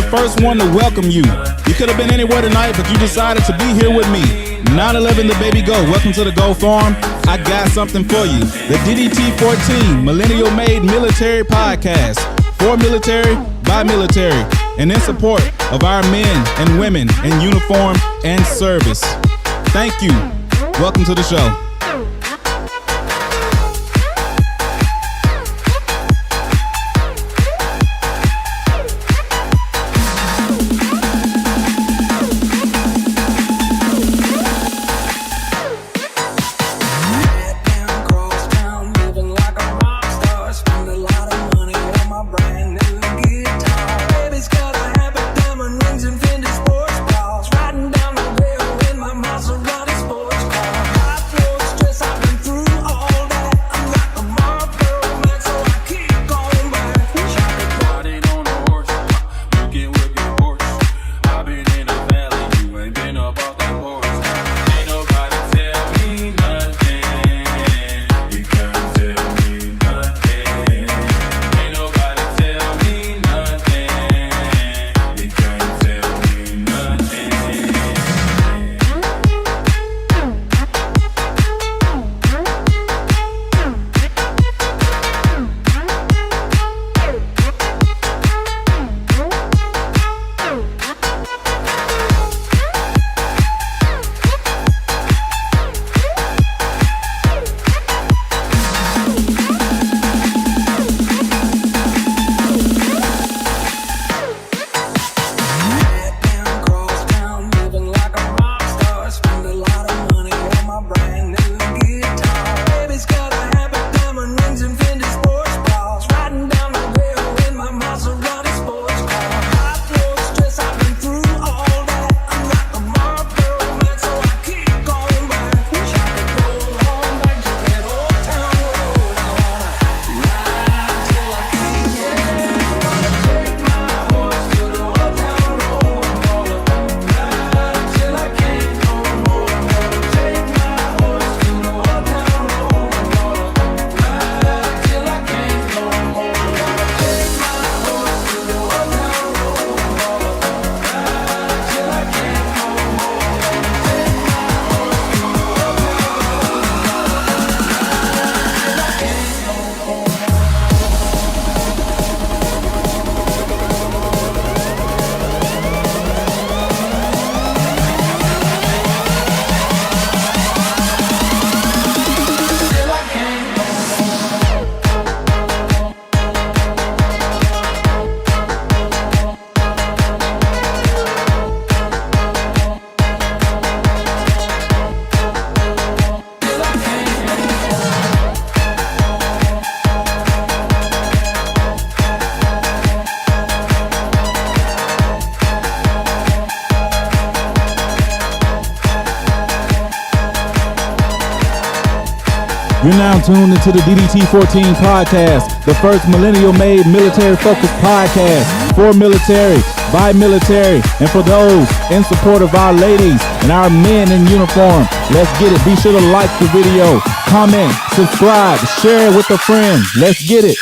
first one to welcome you. You could have been anywhere tonight, but you decided to be here with me. 9/11 the baby go. Welcome to the Go Farm. I got something for you. The DD-TEA-14 Millennial Made Military Podcast. For military, by military, and in support of our men and women in uniform and service. Thank you. Welcome to the show. You're now tuned into the DD-TEA-14 podcast, the first millennial-made military-focused podcast for military, by military, and for those in support of our ladies and our men in uniform. Let's get it. Be sure to like the video, comment, subscribe, share it with a friend. Let's get it.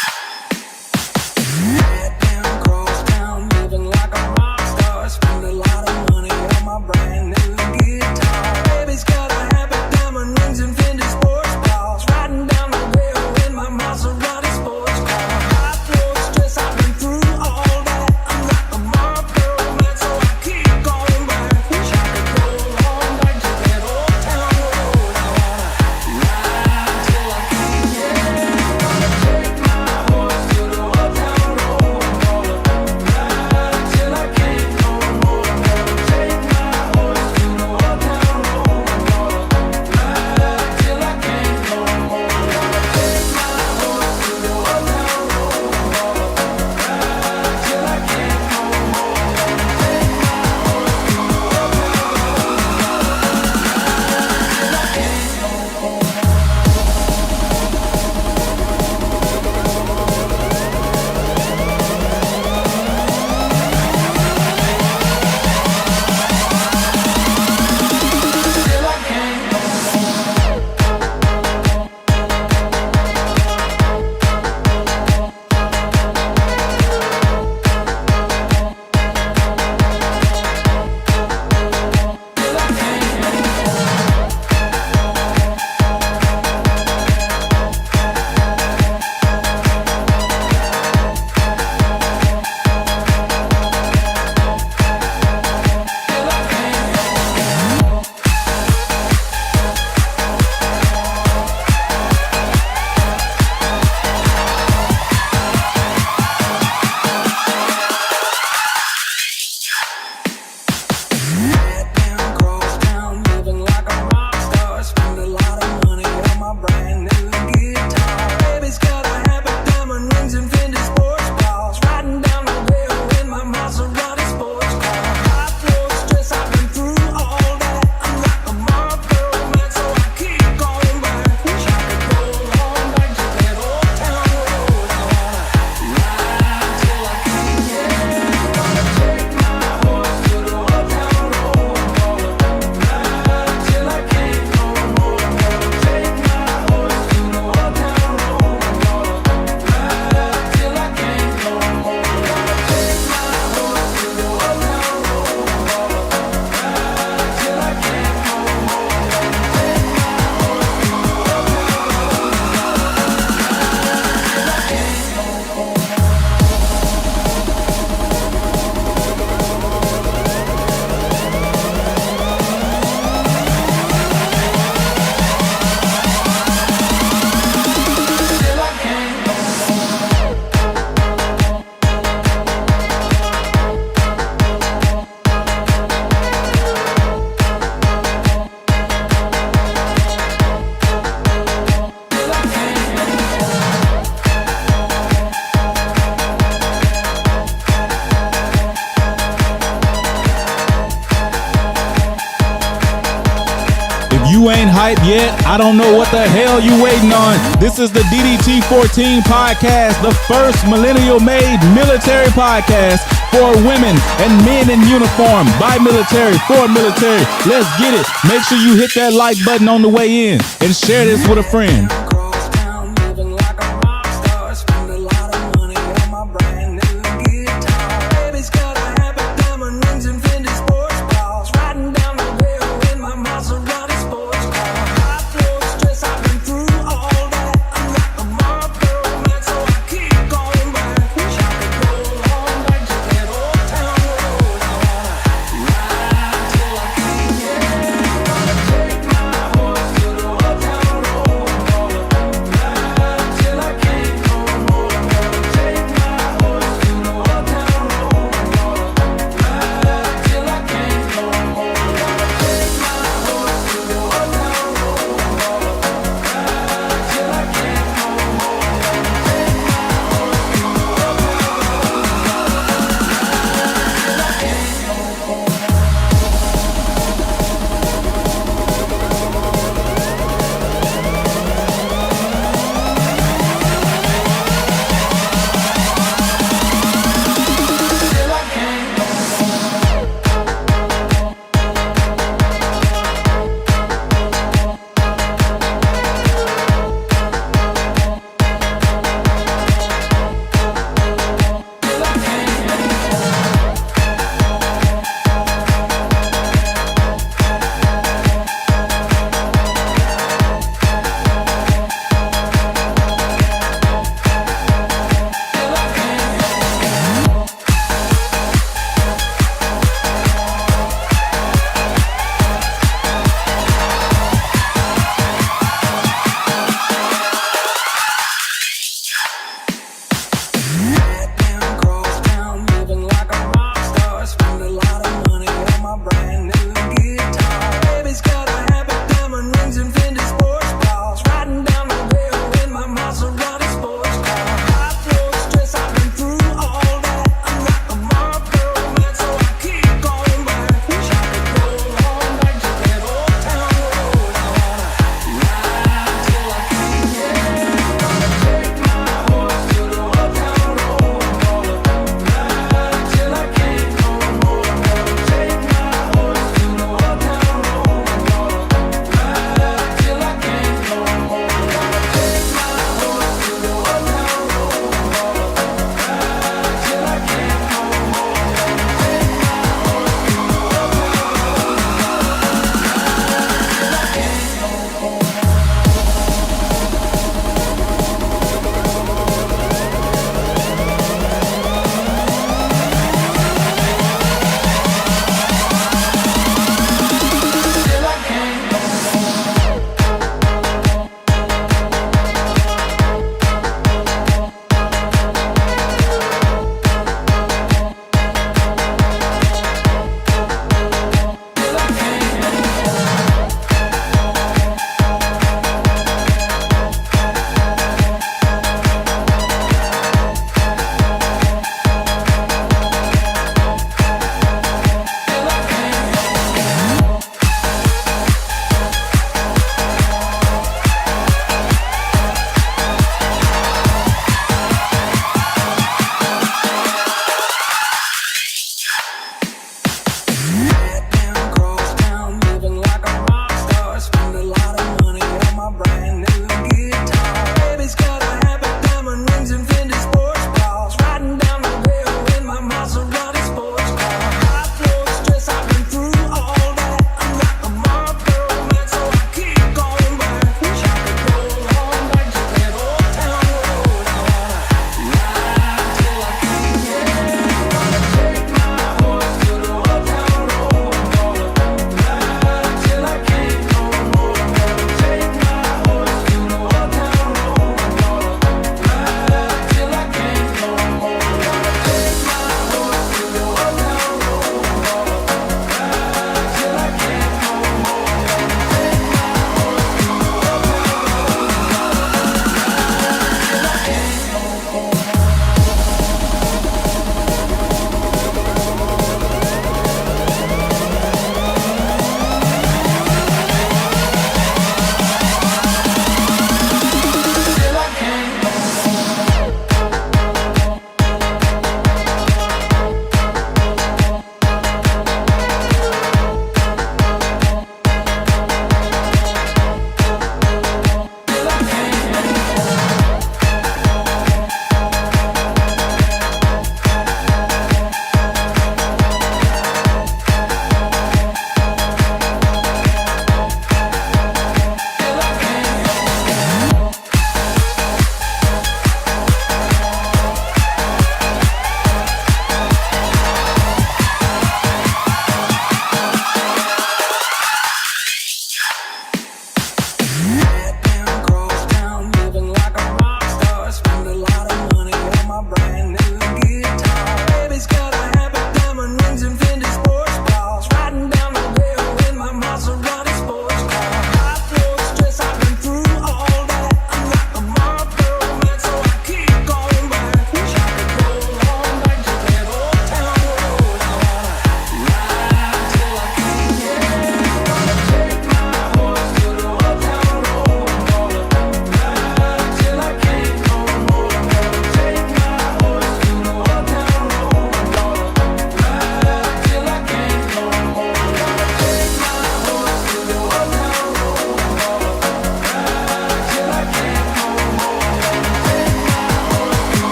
subscribed yet, I don't know what the hell you waiting on. This is the DD-TEA-14 podcast, the first millennial-made military podcast for women and men in uniform, by military, for military. Let's get it. Make sure you hit that like button on the way in and share this with a friend.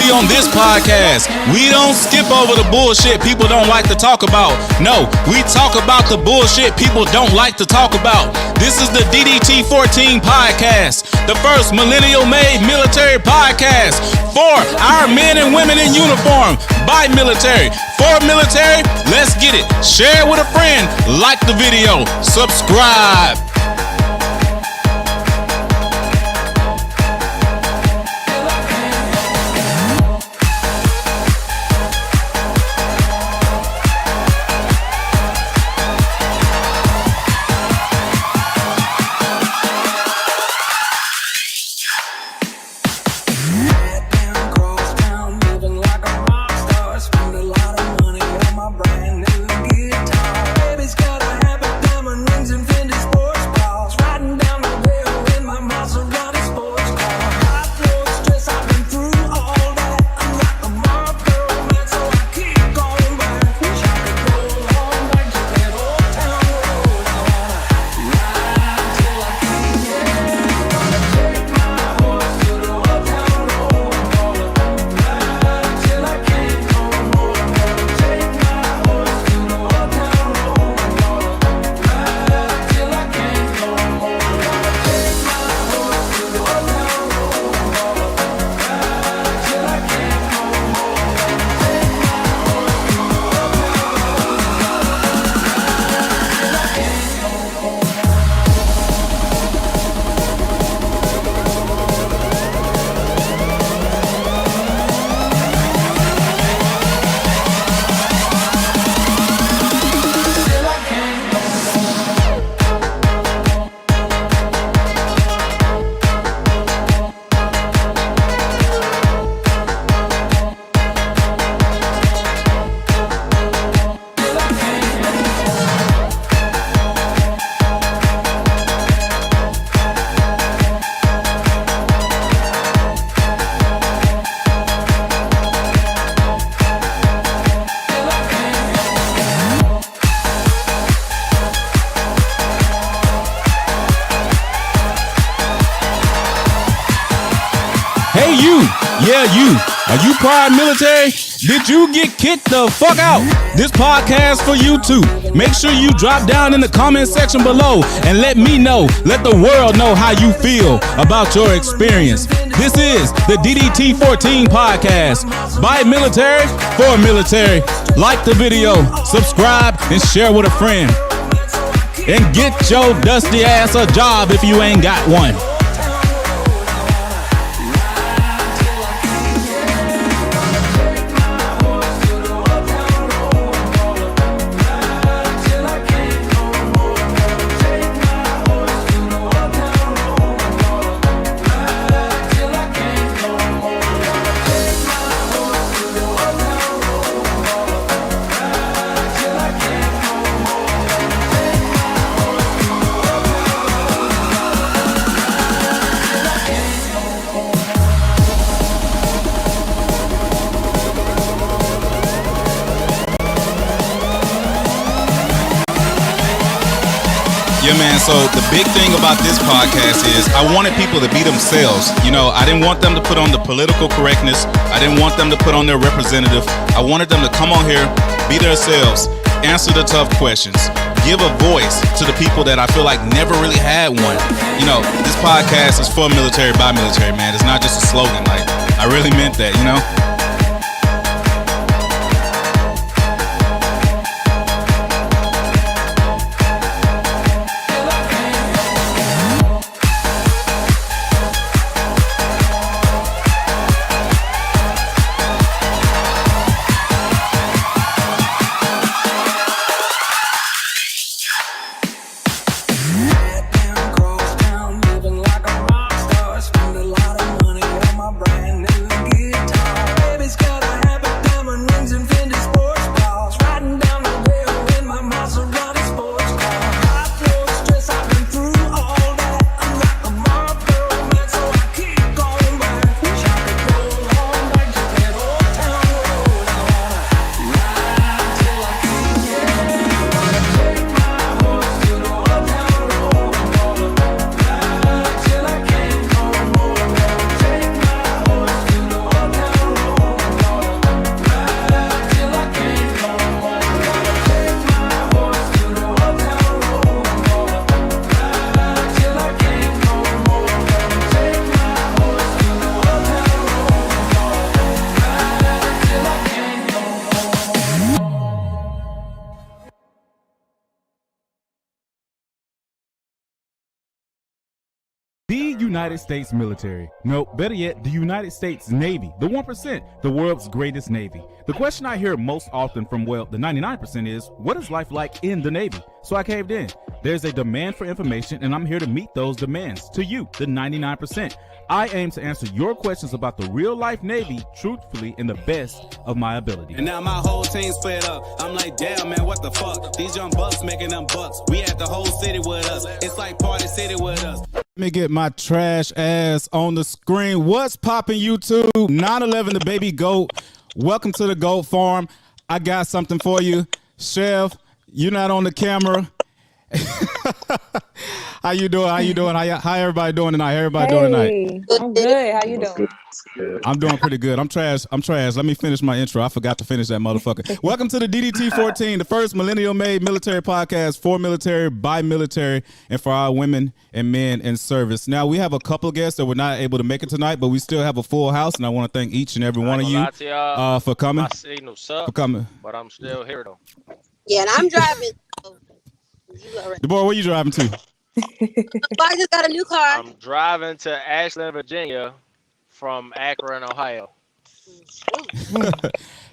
see on this podcast, we don't skip over the bullshit people don't like to talk about. No, we talk about the bullshit people don't like to talk about. This is the DD-TEA-14 podcast, the first millennial-made military podcast for our men and women in uniform, by military, for military. Let's get it. Share it with a friend. Like the video. Subscribe. Hey you, yeah you, are you prior military? Did you get kicked the fuck out? This podcast for you too. Make sure you drop down in the comment section below and let me know, let the world know how you feel about your experience. This is the DD-TEA-14 podcast, by military, for military. Like the video, subscribe, and share with a friend. And get your dusty ass a job if you ain't got one. Yeah, man, so the big thing about this podcast is I wanted people to be themselves. You know, I didn't want them to put on the political correctness. I didn't want them to put on their representative. I wanted them to come on here, be themselves, answer the tough questions, give a voice to the people that I feel like never really had one. You know, this podcast is for military, by military, man. It's not just a slogan. Like, I really meant that, you know? Brand new guitar. The United States military. No, better yet, the United States Navy. The 1%, the world's greatest Navy. The question I hear most often from, well, the 99% is, what is life like in the Navy? So I caved in. There's a demand for information, and I'm here to meet those demands. To you, the 99%. I aim to answer your questions about the real-life Navy, truthfully, in the best of my ability. And now my whole team split up. I'm like, damn, man, what the fuck? These young bucks making them bucks. We had the whole city with us. It's like Party City with us. Let me get my trash ass on the screen. What's popping, YouTube? 9/11 the baby goat. Welcome to the goat farm. I got something for you. Chef, you're not on the camera. How you doing? How everybody doing tonight? Doing tonight? I'm good. How you doing? I'm doing pretty good. I'm trash. Let me finish my intro. I forgot to finish that motherfucker. Welcome to the DD-TEA-14, the first millennial-made military podcast for military, by military, and for our women and men in service. Now, we have a couple guests that were not able to make it tonight, but we still have a full house, and I want to thank each and every one of you for coming. My signal sucks, but I'm still here, though. Yeah, and I'm driving. DeBoy, where you driving to? I just got a new car. I'm driving to Ashland, Virginia from Akron, Ohio.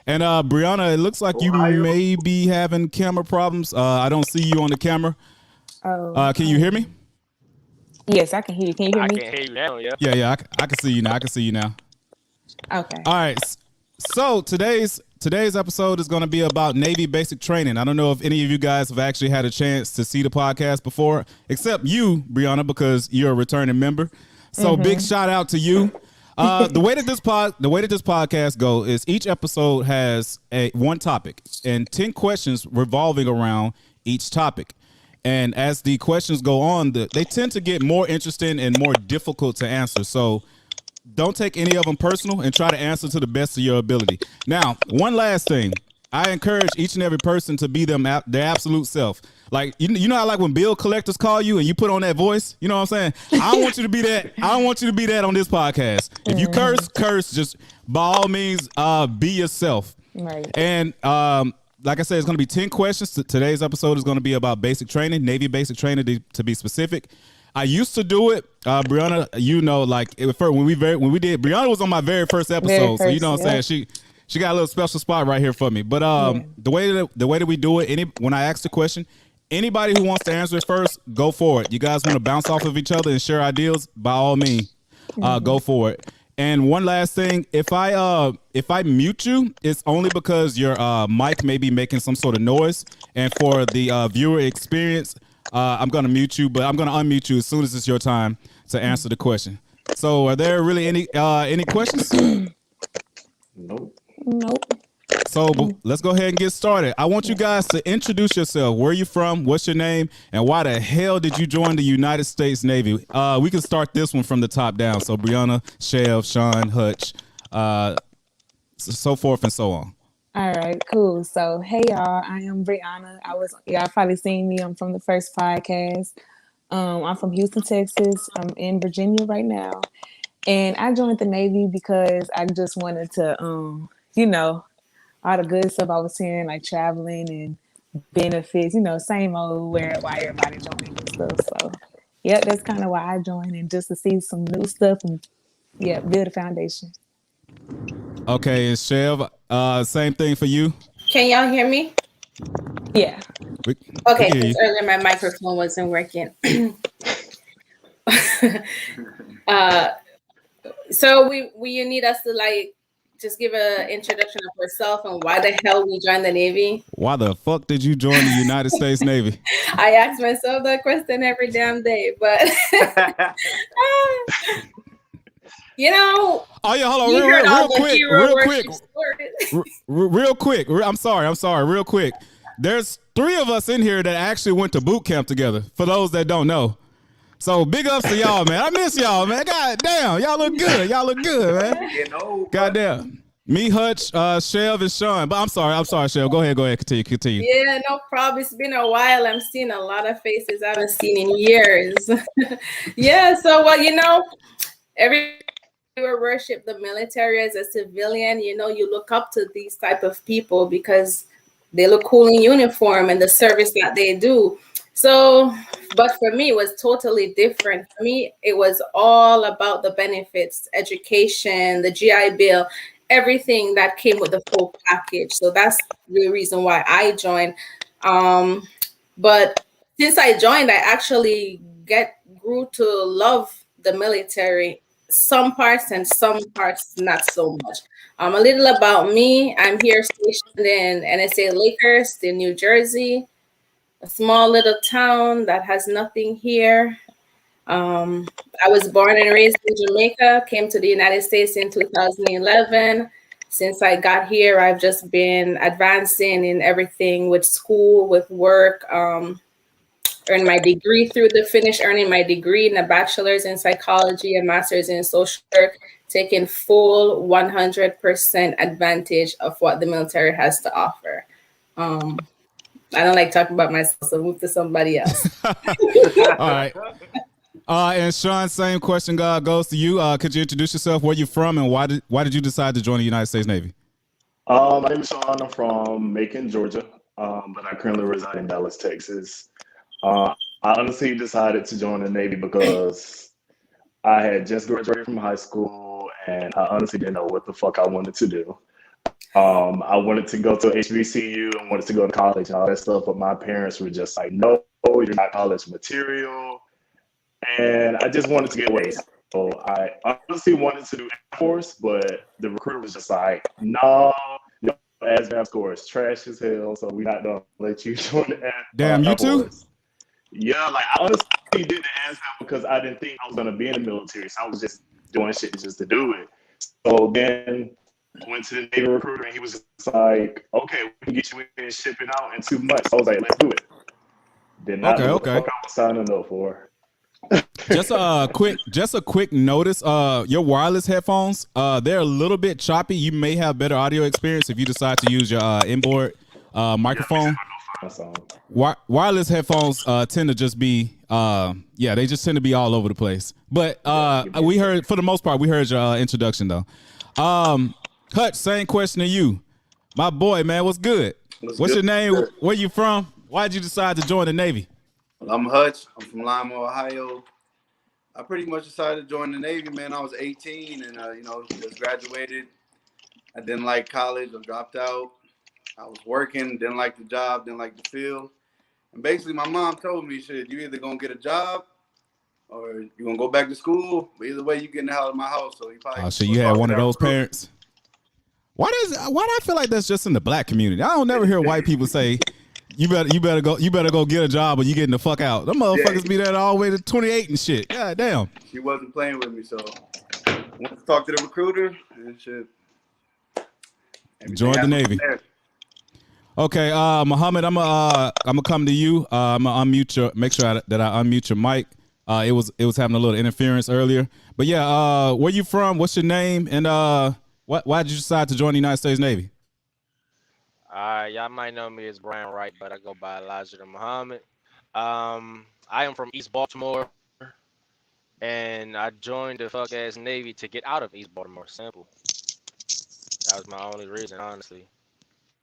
And Brianna, it looks like you may be having camera problems. I don't see you on the camera. Can you hear me? Yes, I can hear you. Can you hear me? I can hear you now, yeah. Yeah, I can see you now. Okay. All right. So today's episode is going to be about Navy basic training. I don't know if any of you guys have actually had a chance to see the podcast before, except you, Brianna, because you're a returning member. So big shout out to you. The way that this podcast goes is each episode has one topic and 10 questions revolving around each topic. And as the questions go on, they tend to get more interesting and more difficult to answer. So don't take any of them personal and try to answer to the best of your ability. Now, one last thing. I encourage each and every person to be their absolute self. Like, you know how like when bill collectors call you and you put on that voice? You know what I'm saying? I don't want you to be that. I don't want you to be that on this podcast. If you curse, just by all means, be yourself. Right. And like I said, it's going to be 10 questions. Today's episode is going to be about basic training, Navy basic training to be specific. I used to do it, Brianna. You know, like when we did. Brianna was on my very first episode, so you know what I'm saying. She got a little special spot right here for me. But the way that we do it, when I ask the question, anybody who wants to answer it first, go for it. You guys want to bounce off of each other and share ideas? By all means, go for it. And one last thing, if I mute you, it's only because your mic may be making some sort of noise, and for the viewer experience. I'm going to mute you, but I'm going to unmute you as soon as it's your time to answer the question. So are there really any questions? Nope. So let's go ahead and get started. I want you guys to introduce yourself. Where are you from? What's your name? And why the hell did you join the United States Navy? We can start this one from the top down. So Brianna, Chev, Sean, Hutch, so forth and so on. All right, cool. So, hey, y'all, I am Brianna. Y'all probably seen me. I'm from the first podcast. I'm from Houston, Texas. I'm in Virginia right now. And I joined the Navy because I just wanted to, all the good stuff I was hearing, like traveling and benefits, same old why everybody joining and stuff. So, yeah, that's kind of why I joined, and just to see some new stuff and, build a foundation. Okay, and Chev, same thing for you. Can y'all hear me? Yeah. Okay, because earlier my microphone wasn't working. So you need us to just give an introduction of yourself and why the hell we joined the Navy. Why the fuck did you join the United States Navy? I ask myself that question every damn day, but Oh yeah, hold on, real quick. I'm sorry, real quick. There's 3 of us in here that actually went to boot camp together. For those that don't know, so big ups to y'all, man. I miss y'all, man. God damn, y'all look good, man. God damn. Me, Hutch, Chev, and Sean. But I'm sorry, Chev. Go ahead, continue. Yeah, no problem. It's been a while. I'm seeing a lot of faces I haven't seen in years. Yeah, so every worship the military as a civilian. You look up to these type of people because they look cool in uniform and the service that they do. So, but for me, it was totally different. For me, it was all about the benefits, education, the GI Bill, everything that came with the full package. So that's the reason why I joined. But since I joined, I actually grew to love the military. Some parts and some parts not so much. A little about me. I'm here stationed in NSA Lakehurst in New Jersey, a small little town that has nothing here. I was born and raised in Jamaica, came to the United States in 2011. Since I got here, I've just been advancing in everything with school, with work, earned my degree finished earning my degree in a bachelor's in psychology and master's in social work, taking full 100% advantage of what the military has to offer. I don't like talking about myself, so move to somebody else. All right. And Sean, same question goes to you. Could you introduce yourself, where you're from, and why did you decide to join the United States Navy? My name is Sean. I'm from Macon, Georgia, but I currently reside in Dallas, Texas. I honestly decided to join the Navy because I had just graduated from high school, and I honestly didn't know what the fuck I wanted to do. I wanted to go to HBCU and wanted to go to college and all that stuff, but my parents were just like, no, you're not college material. And I just wanted to get away. So I honestly wanted to do Air Force, but the recruiter was just like, no, your ASVAB score is trash as hell, so we're not going to let you join the Air Damn, you too? Force. Yeah, like I honestly did the ASVAB because I didn't think I was going to be in the military, so I was just doing shit just to do it. So then I went to the Navy recruiter, and he was just like, okay, we can get you in and ship it out in 2 months. So I was like, let's do it. Did not know what the fuck I was signing up for. Just a quick notice. Your wireless headphones, they're a little bit choppy. You may have better audio experience if you decide to use your inboard microphone. Wireless headphones tend to just be they just tend to be all over the place. But we heard, for the most part, we heard your introduction though. Hutch, same question to you. My boy, man, what's good? What's your name? Where you from? Why'd you decide to join the Navy? Well, I'm Hutch. I'm from Lima, Ohio. I pretty much decided to join the Navy, man. I was 18 and, just graduated. I didn't like college. I dropped out. I was working, didn't like the job, didn't like the field. And basically, my mom told me, shit, you either going to get a job or you're going to go back to school. But either way, you getting out of my house. So you probably. Oh, so you had one of those parents? Why do I feel like that's just in the black community? I don't never hear white people say, You better go get a job or you getting the fuck out. Them motherfuckers be there all the way to 28 and shit. God damn. She wasn't playing with me, so I went to talk to the recruiter and shit. Joined the Navy. Okay, Muhammad, I'm gonna come to you. I'm gonna make sure that I unmute your mic. It was having a little interference earlier. But yeah, where you from? What's your name? And why did you decide to join the United States Navy? Y'all might know me as Brian Wright, but I go by Elijah Muhammad. I am from East Baltimore, and I joined the fuck ass Navy to get out of East Baltimore. Simple. That was my only reason, honestly.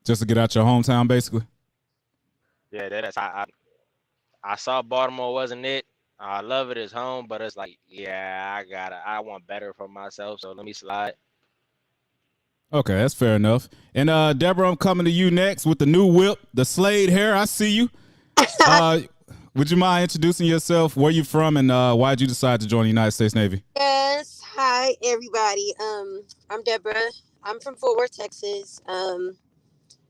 Just to get out your hometown, basically. Yeah, that's I saw Baltimore wasn't it. I love it as home, but it's like, yeah, I want better for myself, so let me slide. Okay, that's fair enough. And Deborah, I'm coming to you next with the new whip, the Slade hair. I see you. Would you mind introducing yourself, where you from, and why'd you decide to join the United States Navy? Yes. Hi, everybody. I'm Deborah. I'm from Fort Worth, Texas.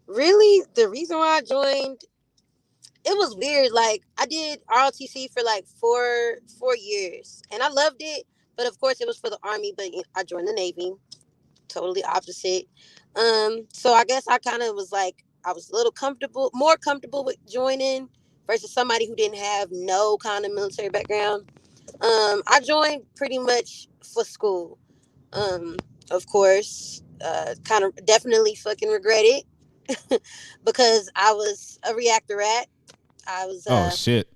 Really, the reason why I joined, it was weird. Like, I did ROTC for like four years, and I loved it. But of course, it was for the Army. But I joined the Navy. Totally opposite. So I guess I kind of was like, I was a little more comfortable with joining versus somebody who didn't have no kind of military background. I joined pretty much for school. Of course, kind of definitely fucking regret it because I was a reactor rat. I was oh shit.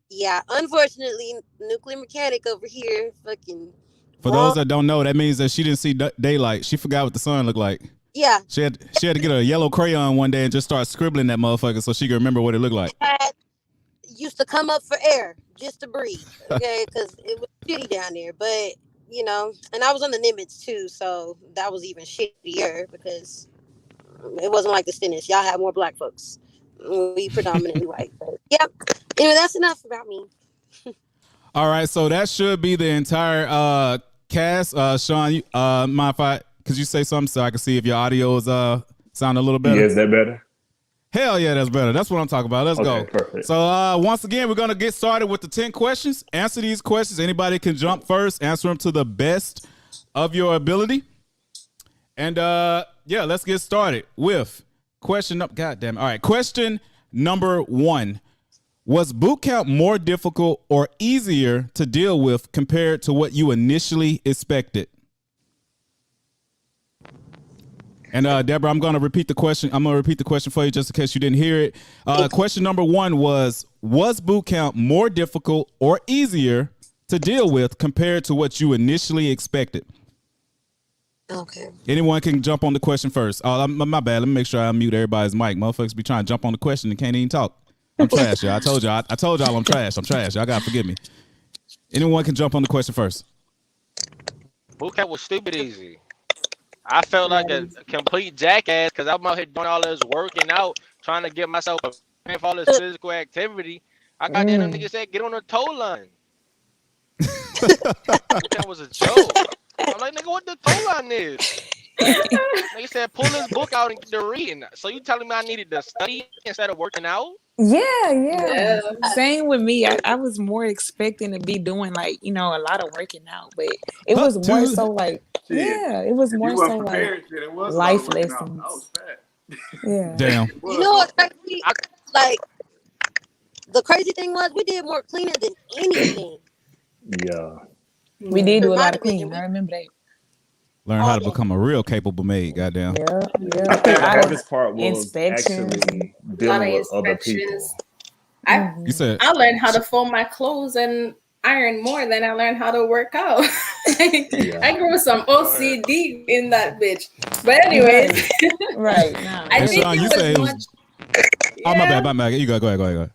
Yeah, unfortunately, nuclear mechanic over here fucking. For those that don't know, that means that she didn't see daylight. She forgot what the sun looked like. Yeah. She had to get a yellow crayon one day and just start scribbling that motherfucker so she could remember what it looked like. used to come up for air just to breathe, okay, because it was shitty down there. But and I was on the Nimitz too, so that was even shittier because it wasn't like the Stennis. Y'all had more black folks. We predominantly white. But yeah. Anyway, that's enough about me. All right, so that should be the entire cast. Sean, mind if could you say something so I can see if your audio is sound a little better? Yeah, is that better? Hell yeah, that's better. That's what I'm talking about. Let's go. Perfect. So once again, we're gonna get started with the 10 questions. Answer these questions. Anybody can jump first. Answer them to the best of your ability. And yeah, let's get started with question up. Goddamn. All right, question number 1. Was BootCamp more difficult or easier to deal with compared to what you initially expected? And Deborah, I'm going to repeat the question. I'm going to repeat the question for you just in case you didn't hear it. Question number 1 was BootCamp more difficult or easier to deal with compared to what you initially expected? Okay. Anyone can jump on the question first. Oh, my bad. Let me make sure I mute everybody's mic. Motherfuckers be trying to jump on the question and can't even talk. I'm trash, y'all. I told y'all I'm trash. I'm trash. Y'all gotta forgive me. Anyone can jump on the question first. BootCamp was stupid easy. I felt like a complete jackass because I'm out here doing all this working out, trying to get myself prepared for all this physical activity. I got there, and them niggas said, get on the toe line. BootCamp was a joke. I'm like, nigga, what the toe line is? They said, pull this book out and get the reading. So you telling me I needed to study instead of working out? Yeah. Same with me. I was more expecting to be doing like, a lot of working out, but it was more so like, it was more so like life lessons. Yeah. Damn. You know what's crazy? Like, the crazy thing was we did more cleaning than anything. Yeah. We did do a lot of cleaning. I remember that. Learn how to become a real capable maid, goddamn. Yeah. I think the hardest part was inspections. actually dealing with other people. You said I learned how to fold my clothes and iron more than I learned how to work out. I grew some OCD in that bitch. But anyways, right now, I think Sean, it was much. Oh my bad. You go ahead.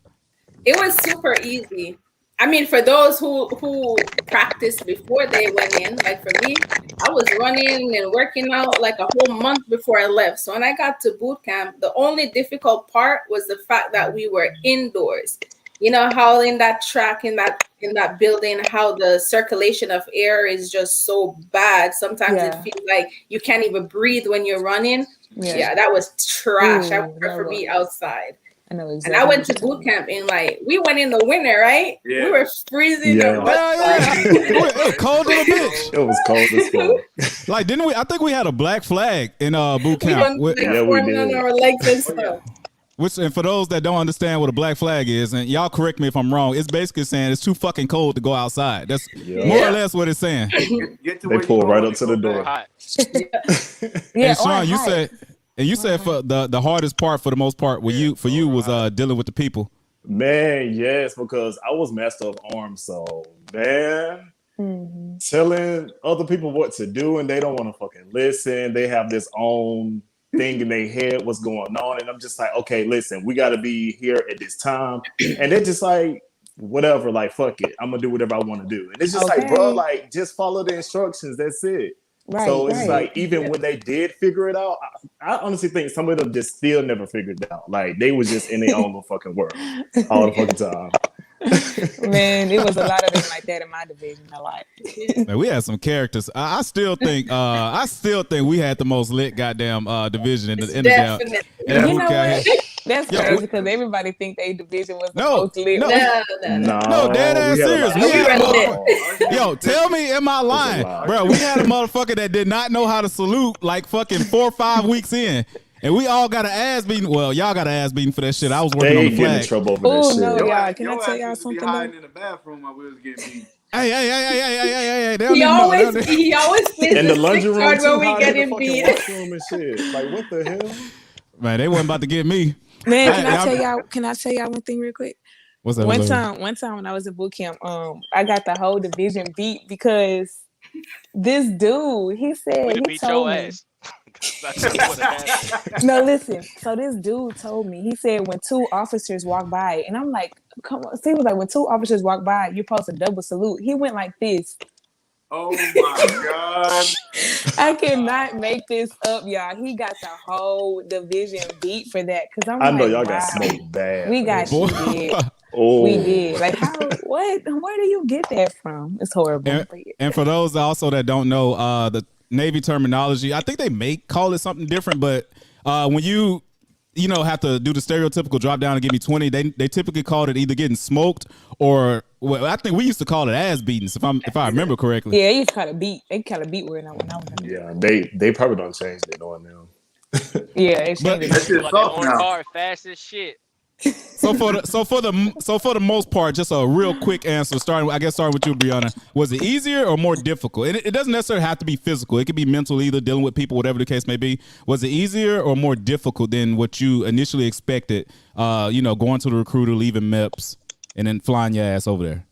It was super easy. I mean, for those who practiced before they went in, like for me, I was running and working out like a whole month before I left. So when I got to boot camp, the only difficult part was the fact that we were indoors. You know how in that track, in that building, how the circulation of air is just so bad. Sometimes it feels like you can't even breathe when you're running. Yeah, that was trash. I would prefer be outside. I know exactly. And I went to boot camp and we went in the winter, right? Yeah. We were freezing. Yeah. It was cold as a bitch. It was cold as fuck. Like, didn't we? I think we had a black flag in boot camp. We did. On our legs and stuff. And for those that don't understand what a black flag is, and y'all correct me if I'm wrong, it's basically saying it's too fucking cold to go outside. That's more or less what it's saying. They pull right up to the door. And Sean, you said for the hardest part for the most part for you was dealing with the people. Man, yes, because I was messed up arms, so man, telling other people what to do and they don't want to fucking listen. They have this own thing in their head, what's going on, and I'm just like, okay, listen, we got to be here at this time, and they're just like, whatever, like fuck it, I'm gonna do whatever I want to do, and it's just like, bro, like just follow the instructions. That's it. Right, so it's like even when they did figure it out, I honestly think some of them just still never figured it out. Like they was just in their own little fucking world all the fucking time. Man, it was a lot of them like that in my division. A lot. Man, we had some characters. I still think we had the most lit goddamn division in the damn. You know what? That's crazy because everybody think their division was the most lit. No, dead ass serious. Yo, tell me, am I lying, bro? We had a motherfucker that did not know how to salute like fucking 4 or 5 weeks in. And we all got an ass beating. Well, y'all got an ass beating for that shit. I was working on the flag. In trouble over that shit. No, y'all. Can I tell y'all something? In the bathroom while we was getting beat. Hey. He always in the lunch room when we getting beat. And shit. Like what the hell? Man, they wasn't about to get me. Man, can I tell y'all one thing real quick? What's that? One time when I was at boot camp, I got the whole division beat because this dude, he told me. 'Cause I know what happened. No, listen. So this dude told me, he said when two officers walk by, and I'm like, come on. So he was like, when two officers walk by, you're supposed to double salute. He went like this. Oh my God. I cannot make this up, y'all. He got the whole division beat for that. Cause I'm I know like, y'all wow, got smoked bad. we for got that you shit. did. Oh, We did. Like how? What? Where do you get that from? It's horrible. And for those also that don't know the Navy terminology, I think they may call it something different, but when you have to do the stereotypical drop down and give me 20, they typically called it either getting smoked or I think we used to call it ass beatings if I remember correctly. Yeah, they used to call it beat. They call it beat word when I was in yeah, they probably don't change it on them. Yeah, they But- changed That it. shit's Like soft on now. guard, fast as shit. So for the most part, just a real quick answer. Starting with you, Brianna. Was it easier or more difficult? It doesn't necessarily have to be physical. It could be mental, either dealing with people, whatever the case may be. Was it easier or more difficult than what you initially expected? Going to the recruiter, leaving MEPS, and then flying your ass over there.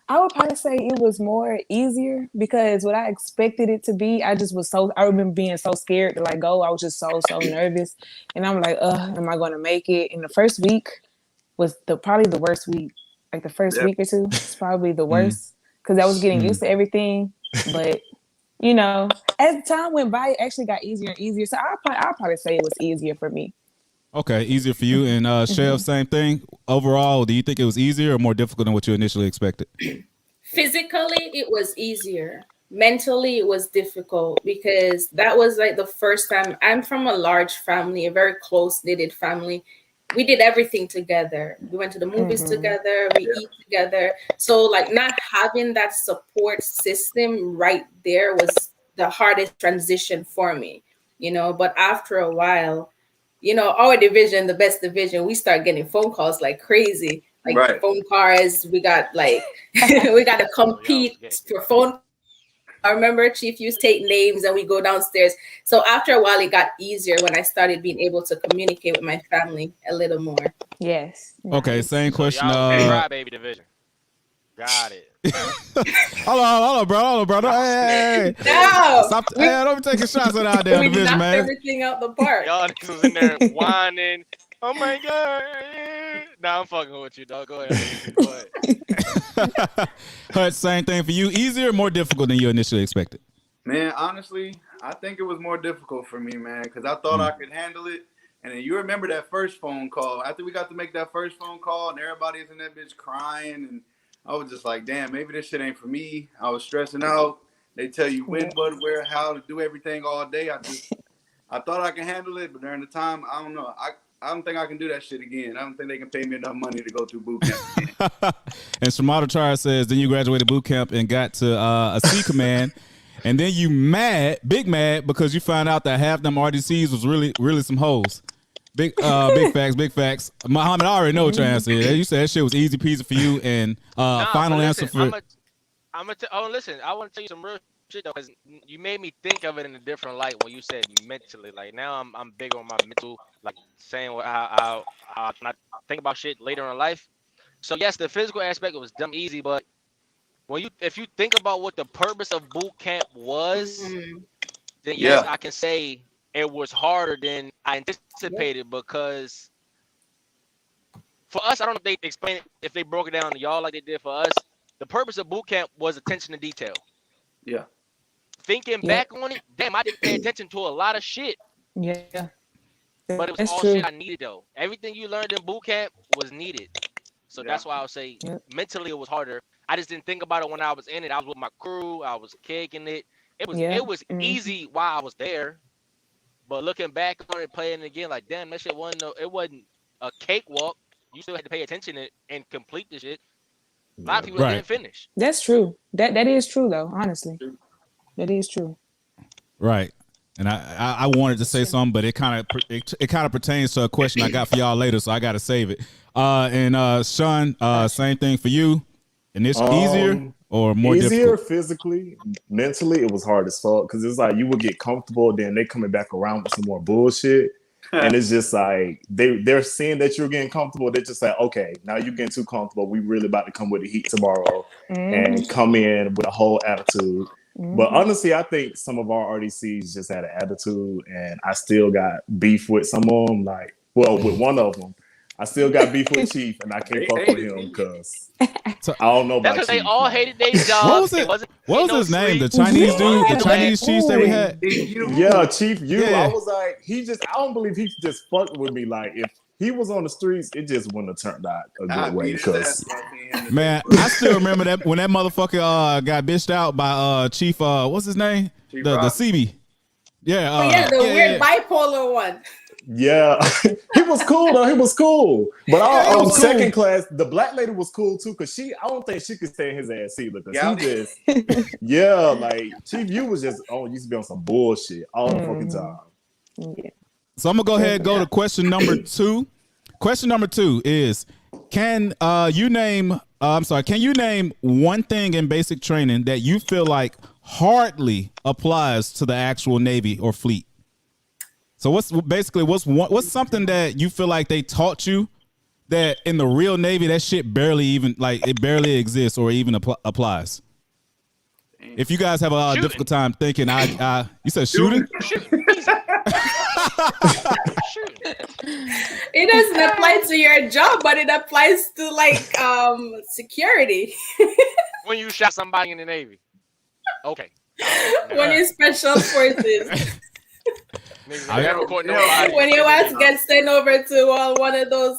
I would probably say it was more easier because what I expected it to be, I remember being so scared to like go. I was just so nervous. And I'm like, am I gonna make it? And the first week was probably the worst week. Like the first week or two, it's probably the worst. Because I was getting used to everything. But as time went by, it actually got easier and easier. So I'll probably say it was easier for me. Okay, easier for you. And Chev, same thing. Overall, do you think it was easier or more difficult than what you initially expected? Physically, it was easier. Mentally, it was difficult because that was like the first time. I'm from a large family, a very close-knitted family. We did everything together. We went to the movies together. We eat together. So like not having that support system right there was the hardest transition for me, But after a while, our division, the best division, we start getting phone calls like crazy, like Right. phone calls. We got like, we got to compete for phone. I remember Chief used to take names and we go downstairs. So after a while, it got easier when I started being able to communicate with my family a little more. Yes. Okay, same So question. y'all was the crybaby division. Got it. Hold on, bro. Hey. No, Stop. Don't be taking shots at our damn we division, knocked man. everything out the park. Y'all niggas was in there whining. Oh my God. Nah, I'm fucking with you, dog. Go ahead. Go ahead. Hutch, same thing for you. Easier or more difficult than you initially expected? Man, honestly, I think it was more difficult for me, man, because I thought I could handle it. And then you remember that first phone call. After we got to make that first phone call and everybody's in that bitch crying, and I was just like, damn, maybe this shit ain't for me. I was stressing out. They tell you when, what, where, how to do everything all day. I thought I could handle it, but during the time, I don't know. I don't think I can do that shit again. I don't think they can pay me enough money to go through boot camp again. And Shramata Char says, then you graduated boot camp and got to a C command. And then you big mad, because you found out that half them RDCs was really some hoes. Big facts. Muhammad, I already know what your answer is. You said that shit was easy peasy for you. And final answer for... listen, I want to tell you some real shit though, because you made me think of it in a different light when you said mentally. Like now I'm big on my mental, like saying how I think about shit later in life. So yes, the physical aspect was dumb easy, but if you think about what the purpose of boot camp was, then yes, I can say it was harder than I anticipated, because for us, I don't know if they explained it, if they broke it down to y'all like they did for us. The purpose of boot camp was attention to detail. Yeah. Thinking back on it, damn, I didn't pay attention to a lot of shit. Yeah. But it was all shit I needed though. Everything you learned in boot camp was needed. So that's why I would say mentally it was harder. I just didn't think about it when I was in it. I was with my crew. I was kicking it. It was easy while I was there. But looking back on it, playing it again, like damn, that shit wasn't a cakewalk. You still had to pay attention and complete the shit. A lot of people didn't finish. That's true. That is true though. Honestly, that is true. Right. And I wanted to say something, but it kind of pertains to a question I got for y'all later, so I got to save it. And Sean, same thing for you. And it's easier or more easier difficult? Physically, mentally, it was hard as fuck, because it's like you would get comfortable, then they coming back around with some more bullshit. And it's just like they're seeing that you're getting comfortable. They're just like, okay, now you're getting too comfortable. We really about to come with the heat tomorrow and come in with a whole attitude. But honestly, I think some of our RDCs just had an attitude, and I still got beef with some of them. Like, well, with one of them, I still got beef with Chief, and I can't fuck with him because I don't know That's about because they Chief. all man. hated their job. What was it? What was no his name? The sleep. Chinese dude, the Yeah. Chinese chiefs that we had. Yeah, Chief, Yeah. I was like, I don't believe he just fucked with me. Like, if he was on the streets, it just wouldn't have turned out a good way. Because Man, I still remember that when that motherfucker got bitched out by Chief. What's his name? Chief The Rob. CB. Yeah. Oh yeah, the weird bipolar one. yeah, he was cool though. He was cool. But he was cool. second class, the black lady was cool too. Cause I don't think she could stay in his ass either. Cause he just, like Chief, you was just used to be on some bullshit all the fucking time. Yeah. So I'm gonna go ahead and go to question number 2. Question number 2 is: Can you name one thing in basic training that you feel like hardly applies to the actual Navy or fleet? So what's something that you feel like they taught you that in the real Navy that shit barely exists or even applies? If you guys have a difficult time thinking, you said shooting? It doesn't apply to your job, but it applies to like security. When you shot somebody in the Navy. Okay. When you special forces. When your ass gets sent over to one of those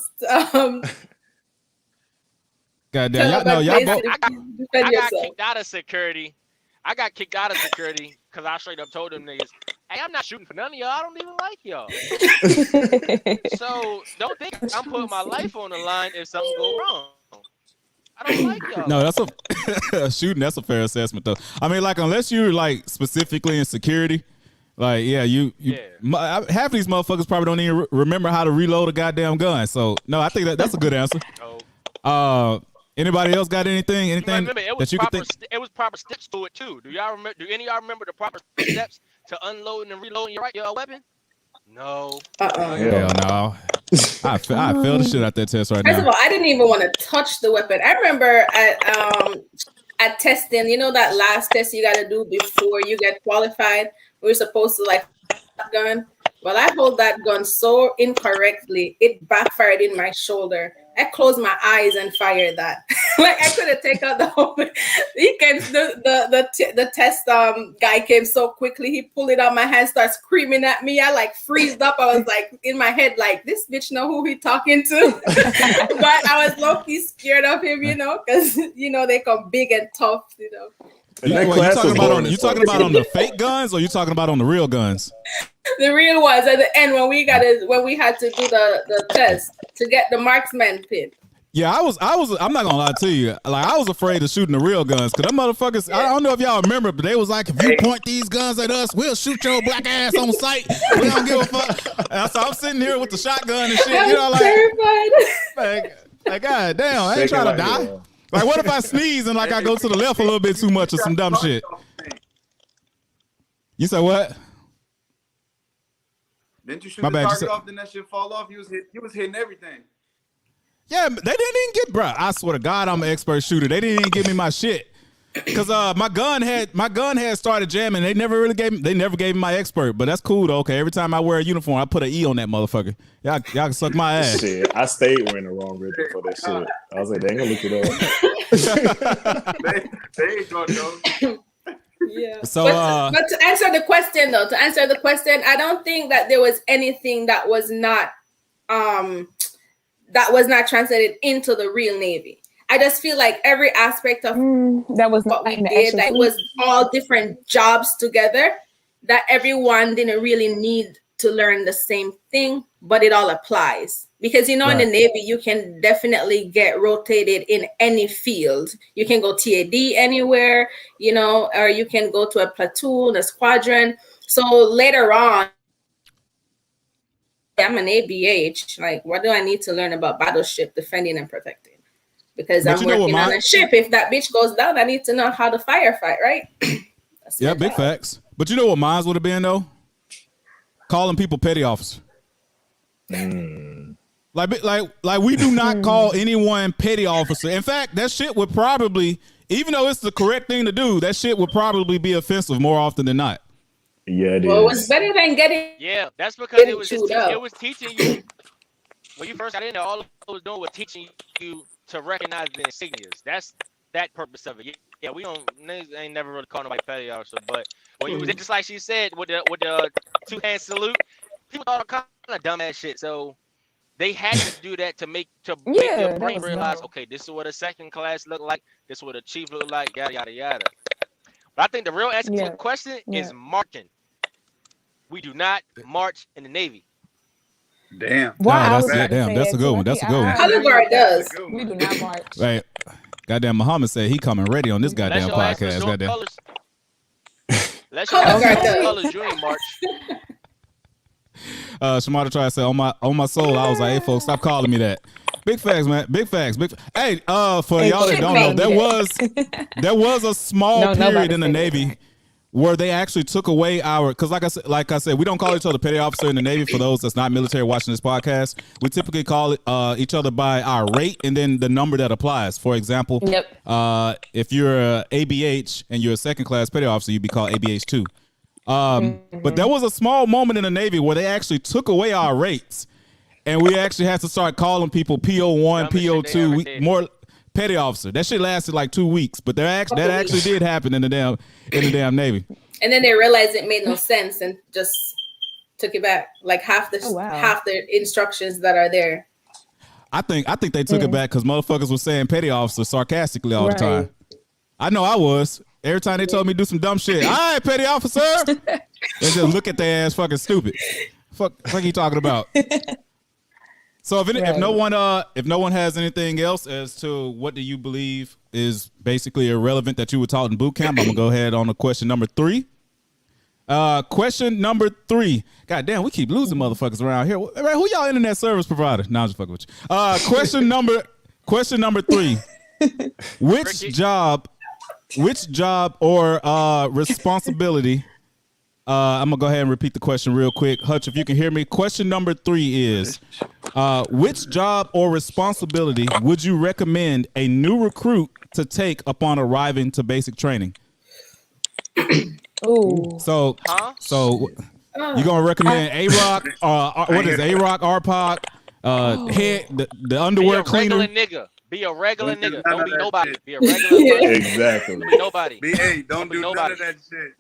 goddamn, I got kicked out of security. Because I straight up told them niggas, hey, I'm not shooting for none of y'all. I don't even like y'all. So don't think I'm putting my life on the line if something go wrong. I don't like y'all. No, that's a shooting. That's a fair assessment, though. I mean, like, unless you're like specifically in security, like, half of these motherfuckers probably don't even remember how to reload a goddamn gun. So, no, I think that's a good answer. Anybody else got anything? Anything that you could think? It was proper steps to it too. Do y'all remember? Do any of y'all remember the proper steps to unloading and reloading your weapon? No. Hell no. I failed the shit out that test right now. First of all, I didn't even want to touch the weapon. I remember at testing, you know that last test you got to do before you get qualified. We were supposed to like gun. Well, I hold that gun so incorrectly, it backfired in my shoulder. I closed my eyes and fired that. Like I could have taken out the whole. He came. The test guy came so quickly. He pulled it out my hand, started screaming at me. I like freezed up. I was like in my head, like this bitch know who he talking to. But I was low key scared of him, because they come big and tough, You talking about on the fake guns, or you talking about on the real guns? The real ones at the end when we had to do the test to get the marksman pin. Yeah, I was. I'm not gonna lie to you. Like I was afraid of shooting the real guns because them motherfuckers. I don't know if y'all remember, but they was like, if you point these guns at us, we'll shoot your black ass on sight. We don't give a fuck. And so I'm sitting here with the shotgun and shit. Terrified. Like god damn, I ain't trying to die. Like, what if I sneeze and like I go to the left a little bit too much or some dumb shit? You said what? Didn't you shoot the target off, then that shit fall off? You was hitting everything. Yeah, they didn't even get, bro. I swear to God, I'm an expert shooter. They didn't even give me my shit because my gun had started jamming. They never gave me my expert, but that's cool though. Okay, every time I wear a uniform, I put an E on that motherfucker. Y'all can suck my ass. Shit, I stayed wearing the wrong ribbon for that shit. I was like, they ain't gonna look it up. they ain't gonna know. Yeah. So, but to answer the question, I don't think that there was anything that was not translated into the real Navy. I just feel like every aspect of that was what we did, that was all different jobs together, that everyone didn't really need to learn the same thing, but it all applies. Because, in the Navy, you can definitely get rotated in any field. You can go TAD anywhere, or you can go to a platoon, a squadron. So later on, I'm an ABH. Like, what do I need to learn about battleship defending and protecting? Because I'm working on a ship. If that bitch goes down, I need to know how to firefight, right? Yeah, big facts. But you know what mine would have been, though? Calling people petty officer. Like we do not call anyone petty officer. In fact, that shit would probably, even though it's the correct thing to do, that shit would probably be offensive more often than not. Yeah, it Well, it was is. better than getting Yeah, that's because it was chewed up. it was teaching you when you first got in there. All it was doing was teaching you to recognize the insignias. That's that purpose of it. Yeah, we don't niggas ain't never really called nobody petty officer, but when you was just like she said with the 2-hand salute, people thought all kind of dumbass shit. So they had to do that to make your that brain was realize, dumb. okay, this is what a second class look like. This is what a chief look like. Yada yada yada. But I think the real answer to the question is marching. We do not march in the Navy. Damn. Why? No, I was that's about to damn. say That's that a good too. one. That's a good one. Color guard does. We do not march. Right. Goddamn, Muhammad said he coming ready on this goddamn Unless your ass podcast. is Goddamn. colors. Unless your Color guard ass does. colors, you ain't march. Shamata tried to say on my soul, I was like, hey folks, stop calling me that. Big facts, man. Big facts. Hey, for Hey, y'all that shit, don't know, man. there was a small No, nobody period in the said Navy that. where they actually took away our, because like I said, we don't call each other petty officer in the Navy. For those that's not military watching this podcast, we typically call it each other by our rate and then the number that applies. For example, if you're a ABH and you're a second class petty officer, you'd be called ABH 2. But there was a small moment in the Navy where they actually took away our rates, and we actually had to start calling people PO1, PO2, more petty officer. That shit lasted like 2 weeks, but that actually did happen in the damn Navy. And then they realized it made no sense and just took it back, like half the instructions that are there. I think they took it back because motherfuckers were saying petty officer sarcastically all the time. I know I was. Every time they told me to do some dumb shit, all right, petty officer, and just look at their ass fucking stupid. Fuck you talking about? So if no one has anything else as to what do you believe is basically irrelevant that you were taught in boot camp, I'm gonna go ahead on to question number 3. Question number 3. God damn, we keep losing motherfuckers around here. Who y'all internet service provider? Nah, I'm just fucking with you. Question number 3. Which job or responsibility? I'm gonna go ahead and repeat the question real quick. Hutch, if you can hear me. Question number 3 is, which job or responsibility would you recommend a new recruit to take upon arriving to basic training? Ooh. So you're gonna recommend A-Rock, what is A-Rock, RPOC, head, the underwear cleaner? Be a regular nigga. Don't be nobody. Be a regular person. Exactly. Don't be nobody. Don't do none of that shit.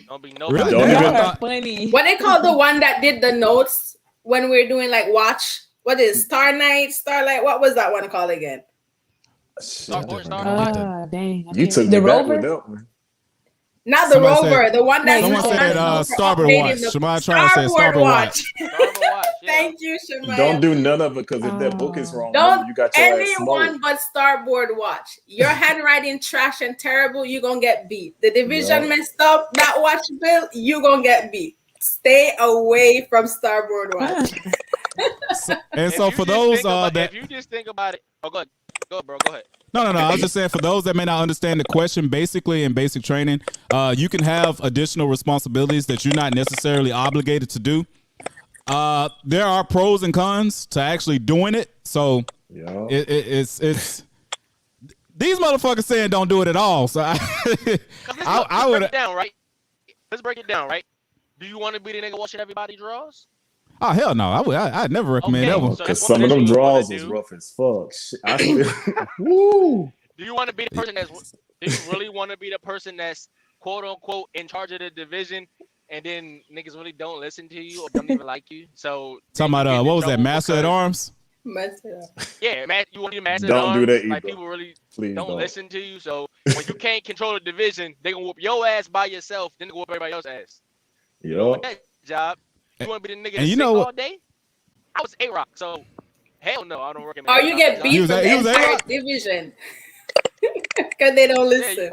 Don't be nobody. Really? Funny. What they call the one that did the notes when we're doing like watch? What is Starlight? What was that one called again? Starboard. Dang. You took the me back rover? with that one. Not the Somebody rover, said- the one that Someone said starboard watch. Shemai tried to say starboard watch. Starboard watch. Yeah. Thank you, Shemai. Don't do none of it because if that book is wrong, Don't you got your ass anyone smoked. but starboard watch. Your handwriting trash and terrible, you gonna get beat. The division messed up, that watch bill, you gonna get beat. Stay away from starboard watch. So for those if you just think about it, go ahead, bro. Go ahead. No. I was just saying, for those that may not understand the question, basically in basic training, you can have additional responsibilities that you're not necessarily obligated to do. There are pros and cons to actually doing it. So it's these motherfuckers saying don't do it at all. So I would break it down, right? Let's break it down, right? Do you want to be the nigga washing everybody's drawers? Oh hell no! I'd never recommend that one. Because some of them draws was rough as fuck. Woo. Do you want to be the person that's? Do you really want to be the person that's quote unquote in charge of the division, and then niggas really don't listen to you or don't even like you? So talking about what was that? Master at Arms. Yeah, you want to be master Don't at arms. do that either. Like people really Please don't listen to you. So when you can't control the division, they gonna whoop your ass by yourself. Then they gonna whoop everybody else's ass. You don't want that job. You want to be the nigga that's sick all day? I was A-Rock, so hell no, I don't recommend. Or you get beat from the entire division because they don't listen.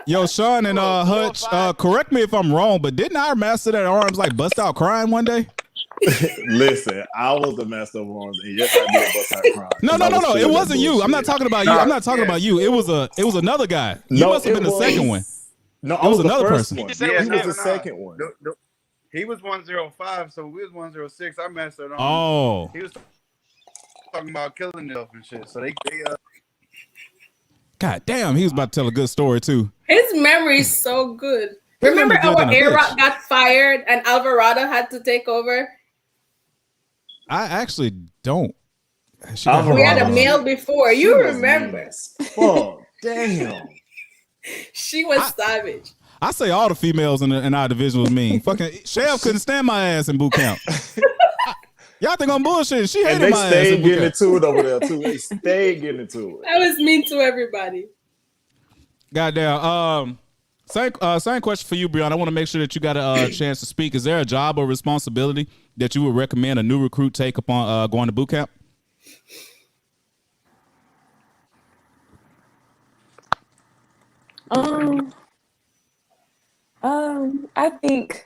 Yo, Sean and Hutch, correct me if I'm wrong, but didn't our master at arms like bust out crying one day? Listen, I was the master of arms, and yes, I did bust out crying. No, it wasn't you. I'm not talking about you. I'm not talking about you. It was another guy. You must have been the second one. No, it was another person. He was the second one. He was 105, so we was 106. I mastered on. Oh. He was talking about killing himself and shit. So they God damn, he was about to tell a good story too. His memory is so good. His Remember memory good our than a A-Rock bitch. got fired and Alvarado had to take over? I actually don't. We had a male before. You was remember. mean as fuck. Damn. She was savage. I say all the females in our division was mean. Fucking Chev couldn't stand my ass in boot camp. Y'all think I'm bullshit. She And hated they my ass stayed in boot getting camp. into it over there too. They stayed getting into it. I was mean to everybody. Goddamn. Same question for you, Breon. I want to make sure that you got a chance to speak. Is there a job or responsibility that you would recommend a new recruit take upon going to boot camp? I think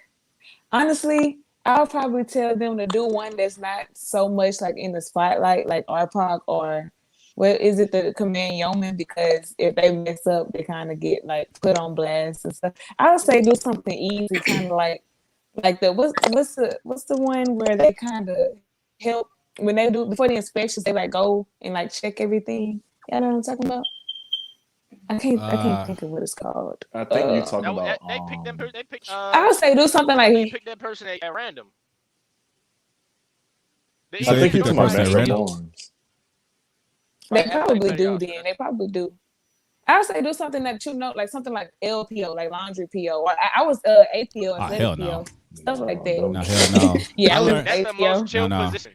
honestly, I'll probably tell them to do one that's not so much like in the spotlight, like RPOC or what is it, the command yeoman? Because if they mess up, they kind of get like put on blast and stuff. I would say do something easy, kind of like the what's the one where they kind of help when they do before the inspections, they like go and like check everything. You know what I'm talking about? I can't think of what it's called. I think you're talking about. They picked them. They picked. I would say do something They like picked that person at random. I think you're talking about Metro Norms. they probably do. Then they probably do. I would say do something that you know, like something like LPO, like laundry PO. Or I was APO and hell PO, no. stuff like that. No, hell no. Yeah, I was That's the APO. most chill No. position.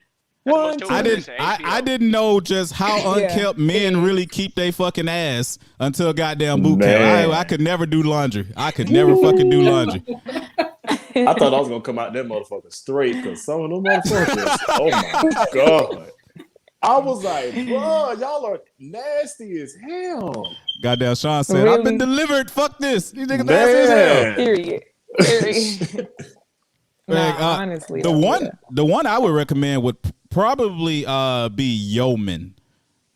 I didn't know just how unkept men really keep their fucking ass until goddamn boot camp. I could never do laundry. I could never fucking do laundry. I thought I was gonna come out that motherfucker straight because some of them motherfuckers. Oh my god! I was like, bro, y'all are nasty as hell. Goddamn Sean said, Really? I've been delivered. Fuck this. These niggas nasty as hell. Period. Like, honestly, the one I would recommend would probably be Yeoman.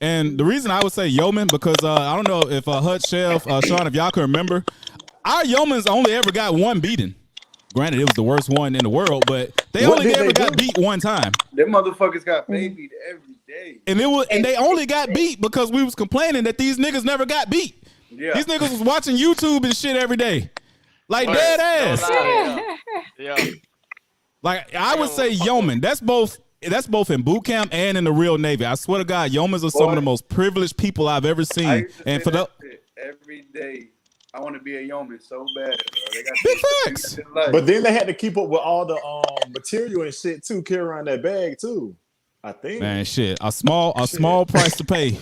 And the reason I would say Yeoman because I don't know if Hut Chef, Sean, if y'all can remember, our Yeomans only ever got one beating. Granted, it was the worst one in the world, but they only ever got beat one time. Them motherfuckers got babied every day. And they only got beat because we was complaining that these niggas never got beat. Yeah. These niggas was watching YouTube and shit every day. Like dead ass. Yeah. Like I would say Yeoman. That's both in boot camp and in the real Navy. I swear to God, Yeomans are some of the most privileged people I've ever I seen. used to And say for the that shit every day. I want to be a yeoman so bad, bro. They got big facts. But then they had to keep up with all the material and shit too, carry around that bag too. I think. Man, shit. A small price to pay.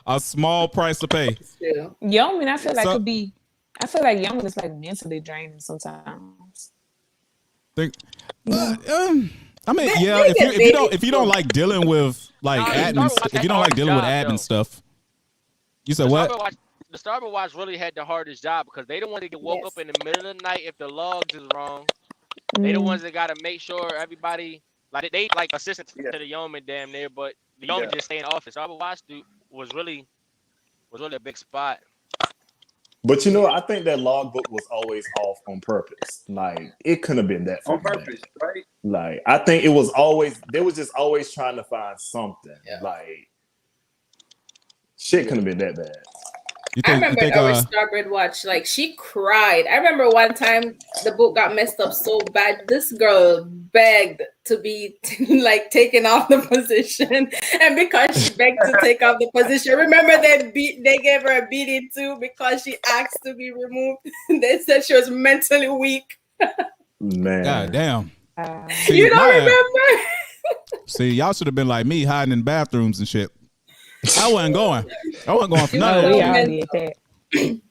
A small price to pay. Yeah. Yeoman, I feel like So- could be. I feel like Yeoman is like mentally draining sometimes. I mean, yeah. they If you don't like dealing with like admin, if you don't like dealing with admin stuff, you said what? The Starboard Watch really had the hardest job because they the ones that get woke up in the middle of the night if the logs is wrong. They the ones that got to make sure everybody like they like assistant to the yeoman damn near, but the yeoman just stay in the office. Starboard Watch was really a big spot. But you know, I think that logbook was always off on purpose. Like it couldn't have been that on fucking purpose, bad. right? Like I think it was always they was just always trying to find something. Yeah. Like shit couldn't have been that bad. I remember our Starboard Watch, like she cried. I remember one time the boat got messed up so bad. This girl begged to be like taken off the position, and because she begged to take off the position, remember they gave her a beating too because she asked to be removed. They said she was mentally weak. Man, God damn. You don't remember? See, y'all should have been like me, hiding in bathrooms and shit. I wasn't going for none of We that. all did that.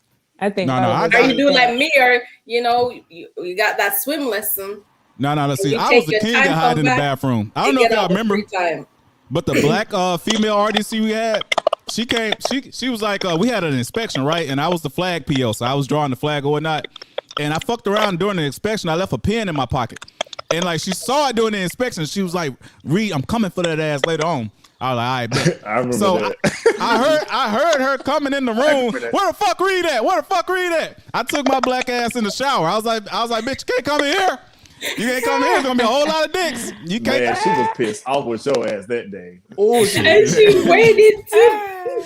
I think. Or you do like me, or you got that swim lesson. No. Let's see. You I take was the your king time, of hiding in the come back, bathroom. I don't know if y'all remember, Time. but the black female RDC we had, she came. She was like, we had an inspection, right? And I was the flag PO, so I was drawing the flag or whatnot. And I fucked around during the inspection. I left a pen in my pocket, and like she saw it during the inspection. She was like, "Reed, I'm coming for that ass later on." I was like, all right, bet. I remember So that. I heard her coming in the room. Where the fuck Reed at? I took my black ass in the shower. I was like, bitch, you can't come in here. You can't come here. It's gonna be a whole lot of dicks. You can't. Man, she was pissed off with your ass that day. Oh, And she waited too.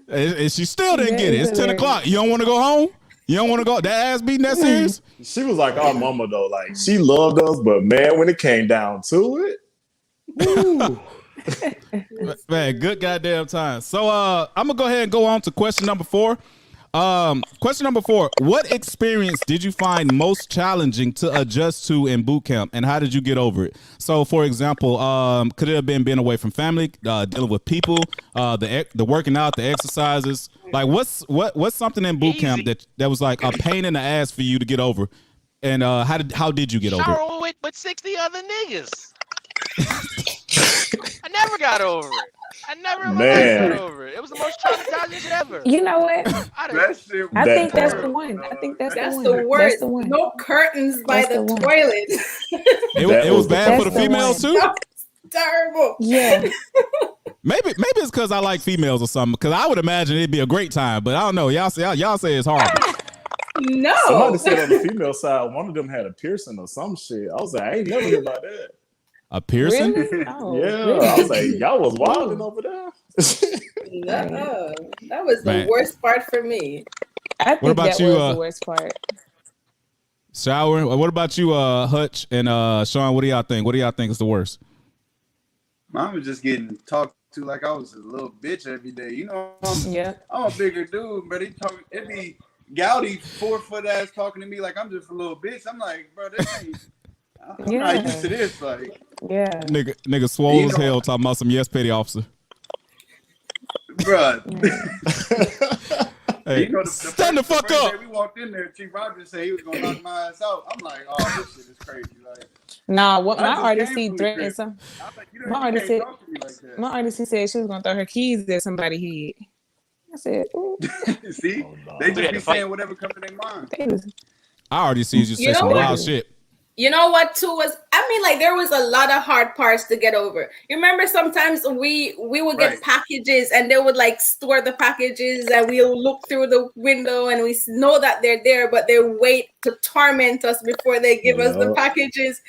And she still didn't get it. It's 10 o'clock. You don't want to go home? You don't want to go? That ass beating that serious? She was like our mama though. Like she loved us, but man, when it came down to it, woo. Man, good goddamn time. So I'm gonna go ahead and go on to question number 4. Question number 4: what experience did you find most challenging to adjust to in boot camp, and how did you get over it? So, for example, could it have been being away from family, dealing with people, the working out, the exercises? Like, what's something in boot camp that was like a pain in the ass for you to get over, and how did you get over it? Shower with 60 other niggas. I never got over it. I never got over it. It was the most traumatizing shit ever. You know what? I think that's the one. I think that's the worst. That's the one. No curtains by the toilet. It was bad for the females too. Terrible. Yeah. Maybe it's because I like females or something. Because I would imagine it'd be a great time, but I don't know. Y'all say it's hard. No. Somebody said on the female side, one of them had a piercing or some shit. I was like, I ain't never heard about that. A piercing? Really? Oh, yeah. really? I was like, y'all was wilding over there. No, that was the worst part for me. I think that was the worst part. Shower. What about you, Hutch and Sean? What do y'all think? What do y'all think is the worst? Mine was just getting talked to like I was a little bitch every day. You know, I'm a bigger dude, but it'd be Gowdy 4-foot ass talking to me like I'm just a little bitch. I'm like, bro, this ain't. I'm not used to this, like. Yeah. Nigga swole as hell talking about some petty officer. Bruh. Hey, stand the fuck up. We walked in there, Chief Rogers said he was gonna knock my ass out. I'm like, oh, this shit is crazy. Like, nah, what my artist threatened some. Like, my artist said she was gonna throw her keys at somebody's head. I said, ooh. See, they just be saying whatever comes to their mind. I already see you say some wild shit. You know what too was, I mean, like there was a lot of hard parts to get over. You remember sometimes we would get packages and they would like store the packages and we'll look through the window and we know that they're there, but they wait to torment us before they give us the packages.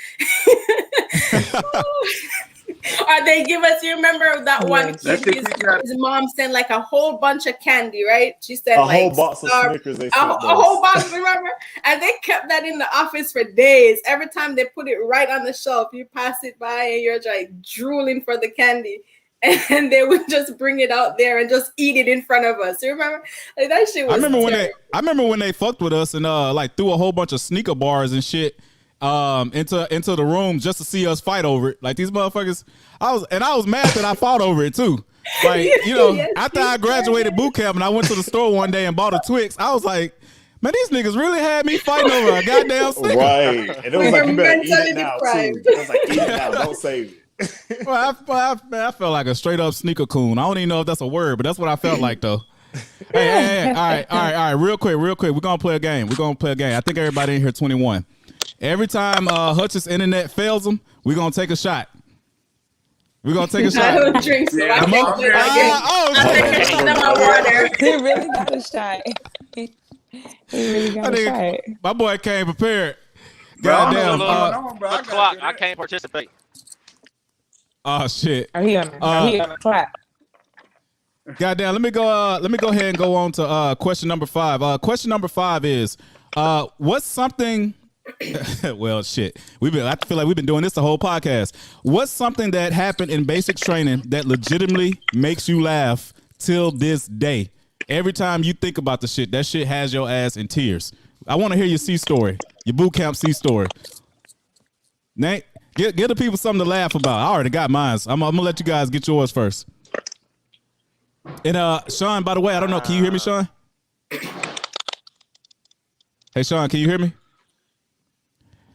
Or they give us, you remember that one kid, his mom sent like a whole bunch of candy, right? She sent like whole box of Snickers. A whole box, remember? And they kept that in the office for days. Every time they put it right on the shelf, you pass it by and you're like drooling for the candy. And they would just bring it out there and just eat it in front of us. You remember? Like that shit was I remember when they fucked with us and like threw a whole bunch of sneaker bars and shit into the room just to see us fight over it. Like these motherfuckers, I was mad that I fought over it too. Like, you know, after I graduated boot camp and I went to the store one day and bought a Twix, I was like, man, these niggas really had me fighting over a goddamn sneaker. Right. And it was like, you better eat it now too. It was like, eat it now, don't save it. Well, I felt like a straight up sneaker coon. I don't even know if that's a word, but that's what I felt like though. Hey, all right. Real quick. We're gonna play a game. I think everybody in here 21. Every time Hutch's internet fails him, we're gonna take a shot. I don't drink, so I can't drink my water. He really got a shot. My boy came prepared. Goddamn. I can't participate. Oh shit. He on the clock. Goddamn. Let me go ahead and go on to question number 5. Question number 5 is what's something well, shit. I feel like we've been doing this the whole podcast. What's something that happened in basics training that legitimately makes you laugh till this day? Every time you think about the shit, that shit has your ass in tears. I want to hear your C story, your boot camp C story. Nate, get the people something to laugh about. I already got mine. I'm gonna let you guys get yours first. And Sean, by the way, I don't know. Can you hear me, Sean? Hey, Sean, can you hear me?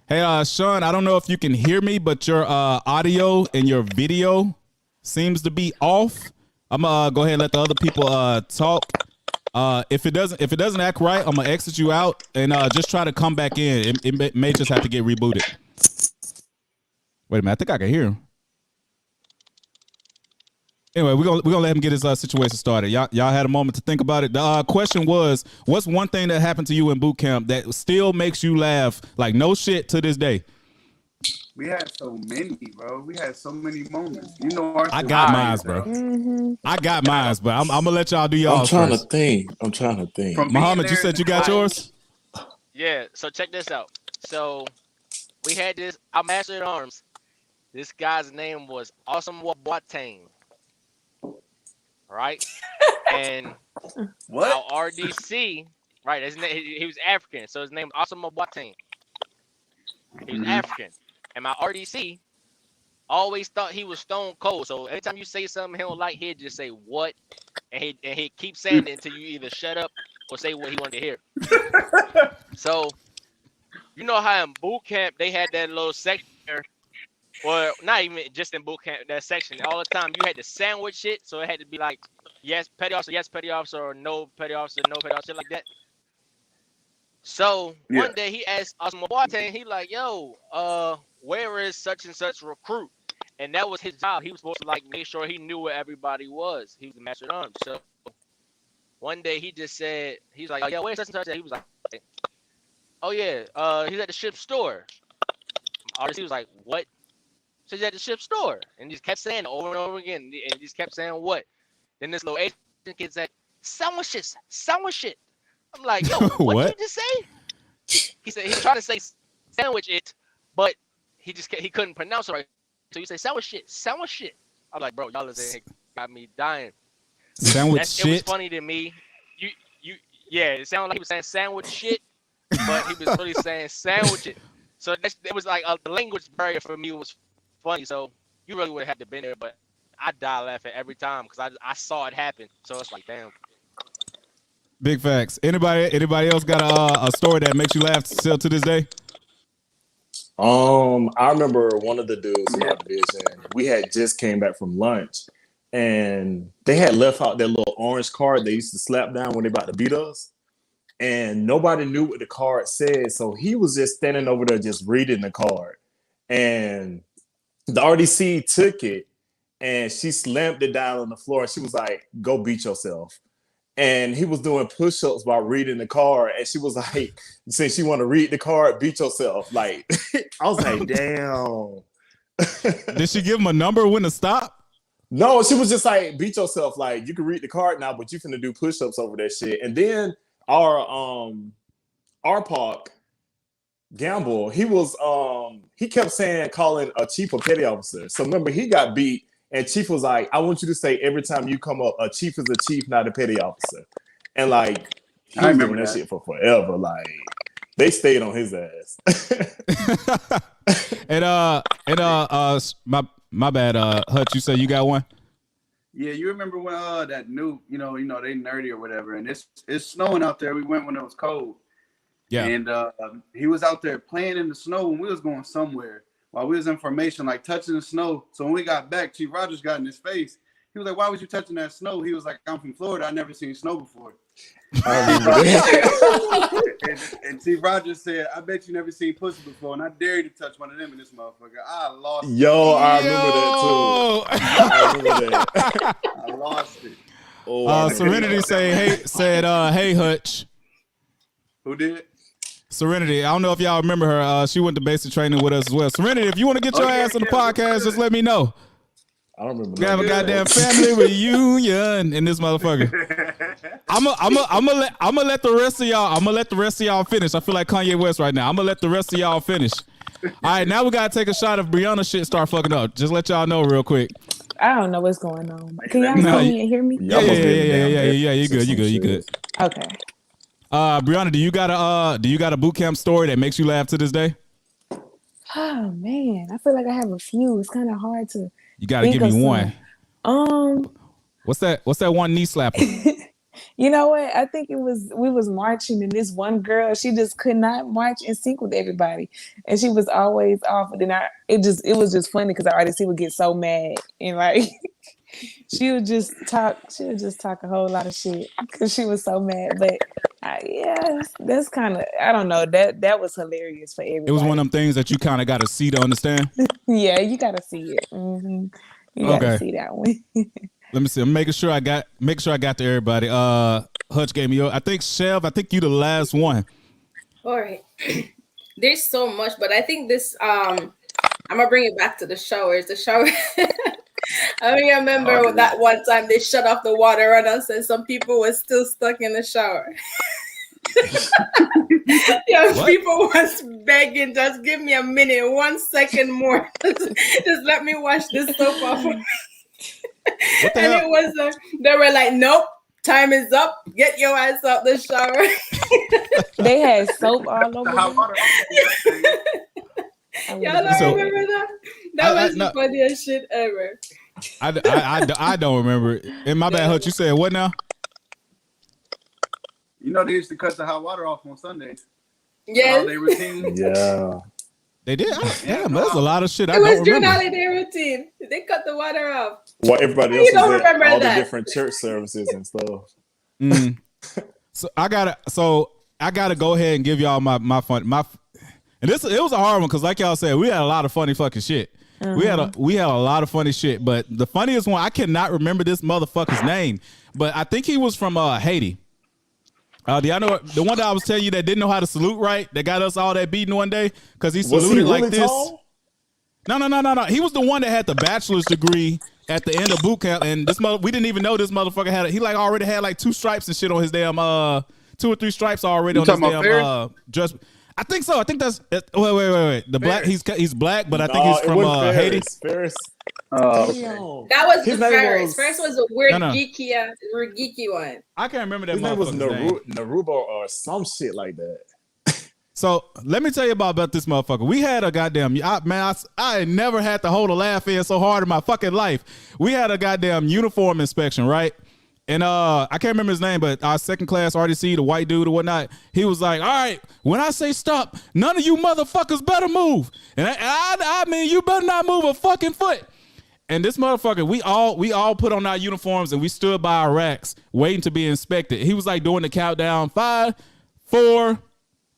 Hey, Sean, I don't know if you can hear me, but your audio and your video seems to be off. I'm gonna go ahead and let the other people talk. If it doesn't act right, I'm gonna exit you out and just try to come back in. It may just have to get rebooted. Wait a minute, I think I can hear him. Anyway, we're gonna let him get his situation started. Y'all had a moment to think about it. The question was, what's one thing that happened to you in boot camp that still makes you laugh like no shit to this day? We had so many, bro. We had so many moments. You know, our I shit got was mine, crazy, bro. Mm-hmm. I got mine, but I'm gonna let y'all do I'm y'all's trying to first. think. I'm trying to think. From being Muhammad, you there in said the you got I cold. yours. yeah. So check this out. So we had this. Our master at arms. This guy's name was Awesome Boateng, right? And What? our RDC, right? His name, he was African, so his name was Awesome Boateng. He was Mm-hmm. African, and my RDC always thought he was stone cold. So anytime you say something he don't like, he'd just say what, and he keep saying it until you either shut up or say what he wanted to hear. So you know how in boot camp they had that little section there, or not even just in boot camp, that section all the time you had to sandwich it, so it had to be like yes petty officer, or no petty officer, no petty officer, like that. So Yeah. one day he asked Osmo Boateng, he like, yo, where is such and such recruit? And that was his job. He was supposed to like make sure he knew where everybody was. He was the master at arms. So one day he just said, he's like, yeah, where's such and such? He was like, oh yeah, he's at the ship store. RC was like, what? So he's at the ship store, and he just kept saying it over and over again, and just kept saying what. Then this little Asian kid said, sandwich it, sandwich it. I'm like, yo, what What? you just say? He said he tried to say sandwich it, but he couldn't pronounce it right. So he said sandwich shit, sandwich shit. I'm like, bro, y'all is got me dying. Sandwich It was shit. funny to me. Yeah, it sounded like he was saying sandwich shit, but he was really saying sandwich it. So it was like the language barrier for me was funny. So you really would have had to been there, but I die laughing every time because I saw it happen. So it's like, damn. Big facts. Anybody else got a story that makes you laugh still to this day? I remember one of the dudes in my division. We had just came back from lunch, and they had left out that little orange card they used to slap down when they about to beat us, and nobody knew what the card said. So he was just standing over there just reading the card, and the RDC took it, and she slammed it down on the floor, and she was like, "Go beat yourself." And he was doing push-ups while reading the card, and she was like, "Since you want to read the card, beat yourself." Like, I was like, "Damn." Did she give him a number when to stop? No, she was just like, "Beat yourself." Like, you can read the card now, but you finna do push-ups over that shit. And then our park Gamble, he kept saying calling a chief a petty officer. So remember, he got beat. And Chief was like, I want you to say every time you come up, a chief is a chief, not a petty officer. And like, he was doing that shit for forever. Like, they stayed on his ass. My bad, Hutch, you said you got one? Yeah, you remember when that new, you know, they nerdy or whatever, and it's snowing out there. We went when it was cold. Yeah. And he was out there playing in the snow when we was going somewhere. While we was in formation, like touching the snow. So when we got back, Chief Rogers got in his face. He was like, "Why was you touching that snow?" He was like, "I'm from Florida. I never seen snow before." And Chief Rogers said, "I bet you never seen pussy before, and I dare you to touch one of them in this motherfucker." I lost it. I remember that too. I lost it. Serenity said, "Hey Hutch." Who did? Serenity, I don't know if y'all remember her. She went to basic training with us as well. Serenity, if you want to get your ass on the podcast, just let me know. I don't remember. We have a goddamn family reunion in this motherfucker. I'm gonna let the rest of y'all. I'm gonna let the rest of y'all finish. I feel like Kanye West right now. I'm gonna let the rest of y'all finish. All right, now we gotta take a shot of Brianna shit start fucking up. Just let y'all know real quick. I don't know what's going on. Can y'all see me and hear me? Yeah. You good. Okay. Brianna, do you got a boot camp story that makes you laugh to this day? Oh man, I feel like I have a few. It's kind of hard to. You got to give me one. What's that one knee slapper? You know what? I think we was marching, and this one girl, she just could not march in sync with everybody, and she was always off. And then it was just funny because I already would get so mad, and like she would just talk a whole lot of shit because she was so mad. But yeah, that's kind of, I don't know, that was hilarious for everybody. It was one of them things that you kind of got to see to understand. Yeah, you got to see it. Mm-hmm. You got to see that one. Let me see. I'm making sure I got to everybody. Hutch gave me I think Chev, you the last one. All right. There's so much, but I think this I'm gonna bring it back to the showers. The shower. I mean, I remember that one time they shut off the water on us, and some people were still stuck in the shower. People was begging, just give me a minute, 1 second more, just let me wash this soap off. And it was, they were like, nope, time is up. Get your ass out the shower. They had soap all over. Y'all don't remember that? That was the funniest shit ever. I don't remember it. And my bad, Hutch, you said what now? You know they used to cut the hot water off on Sundays. Yes. Holiday routine. Yeah. They did? Damn, there's a lot of shit I It don't was during remember. holiday routine. They cut the water off. Well, everybody You else don't was at remember all that. the different church services and stuff. So I gotta go ahead and give y'all my fun and it was a hard one because like y'all said, we had a lot of funny fucking shit. We had a lot of funny shit, but the funniest one, I cannot remember this motherfucker's name, but I think he was from Haiti. Do y'all know the one that I was telling you that didn't know how to salute right? That got us all that beating one day because he saluted really like this. Tall? No. He was the one that had the bachelor's degree at the end of BootCamp, and we didn't even know this motherfucker had it. He like already had like 2 stripes and shit on his damn 2 or 3 stripes already on his damn dress. I think so. I think that's wait. The black he's black, but I think he's from Haiti. Ferris. That was His the name Ferris. Ferris was a weird No. geeky one. I can't remember that. His name was motherfucker's name. Naruba or some shit like that. So let me tell you about this motherfucker. We had a goddamn I never had to hold a laugh in so hard in my fucking life. We had a goddamn uniform inspection, right? And I can't remember his name, but our second class RDC, the white dude or whatnot, he was like, all right, when I say stop, none of you motherfuckers better move. And I mean, you better not move a fucking foot. And this motherfucker, we all put on our uniforms and we stood by our racks waiting to be inspected. He was like doing the countdown, 5, 4,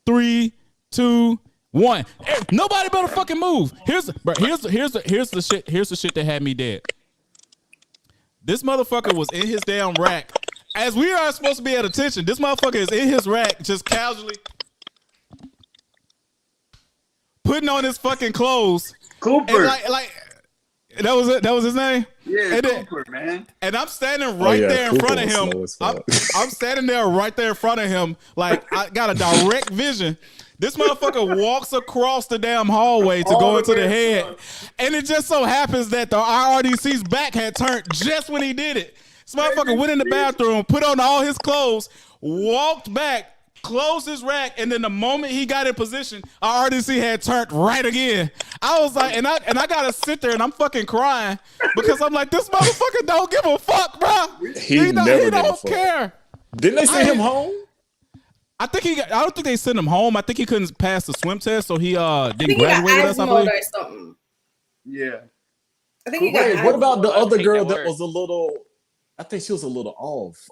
3, 2, 1. Hey, nobody better fucking move. Here's the shit that had me dead. This motherfucker was in his damn rack. As we are supposed to be at attention, this motherfucker is in his rack just casually putting on his fucking clothes. Cooper. And that was it. That was his name. Yeah, Cooper, man. And I'm standing right there in front of him. I'm standing there right there in front of him. Like I got a direct vision. This motherfucker walks across the damn hallway to go into the head. And it just so happens that the RDC's back had turned just when he did it. This motherfucker went in the bathroom, put on all his clothes, walked back, closed his rack, and then the moment he got in position, our RDC had turned right again. I was like, and I gotta sit there and I'm fucking crying because I'm like, this motherfucker don't give a fuck, bro. He don't care. Didn't they send him home? I don't think they sent him home. I think he couldn't pass the swim test, so he didn't graduate with us, I believe. Or something. Yeah. I think he got What about the other girl that was a little? I think she was a little off.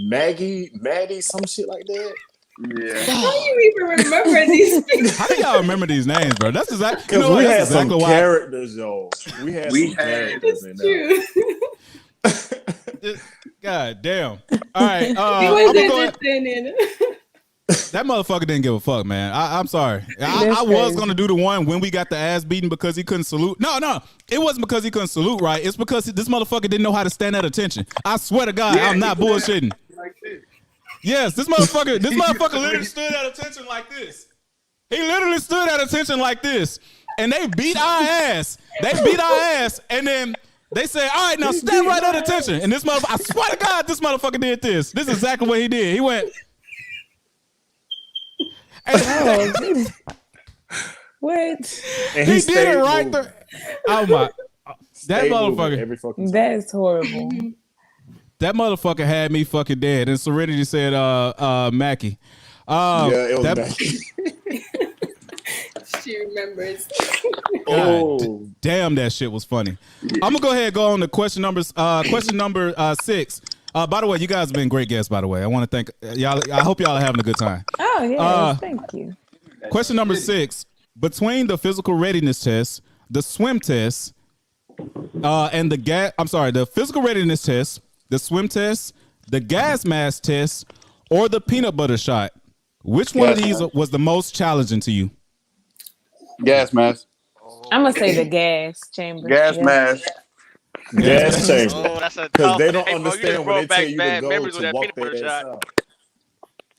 Maddie, some shit like that. Yeah. How do you even remember these things? How do y'all remember these names, bro? That's exactly because we had some characters, yo. We had some characters in there. God damn. All right. That motherfucker didn't give a fuck, man. I'm sorry. I was going to do the one when we got the ass beaten because he couldn't salute. No. It wasn't because he couldn't salute right. It's because this motherfucker didn't know how to stand at attention. I swear to God, I'm not bullshitting. Yes, this motherfucker literally stood at attention like this. He literally stood at attention like this. And they beat our ass. And then they say, all right, now stand right at attention. And this motherfucker, I swear to God, this motherfucker did this. This is exactly what he did. He went. What? And he did it right there. Oh my. That motherfucker. That's horrible. That motherfucker had me fucking dead. And Serenity said, Mackie. Yeah, it was Mackie. She remembers. God, damn, that shit was funny. I'm gonna go ahead and go on to question number 6. By the way, you guys have been great guests, by the way. I want to thank y'all. I hope y'all are having a good time. Oh, yeah. Thank you. Question number 6. Between the physical readiness test, the swim test, and the physical readiness test, the swim test, the gas mask test, or the peanut butter shot, which one of these was the most challenging to you? Gas mask. I'm gonna say the gas chamber. Gas Yeah. mask. Gas chamber. Oh, that's a Because tough. they don't Hey, bro, you just understand when they brought tell back you to bad go memories with to that walk peanut butter their ass shot. out.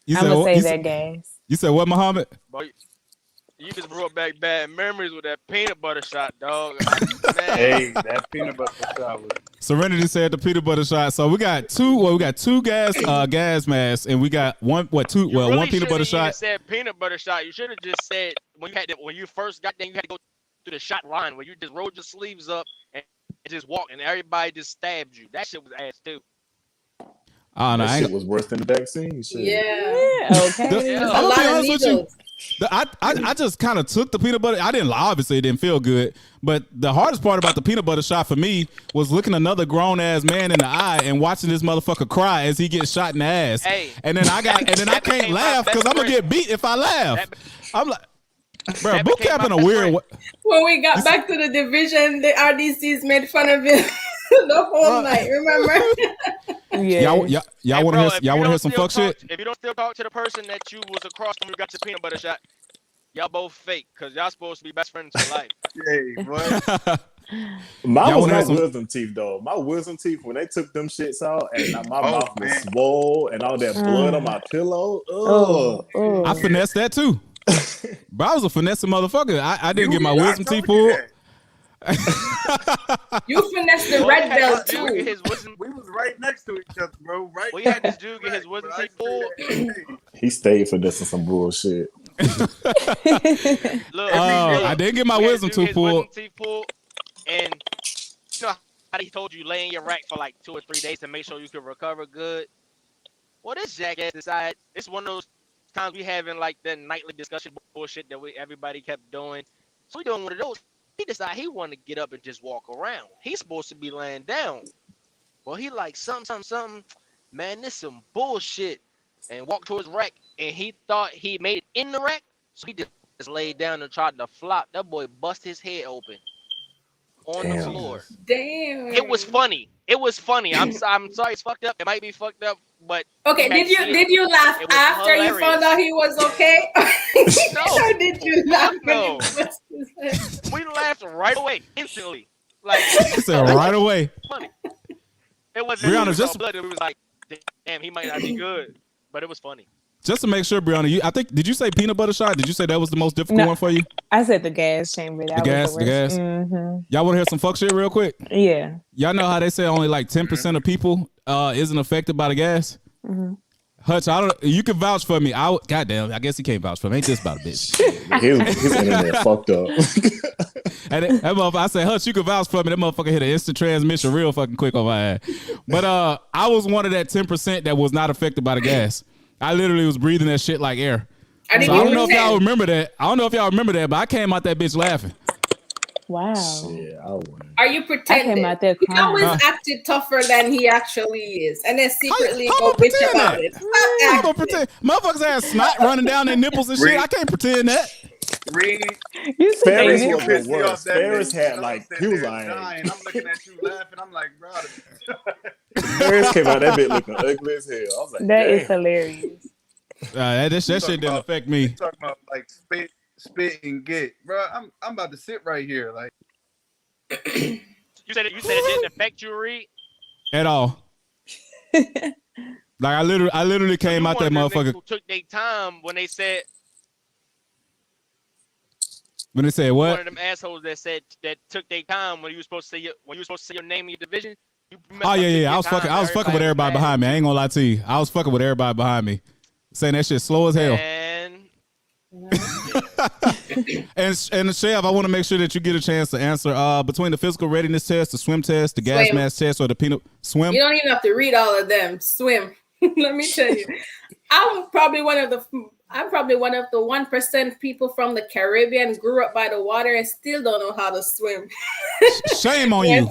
You I'm said gonna what? say You that said, gas. you said what, Muhammad? Boy, you just brought back bad memories with that peanut butter shot, dog. Man, Hey, that peanut butter shot was. Serenity said the peanut butter shot. So we got two. Well, we got two gas masks, and we got one. What two? you Well, really one peanut butter shouldn't even shot. said peanut butter shot. You should have just said when you first got there, you had to go through the shot line where you just rolled your sleeves up and just walked, and everybody just stabbed you. That shit was ass too. Oh no, That I ain't. shit was worse than the vaccine shit. Yeah. Okay. Yeah. That's I'm a gonna be lot of honest with you. needles. I just kind of took the peanut butter. I didn't obviously it didn't feel good, but the hardest part about the peanut butter shot for me was looking another grown ass man in the eye and watching this motherfucker cry as he gets shot in the ass. Hey, and then I can't became my laugh because best I'm gonna friend. get beat if I laugh. That- I'm like, bro, that boot became camp my in a best weird friend. way. When we got back to the division, the RDCs made fun of him the whole night. Remember? Yeah. Y'all Hey, want bro, to if hear you don't some still fuck talk- shit? If you don't still talk to the person that you was across when you got your peanut butter shot, y'all both fake because y'all supposed to be best friends for life. Hey, what? Mine Y'all was wanna hear my some- wisdom teeth though. My wisdom teeth when they took them shits out and my Oh, mouth was man. swole and all that blood on my pillow. Oh, Ugh. I finessed that too. But I was a finessing motherfucker. I didn't get my wisdom I teeth told you pulled. that. You finessed the Well, red we had belt this dude get too. his wisdom. We was right next to each other, bro. Right. We had this dude get his But wisdom I teeth pulled. said, hey, He stayed for this and some bullshit. Look, I didn't get my we had wisdom this dude tooth get his wisdom pulled. teeth pulled, and you know how he told you lay in your rack for like 2 or 3 days to make sure you can recover good. Well, this jackass decided it's one of those times we having like the nightly discussion bullshit that everybody kept doing. So we doing one of those. He decided he wanted to get up and just walk around. He's supposed to be laying down. Well, he like something. Man, this some bullshit. And walked towards the rack, and he thought he made it in the rack, so he just laid down and tried to flop. That boy bust his head open on the floor. Damn. It was funny. I'm sorry, it's fucked up. It might be fucked up, but Okay, did you laugh It was after you found hilarious. out he was okay? No. Or did you laugh Fuck when no. he busted his head? we laughed right away, instantly. Like He said right away. funny. It wasn't Brianna, we just- saw blood. We was like, damn, he might not be good, but it was funny. Just to make sure, Brianna, I think did you say peanut butter shot? Did you say that was the most difficult one for you? I said the gas chamber. That was The gas. Mm-hmm. Y'all want to hear some fuck shit real quick? Yeah. Y'all know how they say only like 10% of people isn't affected by the gas? Mm-hmm. Hutch, you can vouch for me. Goddamn, I guess he can't vouch for me. Ain't this about a bitch? His internet fucked up. And that motherfucker, I said, Hutch, you can vouch for me. That motherfucker hit an instant transmission real fucking quick on my ass. But I was one of that 10% that was not affected by the gas. I literally was breathing that shit like air. I So I don't know if y'all remember that. But I came out that bitch laughing. Wow. Shit, I wouldn't. Are you pretending? I came out there He crying. always acted tougher than he actually is, and then secretly How go I'ma bitch pretend about that? it. Stop I'm acting. gonna pretend. Motherfuckers have snot running down their nipples and shit. I can't pretend that. Reed, You said Ferris they was knew. the worst. Ferris had like he was lying. like I'm looking at you laughing. I'm like, bro. Ferris came out that bit looking ugly as hell. I was like, That damn. is hilarious. That shit didn't affect me. Talking about like spit and get, bro. I'm about to sit right here, like. You said it didn't affect you, Reed? At all. Like I literally came out that motherfucker Who took their time when they said when they said one what? of them assholes that took their time when you were supposed to say your name in your division. Oh yeah. I was fucking with everybody behind me. I ain't gonna lie to you. I was fucking with everybody behind me. Saying that shit slow as hell. And And Chev, I want to make sure that you get a chance to answer between the physical readiness test, the swim test, the gas Swim. mask test, or the peanut swim. You don't even have to read all of them. Swim. Let me tell you, I'm probably one of the 1% people from the Caribbean, grew up by the water and still don't know how to swim. Shame on you.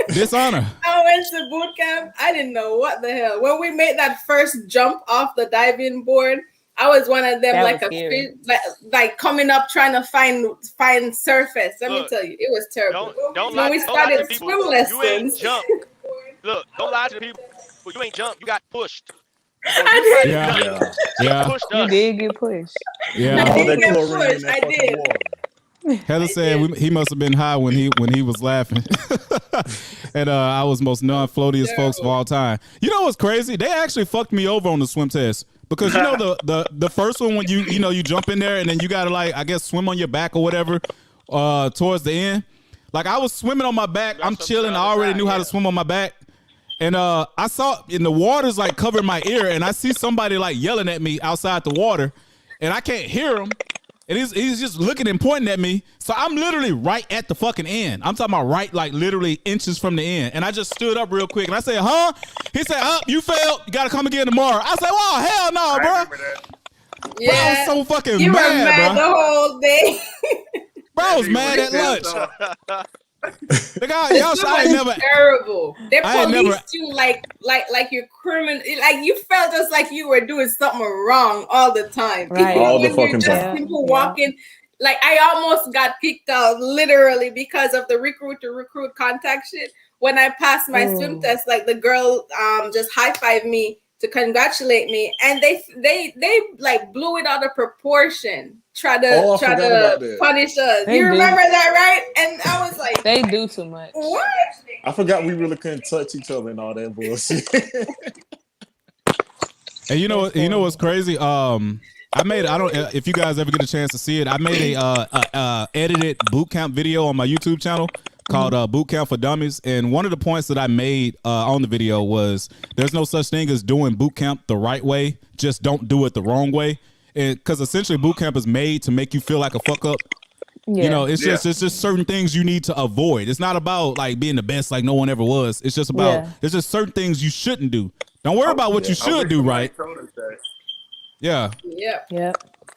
Dishonor. I went to boot camp. I didn't know what the hell. When we made that first jump off the diving board, I was one of them, That like was a scary. fish, like coming up trying to find surface. Let me Look, tell you, it was terrible. Don't When lie, we don't lie to started people. swim You ain't lessons, jump. Look, don't lie to the people. You ain't jump. You got pushed. I did. Yeah. Yeah. Yeah. Pushed You us. did get pushed. Yeah. All did that get chlorine in pushed. that I fucking did. water. Heather said he must have been high when he was laughing. And I was most non-floatiest folks of all time. You know what's crazy? They actually fucked me over on the swim test. Because you know the first one when you jump in there and then you gotta like I guess swim on your back or whatever towards the end. Like I was swimming on my back, I'm chilling, I already knew how to swim on my back. And I saw in the water's like covering my ear and I see somebody like yelling at me outside the water and I can't hear him. And he's just looking and pointing at me. So I'm literally right at the fucking end. I'm talking about right, like literally inches from the end. And I just stood up real quick and I said, huh? He said, you failed. You got to come again tomorrow. I said, well, hell no, bro. Yeah. Bro, I was so fucking you mad, were mad bro. the whole day. Bro, I was mad at lunch. I ain't never terrible. They I ain't policed you like you're criminal. Like you felt just like you were doing something wrong all the time. Right. Even All the when you're fucking just time. simple walking. Like I almost got kicked out literally because of the recruit to recruit contact shit. When I passed my swim test, like the girl just high-fived me to congratulate me, and they like blew it out of proportion. Try to punish us. They You do. remember that, right? And I was like, They do too much. what? I forgot we really couldn't touch each other and all that bullshit. And you know what's crazy? I made if you guys ever get a chance to see it, I made a edited BootCamp video on my YouTube channel called BootCamp for Dummies. And one of the points that I made on the video was there's no such thing as doing BootCamp the right way. Just don't do it the wrong way. Because essentially BootCamp is made to make you feel like a fuck up. Yeah. You know, it's just certain things you need to avoid. It's not about like being the best like no one ever was. It's just about there's just certain things you shouldn't do. Don't worry about what you should do, right? Yeah. Yeah.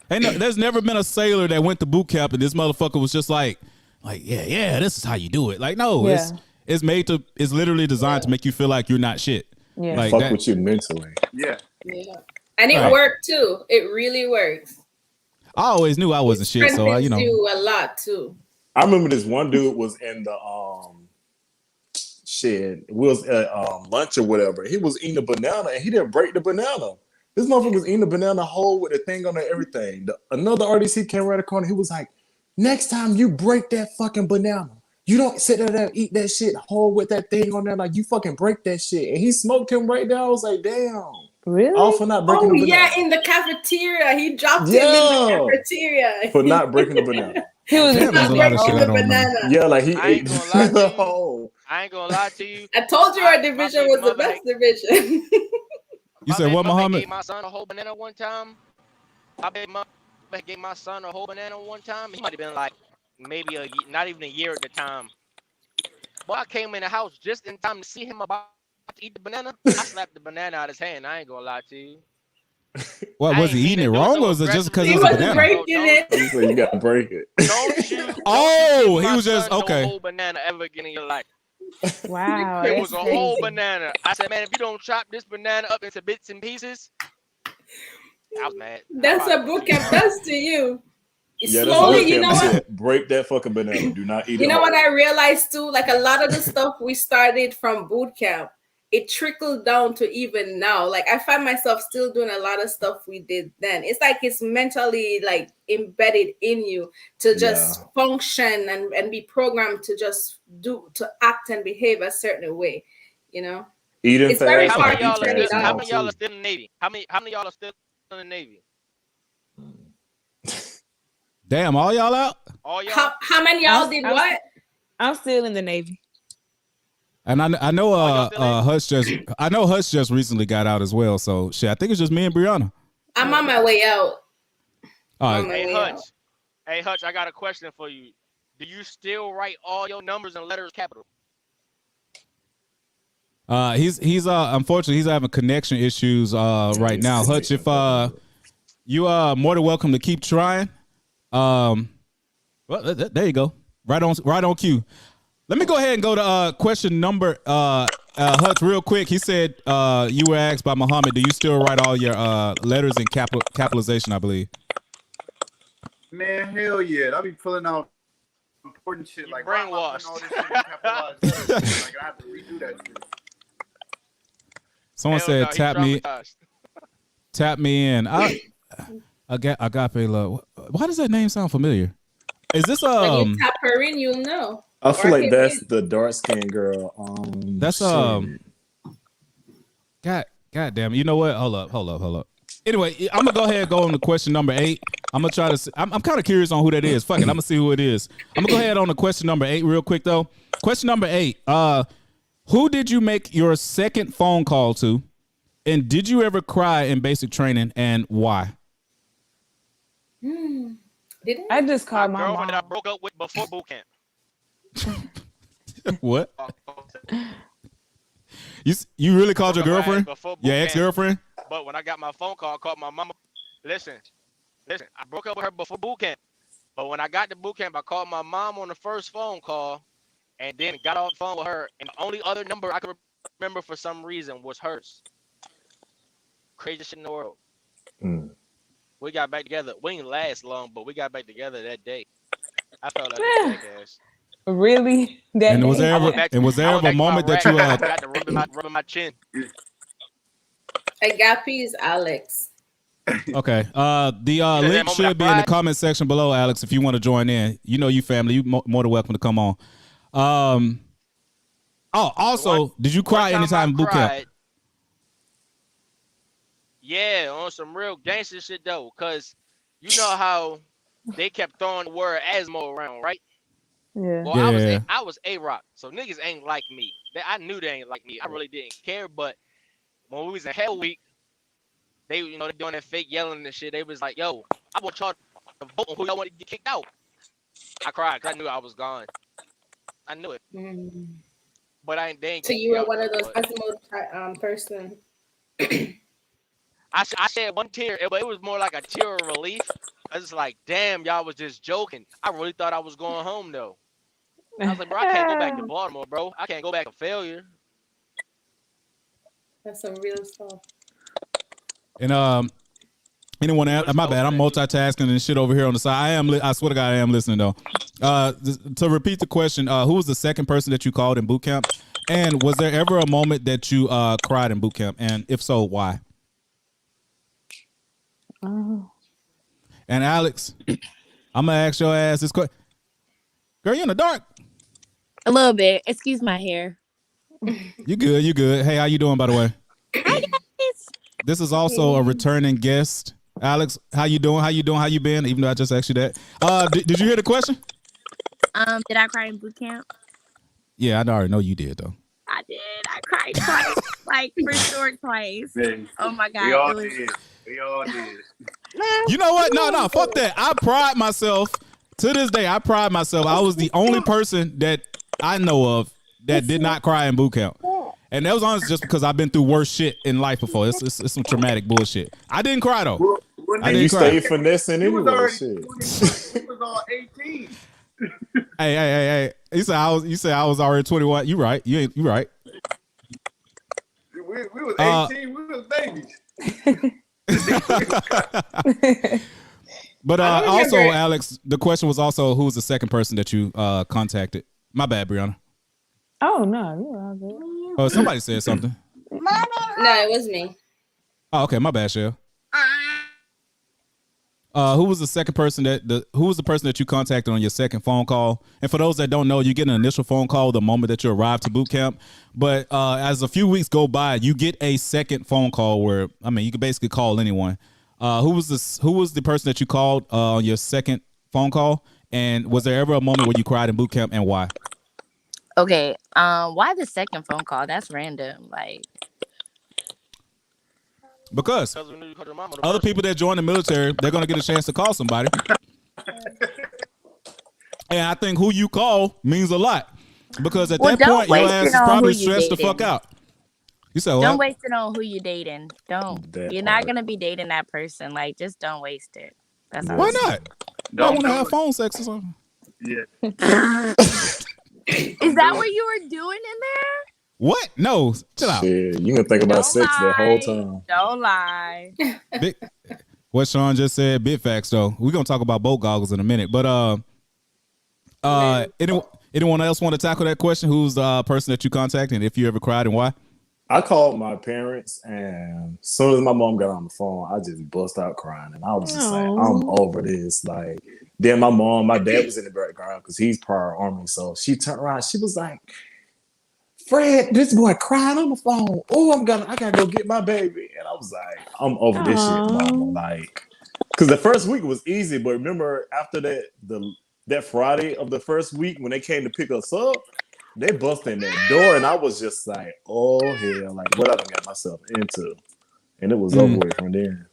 And there's never been a sailor that went to boot camp and this motherfucker was just like, yeah, this is how you do it. Like, no, it's literally designed to make you feel like you're not shit. Yeah. Like fuck with you mentally. Yeah. And it worked too. It really works. I always knew I wasn't shit, so I, you a lot too. I remember this one dude was in the shit. It was at lunch or whatever. He was eating a banana and he didn't break the banana. This motherfucker was eating a banana whole with the thing on it, everything. Another RDC came right the corner. He was like, next time you break that fucking banana, you don't sit there and eat that shit whole with that thing on there. Like, you fucking break that shit. And he smoked him right there. I was like, damn. Really? All for not breaking the banana. Yeah, in the cafeteria. He dropped him in the cafeteria. For not breaking the banana. He was not breaking the banana. Yeah, like he I ate ain't gonna lie to you. whole. I ain't gonna lie to you. I told you our division was the best division. You said what, Muhammad? Gave my son a whole banana one time. I bet my gave my son a whole banana one time. He might have been like maybe not even a year at the time. Boy, I came in the house just in time to see him about to eat the banana. I slapped the banana out of his hand. I ain't gonna lie to you. What, was he eating it wrong or was it just because it was a banana? Breaking it. He said you gotta break it. Don't you? He was just okay. No whole banana ever again in your life. Wow. It was a whole banana. I said, man, if you don't chop this banana up into bits and pieces, I was mad. That's what BootCamp does to you. Yeah, Slowly, you know what? Break that fucking banana. Do not eat it. You know what I realized too? Like a lot of the stuff we started from BootCamp, it trickled down to even now. Like I find myself still doing a lot of stuff we did then. It's like it's mentally like embedded in you to just function and be programmed to just to act and behave a certain way. You know, eating it's very fast. hard How to turn it many down. of y'all are still in the Navy? How many of y'all are still in the Navy? Damn, all y'all out? All y'all? How many y'all did what? I'm still in the Navy. And I know Hush just recently got out as well. So shit, I think it's just me and Brianna. I'm on my way out. All right. Hey Hutch, I got a question for you. Do you still write all your numbers and letters capital? He's unfortunately he's having connection issues right now. Hutch, if you are more than welcome to keep trying. Well, there you go. Right on cue. Let me go ahead and go to question number Hutch real quick. He said you were asked by Muhammad, do you still write all your letters in capitalization, I believe? Man, hell yeah. I'll be pulling out important shit like brainwashed. all this shit in capitalized letters. Like I have to redo that shit. Someone said tap me in. Agape love. Why does that name sound familiar? Is this When you tap her in, you'll know. I feel Or like him that's in. the dark skinned girl. That's shit. God damn it. You know what? Hold up. Anyway, I'm gonna go ahead and go on to question number 8. I'm gonna try to see, I'm kind of curious on who that is. Fuck it, I'm gonna see who it is. I'm gonna go ahead on to question number 8 real quick though. Question number 8. Who did you make your second phone call to? And did you ever cry in basic training, and why? Did I just called my girlfriend that I mom. broke up with before boot camp. What? You really called your girlfriend? Before boot Your camp. ex-girlriend? But when I got my phone call, I called my mama. Listen. I broke up with her before boot camp. But when I got to boot camp, I called my mom on the first phone call and then got off the phone with her. And the only other number I could remember for some reason was hers. Craziest shit in the world. We got back together. We didn't last long, but we got back together that day. I felt like a jackass. Really? That And was day? there ever a moment that you I got to rubbing my chin. Agape is Alex. Okay. The link should be in the comment section below, Alex, if you want to join in. You know you family. You more than welcome to come on. Also, did you cry anytime in boot camp? Yeah, on some real gangster shit though, cause you know how they kept throwing the word Asmo around, right? Yeah. Well, I was A-Rock, so niggas ain't like me. I knew they ain't like me. I really didn't care, but when we was in Hell Week, they doing that fake yelling and shit. They was like, "Yo, I want y'all to vote on who y'all want to get kicked out." I cried because I knew I was gone. I knew it, but they ain't. So you were one of those Asmo person. I shed one tear, but it was more like a tear of relief. I was like, damn, y'all was just joking. I really thought I was going home, though. I was like, bro, I can't go back to Baltimore, bro. I can't go back to failure. That's some real stuff. And anyone else? My bad. I'm multitasking and shit over here on the side. I swear to God, I am listening, though. To repeat the question, who was the second person that you called in boot camp? And was there ever a moment that you cried in boot camp? And if so, why? And Alex, I'm gonna ask your ass this question. Girl, you in the dark? A little bit. Excuse my hair. You good. Hey, how you doing, by the way? Hi, guys. This is also a returning guest. Alex, how you doing? How you been? Even though I just asked you that. Did you hear the question? Did I cry in boot camp? Yeah, I already know you did, though. I did. I cried twice. Like, for sure, twice. Man, Oh, my God. we all did. You know what? No, fuck that. I pride myself. To this day, I pride myself. I was the only person that I know of that did not cry in boot camp. And that was honestly just because I've been through worse shit in life before. It's some traumatic bullshit. I didn't cry, though. I didn't cry. You stayed finessing anyway. Shit. He was all 18. Hey. You said I was already 21. You right. You right. We was 18. We was babies. But also, Alex, the question was also who's the second person that you contacted? My bad, Brianna. Oh no, you're all good. Oh, somebody said something. No, it was me. Oh, okay, my bad, Shell. Who was the second person who was the person that you contacted on your second phone call? And for those that don't know, you get an initial phone call the moment that you arrive to boot camp. But as a few weeks go by, you get a second phone call where you can basically call anyone. Who was the person that you called on your second phone call? And was there ever a moment where you cried in boot camp, and why? Okay. Why the second phone call? That's random. Like, because other people that join the military, they're gonna get a chance to call somebody. And I think who you call means a lot. Because at that point, your ass is probably stressed the fuck out. You said what? Don't waste it on who you're dating. You're not gonna be dating that person. Like, just don't waste it. That's all. Why not? I want to have phone sex or something. Yeah. Is that what you were doing in there? What? No, chill out. Shit, you can think about sex the whole time. Don't lie. What Sean just said, big facts though. We're gonna talk about boat goggles in a minute. But anyone else want to tackle that question? Who's the person that you contacted, and if you ever cried, and why? I called my parents, and as soon as my mom got on the phone, I just bust out crying, and I was just like, I'm over this. Like, then my dad was in the background because he's prior Army, so she turned around, she was like, Fred, this boy crying on the phone. Oh, I gotta go get my baby, and I was like, I'm over this shit, mama. Like, because the first week was easy, but remember after that Friday of the first week when they came to pick us up. They bust in that door, and I was just like, "Oh hell!" Like, what I done got myself into, and it was over with from there.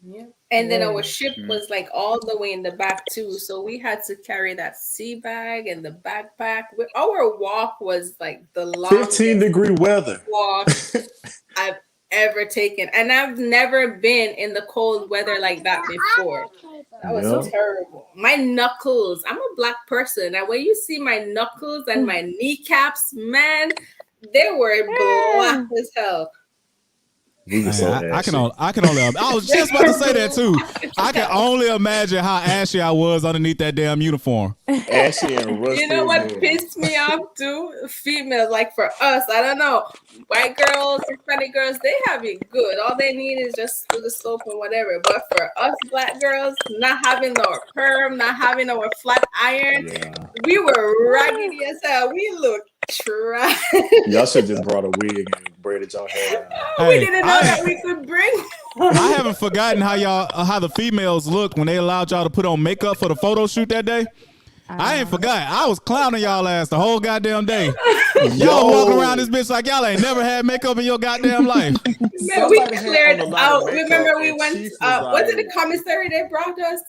Yeah, and then our ship was like all the way in the back too, so we had to carry that sea bag and the backpack. Our walk was like the longest 15-degree weather walk I've ever taken, and I've never been in the cold weather like that before. That was terrible. My knuckles. I'm a black person, and when you see my knuckles and my kneecaps, man, they were black as hell. I can only. I was just about to say that too. I can only imagine how ashy I was underneath that damn uniform. Ashy and rusty. You know what pissed me off too? Females, like for us, I don't know. White girls, Hispanic girls, they have it good. All they need is just do the soap and whatever. But for us black girls, not having our perm, not having our flat iron, we were raggedy as hell. We looked trash. Y'all should just brought a wig and braided y'all hair. We didn't know that we could bring. I haven't forgotten how the females looked when they allowed y'all to put on makeup for the photo shoot that day. I ain't forgot. I was clowning y'all ass the whole goddamn day. Y'all walking around this bitch like y'all ain't never had makeup in your goddamn life. Man, we cleared out. Remember we went. Was it the commissary they brought us?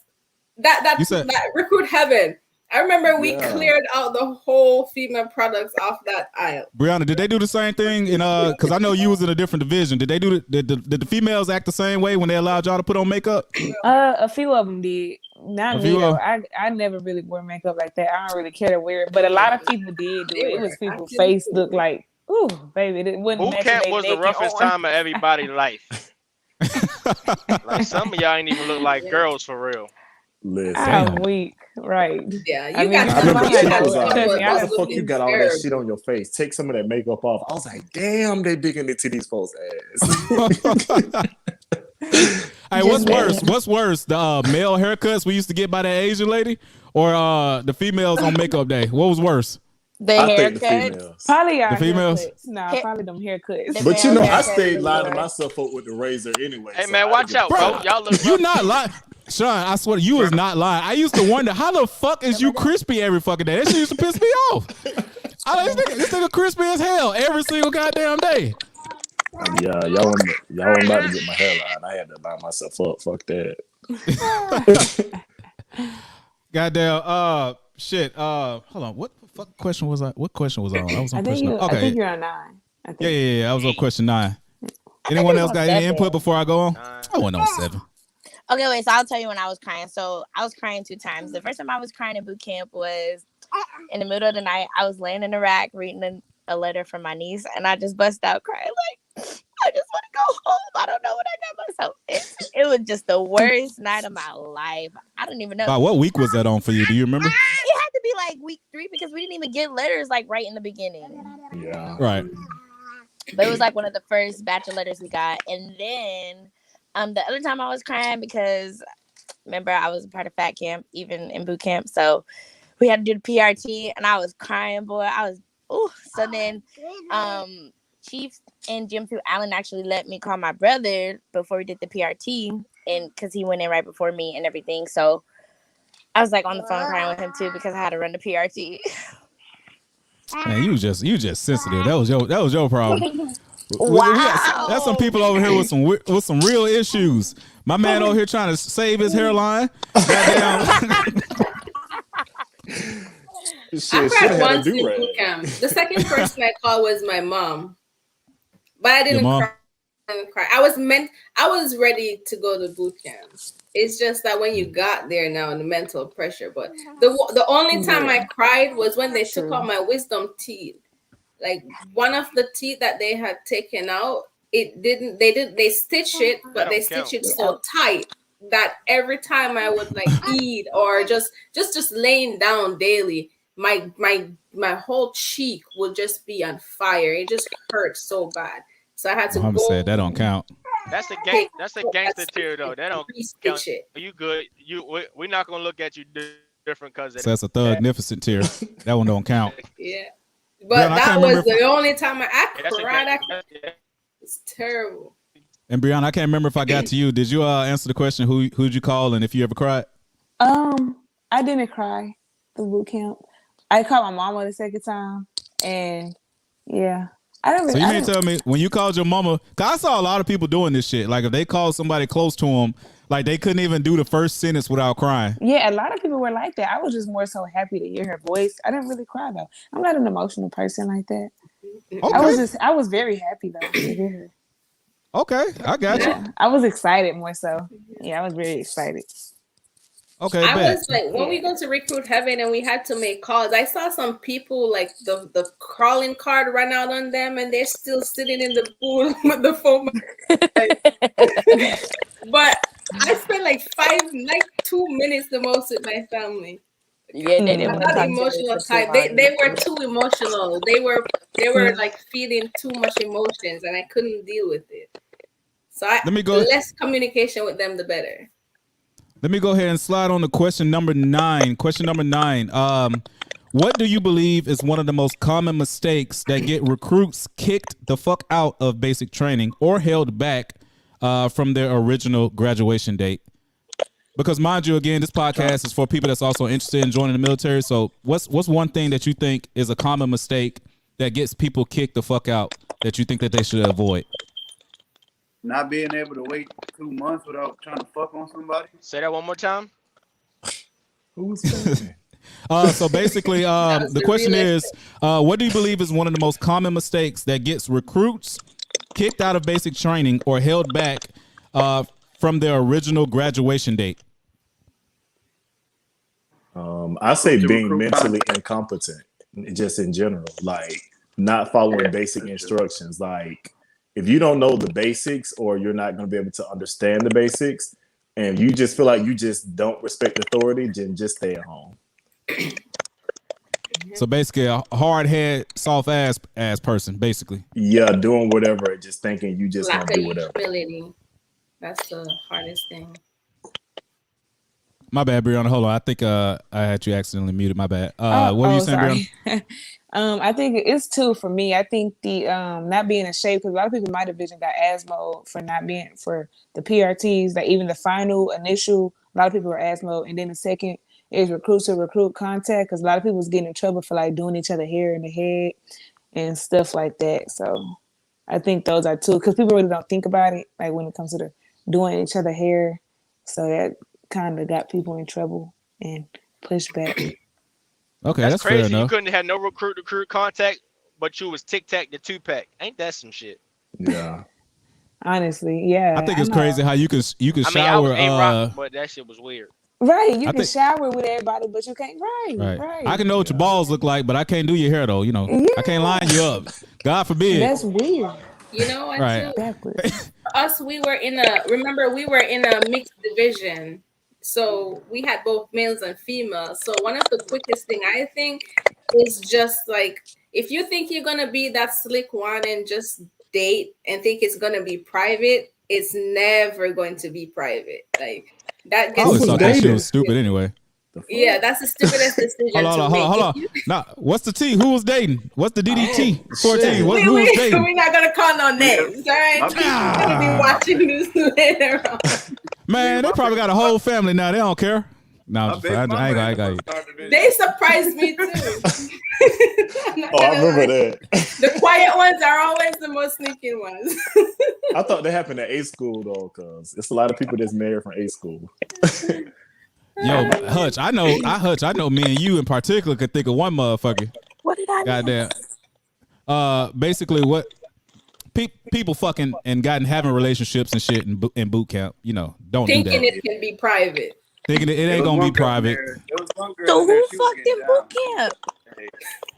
That Recruit Heaven. I remember we cleared out the whole female products off that aisle. Brianna, did they do the same thing? Because I know you was in a different division. Did they do did the females act the same way when they allowed y'all to put on makeup? A few of them did. Not me though. I never really wore makeup like that. I don't really care to wear it, but a lot of people did do it. It was people's face looked like, ooh, baby, it wouldn't. BootCamp was the roughest time of everybody's life. Like some of y'all ain't even look like girls for real. Listen, I'm weak, right? Yeah, I remember she was like, "Why the fuck you got all that shit on your face? Take some of that makeup off." I was like, "Damn, they digging into these folks' ass." Hey, what's worse? What's worse? The male haircuts we used to get by that Asian lady, or the females on makeup day? What was worse? The haircuts. Probably our the females. Haircuts. Nah, probably them haircuts. But you know, I stayed lining myself up with the razor anyway. Hey man, watch out, bro. Y'all look. You not lying. Sean, I swear you is not lying. I used to wonder how the fuck is you crispy every fucking day. That shit used to piss me off. This nigga crispy as hell every single goddamn day. Yeah, y'all weren't about to get my hair lined. I had to line myself up. Fuck that. Goddamn. Shit. Hold on. What fuck question was I? What question was I on? I was on question. I think you're on 9. Yeah. I was on question 9. Anyone else got any input before I go on? I went on 7. Okay, wait, so I'll tell you when I was crying. So I was crying 2 times. The first time I was crying in boot camp was in the middle of the night. I was laying in the rack reading a letter from my niece, and I just bust out crying like, I just want to go home. I don't know what I got myself. It was just the worst night of my life. I don't even know. Wow, what week was that on for you? Do you remember? It had to be like week 3 because we didn't even get letters like right in the beginning. Yeah. Right. But it was like one of the first batch of letters we got. And then the other time I was crying because remember I was a part of fat camp, even in boot camp. So we had to do the PRT and I was crying, boy. So then Chief and Jim through Allen actually let me call my brother before we did the PRT, and because he went in right before me and everything. So I was like on the phone crying with him too because I had to run the PRT. Man, you just sensitive. That was your problem. Wow. That's some people over here with some real issues. My man over here trying to save his hairline. Goddamn. I cried once in boot camp. The second person I called was my mom, but I didn't cry. I was ready to go to boot camp. It's just that when you got there now and the mental pressure. But the only time I cried was when they took out my wisdom teeth. Like one of the teeth that they had taken out, they stitched it, but they stitched it so tight that every time I would like eat or just laying down daily, my whole cheek will just be on fire. It just hurt so bad. So I had to Muhammad go said that don't count. That's a take That's a gangster tear though. That don't count. restitch it. You good? We're not gonna look at you different because So that's a thugnificent tear. That one don't count. Yeah. But Brianna, I that can't was remember the only time I That's a cried. gang- It's terrible. And Brianna, I can't remember if I got to you. Did you answer the question who'd you call and if you ever cried? I didn't cry the boot camp. I called my mama the second time, and yeah, I don't. So you mean tell me when you called your mama? Cause I saw a lot of people doing this shit. Like if they called somebody close to them, like they couldn't even do the first sentence without crying. Yeah, a lot of people were like that. I was just more so happy to hear her voice. I didn't really cry though. I'm not an emotional person like that. Okay. I was very happy though to hear her. Okay, I got you. Yeah, I was excited more so. Yeah, I was very excited. Okay, I bet. was like, when we go to Recruit Heaven and we had to make calls, I saw some people like the calling card run out on them and they're still sitting in the pool with the phone. But I spent like 2 minutes the most with my family. Yeah, they didn't I'm want to not talk emotional to type. They were too emotional. They were like feeling too much emotions and I couldn't deal with it. So the less communication with them, the better. Let me go ahead and slide on to question number 9. Question number 9. What do you believe is one of the most common mistakes that get recruits kicked the fuck out of basic training or held back from their original graduation date? Because mind you, again, this podcast is for people that's also interested in joining the military. So what's one thing that you think is a common mistake that gets people kicked the fuck out that you think that they should avoid? Not being able to wait 2 months without trying to fuck on somebody. Say that one more time. Who's saying? So basically, the question is, what do you believe is one of the most common mistakes that gets recruits kicked out of basic training or held back from their original graduation date? I say being mentally incompetent, just in general, like not following basic instructions. Like if you don't know the basics or you're not going to be able to understand the basics and you just feel like you just don't respect authority, then just stay at home. So basically a hard head, soft ass person, basically. Yeah, doing whatever, just thinking you just Lack gonna do of whatever. humility. That's the hardest thing. My bad, Brianna. Hold on. I think I had you accidentally muted. My bad. What were you saying, Brianna? I think it's 2 for me. I think the not being in shape, because a lot of people in my division got asthma for not being for the PRTs. Like even the final initial, a lot of people were asthma, and then the second is recruit to recruit contact, because a lot of people was getting in trouble for like doing each other hair in the head and stuff like that. So I think those are 2, because people really don't think about it, like when it comes to the doing each other hair. So that kind of got people in trouble and pushed back. Okay, That's that's crazy. fair enough. You couldn't have no recruit contact, but you was Tic Tac the 2-pack. Ain't that some shit? Yeah. Honestly, yeah. I think it's crazy how you can I mean, I shower. was A-Rock, but that shit was weird. Right, you I can think- shower with everybody, but you can't. Right. I can know what your balls look like, but I can't do your hair though. You know, I can't line you up. God forbid. That's weird. You know what? Right. Exactly. Us, we were in a mixed division. So we had both males and females. So one of the quickest thing I think is just like, if you think you're going to be that slick one and just date and think it's going to be private, it's never going to be private. Like that I gets always thought that shit was stupid anyway. Yeah, that's the stupidest decision. Hold on. Now, what's the T? Who was dating? What's the DD-TEA-14? Who was dating? We're not going to call no names, all right? People going to be watching this later on. Man, they probably got a whole family now. They don't care. No, I ain't got you. They surprised me too. I remember that. The quiet ones are always the most sneaky ones. I thought that happened at A school though, because it's a lot of people that's married from A school. Yo, Hutch, I know me and you in particular could think of one motherfucker. What did I do? Goddamn. Basically what people fucking and having relationships and shit in boot camp, you know, don't Thinking do that. it can be private. Thinking it ain't gonna be private. So who fucked in boot camp?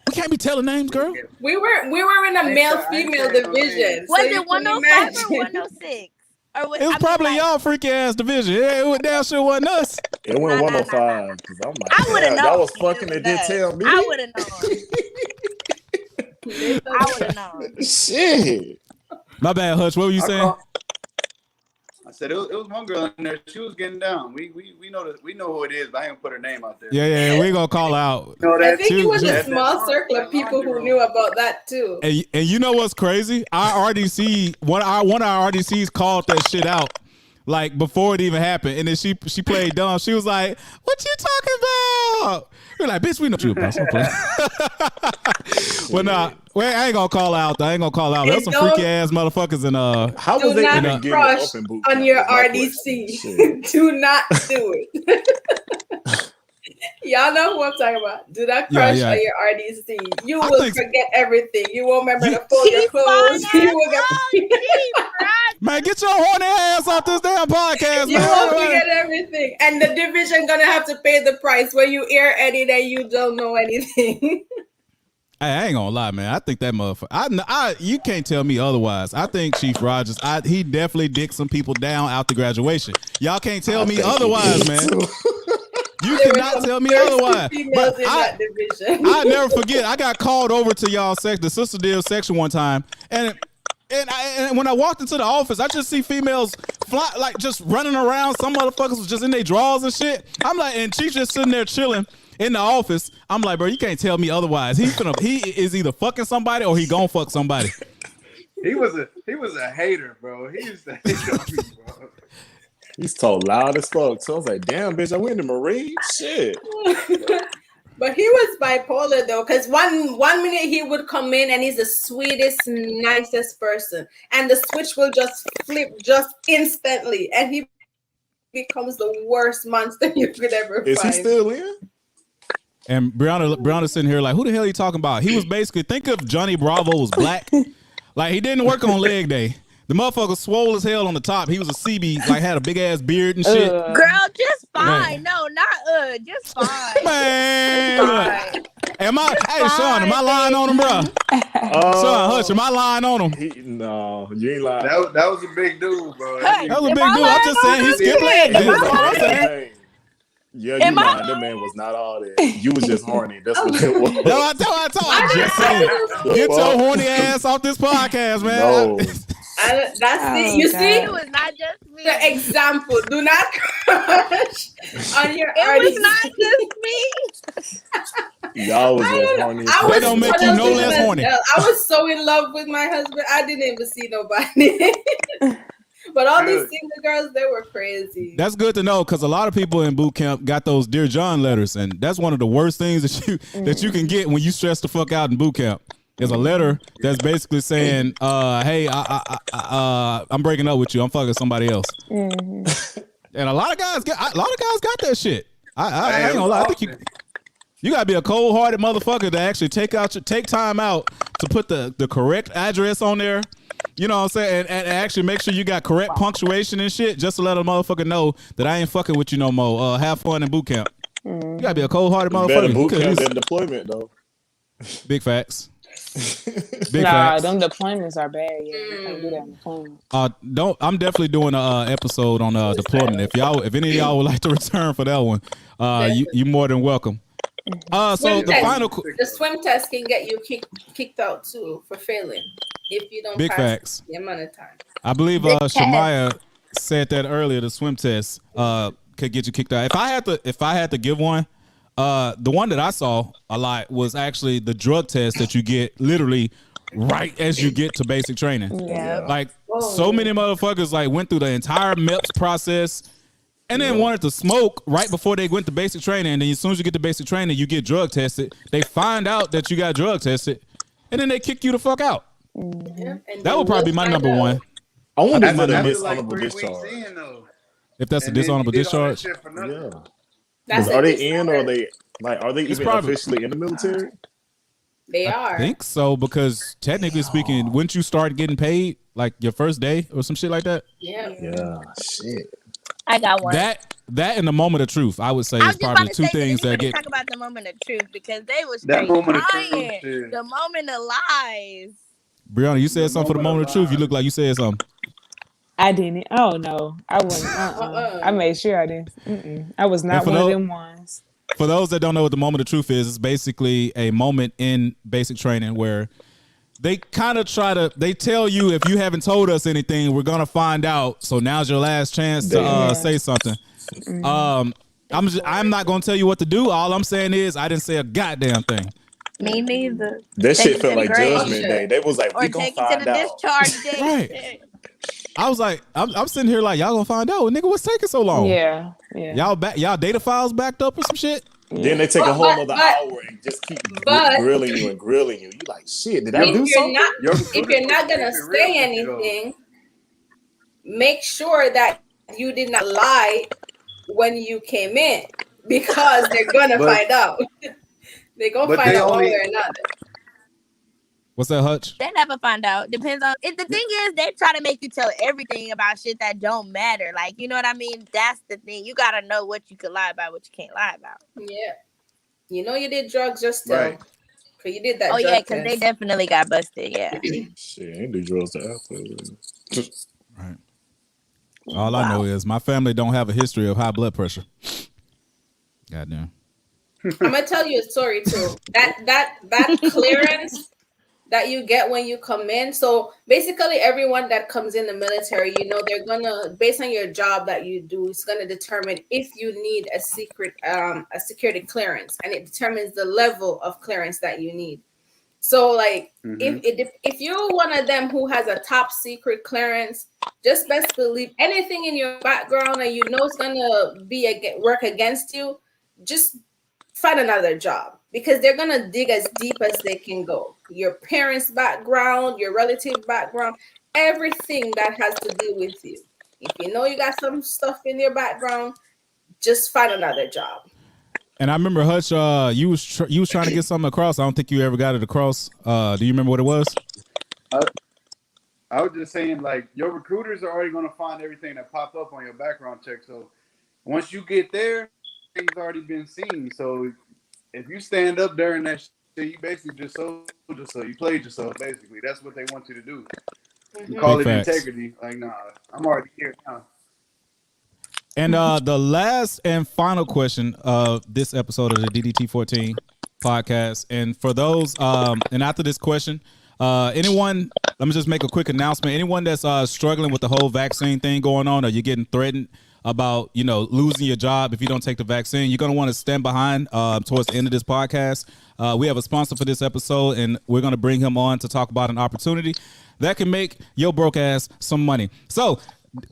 We can't be telling names, girl. We were in a male-female division. Was so it 105 or 106? Or It was probably y'all freaky ass division. It damn sure wasn't us. It went Nah. 105 because I'm like, I would have damn, known. y'all was It fucking was and didn't us. tell me. I would have known. I would have known. Shit. My bad, Hutch. What were you saying? I said it was one girl in there. She was getting down. We know who it is, but I ain't put her name out there. Yeah, we gonna call her out. You know I that? think it was a that- small that- circle that of people who laundry knew about that too. And you know what's crazy? Our RDC, one of our RDCs called that shit out like before it even happened, and then she played dumb. She was like, "What you talking about?" We're like, "Bitch, we know what you about." So well, nah, I ain't gonna call her out. I ain't gonna call her out. There's some freaky ass motherfuckers in How Do was they not even getting crush up in boot on camp your is my RDC. question. Do not do it. Y'all know who I'm talking about. Do not crush on your RDC. You will forget everything. You won't remember to fold your clothes. You will get. Man, get your horny ass off this damn podcast, You man. won't forget everything, and the division gonna have to pay the price when you air edit and you don't know anything. I ain't gonna lie, man. I think that motherfucker. You can't tell me otherwise. I think Chief Rogers. He definitely dicked some people down after graduation. Y'all can't tell me otherwise, man. You cannot tell me otherwise. But I never forget. I got called over to y'all section, the Sister Deal section one time, and when I walked into the office, I just see females fly, like just running around. Some motherfuckers was just in their drawers and shit. I'm like, and Chief just sitting there chilling in the office. I'm like, bro, you can't tell me otherwise. He is either fucking somebody or he gonna fuck somebody. He was a hater, bro. He used to hate on me, bro. He's so loud as fuck. So I was like, damn, bitch, I went to Marine. Shit. But he was bipolar though, because one minute he would come in and he's the sweetest, nicest person, and the switch will just flip just instantly, and he becomes the worst monster you could ever find. Is he still in? And Brianna sitting here like, who the hell are you talking about? He was basically, think of Johnny Bravo was black. Like, he didn't work on leg day. The motherfucker swole as hell on the top. He was a CB, like had a big ass beard and shit. Girl, just fine. Man. No, not just fine. Man. Am I? Hey, Sean, am I lying on him, bro? Sean, Hush, am I lying on him? No, you ain't lying. That was a big dude, bro. Hey, that was a big dude. I'm just saying he skipped leg day. That's all I'm saying. Hey, yeah, you lying. That man was not all that. You was just horny. That's what it was. No, I just saying. Get your horny ass off this podcast, man. No. That's it. You see, it was not just me. The example. Do not crush on your It artist. was not just me. Y'all was just horny. They don't make you no less horny. I was so in love with my husband. I didn't even see nobody. But all these single girls, they were crazy. That's good to know because a lot of people in boot camp got those Dear John letters, and that's one of the worst things that you can get when you stress the fuck out in boot camp. Is a letter that's basically saying, "Hey, I'm breaking up with you. I'm fucking somebody else." Mm-hmm. And a lot of guys got that shit. I ain't gonna lie. I think you gotta be a cold-hearted motherfucker to actually take time out to put the correct address on there. You know what I'm saying? And actually make sure you got correct punctuation and shit just to let a motherfucker know that I ain't fucking with you no more. Have fun in boot camp. You gotta be a cold-hearted motherfucker. Better boot camp than deployment, though. Big facts. Them deployments are bad. Yeah, you can't do that in deployment. I'm definitely doing a episode on deployment. If any of y'all would like to return for that one, you more than welcome. So the swim test can get you kicked out too for failing if you don't pass the amount of time. I believe Shamaya said that earlier. The swim test could get you kicked out. If I had to give one, the one that I saw a lot was actually the drug test that you get literally right as you get to basic training. Yeah. Like so many motherfuckers like went through the entire MEPS process and then wanted to smoke right before they went to basic training. And then as soon as you get to basic training, you get drug tested. They find out that you got drug tested and then they kick you the fuck out. Mm-hmm. That would probably be my number one. I wonder if That's that's a like dishonorable 3 weeks discharge. in, though. If that's a And then dishonorable you did all that discharge. shit for nothing. Yeah. Are they in or are they It's even probably- officially in the military? They are. I think so because technically speaking, wouldn't you start getting paid like your first day or some shit like that? Yeah. Yeah. Shit. I got one. That and the moment of truth, I would say, I is was just probably about to two say, things that anybody get. talk about the moment of truth because they was That straight moment of lying. truth, shit. The moment of lies. Brianna, you said something for the moment of truth. You look like you said something. I didn't. Oh no, I wouldn't. I made sure I didn't. I was And not one of them ones. for those that don't know what the moment of truth is, it's basically a moment in basic training where they kind of they tell you, if you haven't told us anything, we're gonna find out. So now's your last chance to say something. I'm not gonna tell you what to do. All I'm saying is I didn't say a goddamn thing. Me neither. That Take shit it felt to the like grave. Judgment Day. They was like, Or we gonna take it to find the out. discharge day. Right. I was like, I'm sitting here like, y'all gonna find out. Nigga, what's taking so long? Yeah. Y'all data files backed up or some shit? Then they take a whole other hour and just keep grilling you and grilling you. You like, shit, did I do something? If you're not gonna say anything, make sure that you did not lie when you came in, because they're gonna find out. They're gonna find out one way or another. What's that, Hutch? They never find out. Depends on it. The thing is, they try to make you tell everything about shit that don't matter. Like, you know what I mean? That's the thing. You gotta know what you can lie about, what you can't lie about. Yeah. You know you did drugs, just tell. Right. Cause you did that. Oh drug yeah, because test. they definitely got busted. Yeah. Shit, I ain't do drugs to after. Right. All I know is my family don't have a history of high blood pressure. Goddamn. I'm gonna tell you a story too. That clearance that you get when you come in. So basically, everyone that comes in the military, you know, they're gonna, based on your job that you do, it's gonna determine if you need a security clearance, and it determines the level of clearance that you need. So, like, if you're one of them who has a top secret clearance, just best believe anything in your background and you know it's gonna work against you, just find another job, because they're gonna dig as deep as they can go. Your parents' background, your relative background, everything that has to do with you. If you know you got some stuff in your background, just find another job. And I remember, Hutch, you was trying to get something across. I don't think you ever got it across. Do you remember what it was? I was just saying, like, your recruiters are already going to find everything that popped up on your background check. So once you get there, things already been seen. So if you stand up during that shit, you basically just sold yourself. You played yourself, basically. That's what they want you to do. You call it integrity. Like, nah, I'm already here now. And the last and final question of this episode of the DD-TEA-14 podcast, and for those, and after this question, anyone, let me just make a quick announcement. Anyone that's struggling with the whole vaccine thing going on, or you're getting threatened about, you know, losing your job if you don't take the vaccine, you're going to want to stand behind towards the end of this podcast. We have a sponsor for this episode, and we're going to bring him on to talk about an opportunity that can make your broke ass some money. So,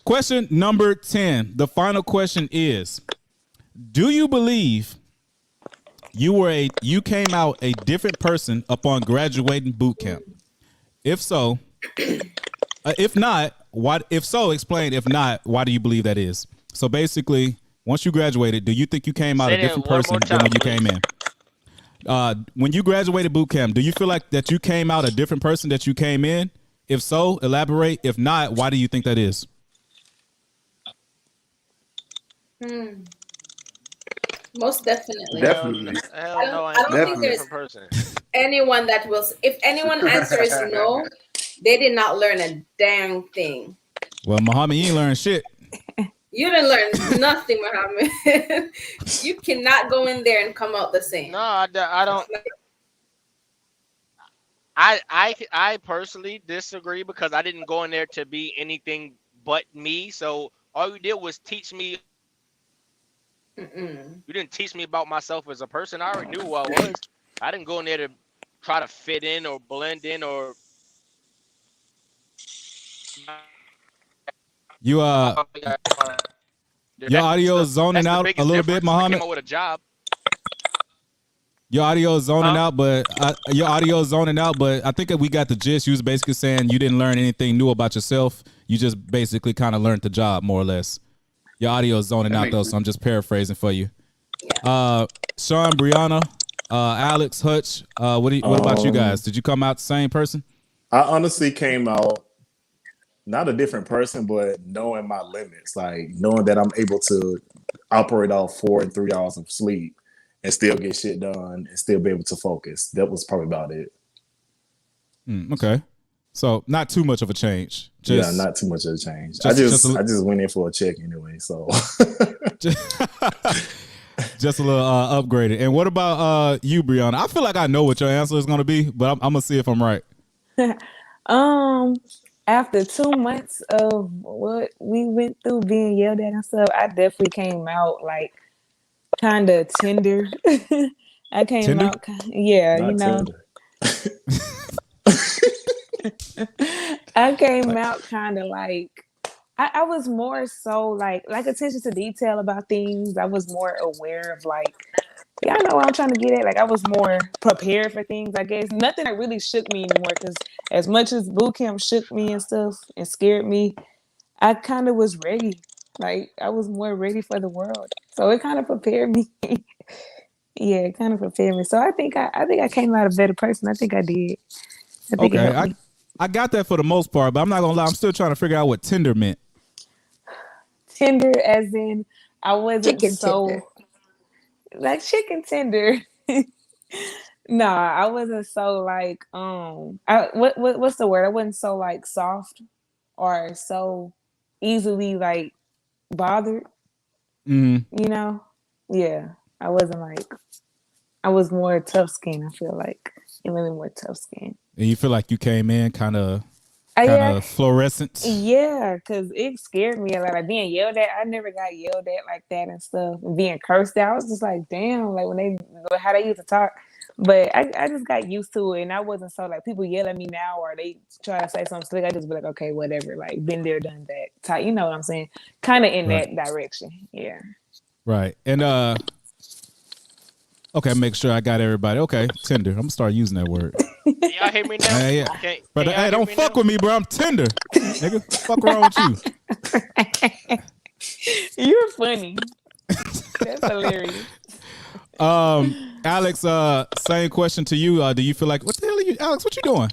question number 10, the final question is, do you believe you came out a different person upon graduating boot camp? If so, if not, why? If so, explain. If not, why do you believe that is? So basically, once you graduated, do you think you came out a different person than when you came in? When you graduated boot camp, do you feel like that you came out a different person that you came in? If so, elaborate. If not, why do you think that is? Most definitely. Definitely. Hell no, I don't think there's anyone that will. If anyone answers no, they did not learn a damn thing. Well, Muhammad, you ain't learned shit. You didn't learn nothing, Muhammad. You cannot go in there and come out the same. No, I don't. I personally disagree, because I didn't go in there to be anything but me. So all you did was teach me. You didn't teach me about myself as a person. I already knew who I was. I didn't go in there to try to fit in or blend in or. You your audio is zoning out a little bit, Muhammad. With a job. Your audio is zoning out, but I think that we got the gist. You was basically saying you didn't learn anything new about yourself. You just basically kind of learned the job, more or less. Your audio is zoning out, though, so I'm just paraphrasing for you. Sean, Brianna, Alex, Hutch, what about you guys? Did you come out the same person? I honestly came out not a different person, but knowing my limits, like knowing that I'm able to operate off 4 and 3 hours of sleep and still get shit done and still be able to focus. That was probably about it. Okay. So not too much of a change. Yeah, not too much of a change. Just- I just a- just went in for a check anyway. So just a little upgraded. And what about you, Brianna? I feel like I know what your answer is going to be, but I'm gonna see if I'm right. After 2 months of what we went through being yelled at and stuff, I definitely came out like kind of tender. I came Tender? out, yeah, not you know. tender. I came out kind of like I was more so like attention to detail about things. I was more aware of like, y'all know what I'm trying to get at. Like I was more prepared for things. I guess nothing that really shook me anymore. Because as much as boot camp shook me and stuff and scared me, I kind of was ready. Like I was more ready for the world. So it kind of prepared me. Yeah, it kind of prepared me. So I think I came out a better person. I think I did. I think it Okay, helped me. I got that for the most part, but I'm not gonna lie. I'm still trying to figure out what tender meant. Tender as in I wasn't Chicken so tender. like chicken tender. Nah, I wasn't so like what's the word? I wasn't so like soft or so easily like bothered, Mm-hmm. you know? Yeah. I wasn't like I was more tough skin, I feel like. A little more tough skin. And you feel like you came in kind of Yeah. fluorescent. Yeah, because it scared me a lot. Like being yelled at, I never got yelled at like that and stuff. And being cursed at, I was just like, damn, like when how they used to talk. But I just got used to it, and I wasn't so like people yell at me now or they try to say something slick. I just be like, okay, whatever. Like been there, done that. Type, you know what I'm saying? Kind of in Right. that direction. Yeah. Right. And okay, make sure I got everybody. Okay, tender. I'm gonna start using that word. Can y'all hear me now? Yeah. Can But y'all hey, hear don't me fuck now? with me, bro. I'm tender. Nigga, fuck wrong with you. You're funny. That's hilarious. Alex, same question to you. Do you feel like what the hell are you, Alex? What you doing?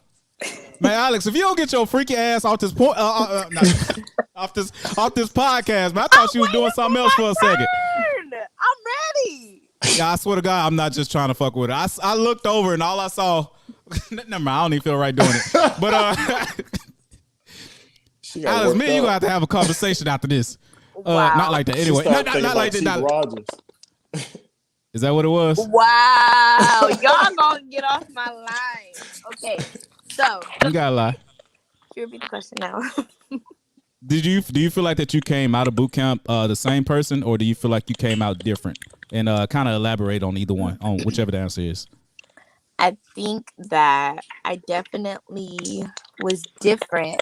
Man, Alex, if you don't get your freaky ass off this point, off this podcast, man, I thought you was doing something else for a second. I'm ready. Yeah, I swear to God, I'm not just trying to fuck with her. I looked over and all I saw, never mind, I don't even feel right doing it. But Alex, me and you gonna have to have a conversation after this. Wow. Not like that. Anyway, not like that. Not, Rogers. is that what it was? Wow. Y'all gonna get off my line. Okay. So You gotta lie. you repeat the question now. Do you feel like that you came out of boot camp the same person, or do you feel like you came out different? And kind of elaborate on either one, on whichever the answer is. I think that I definitely was different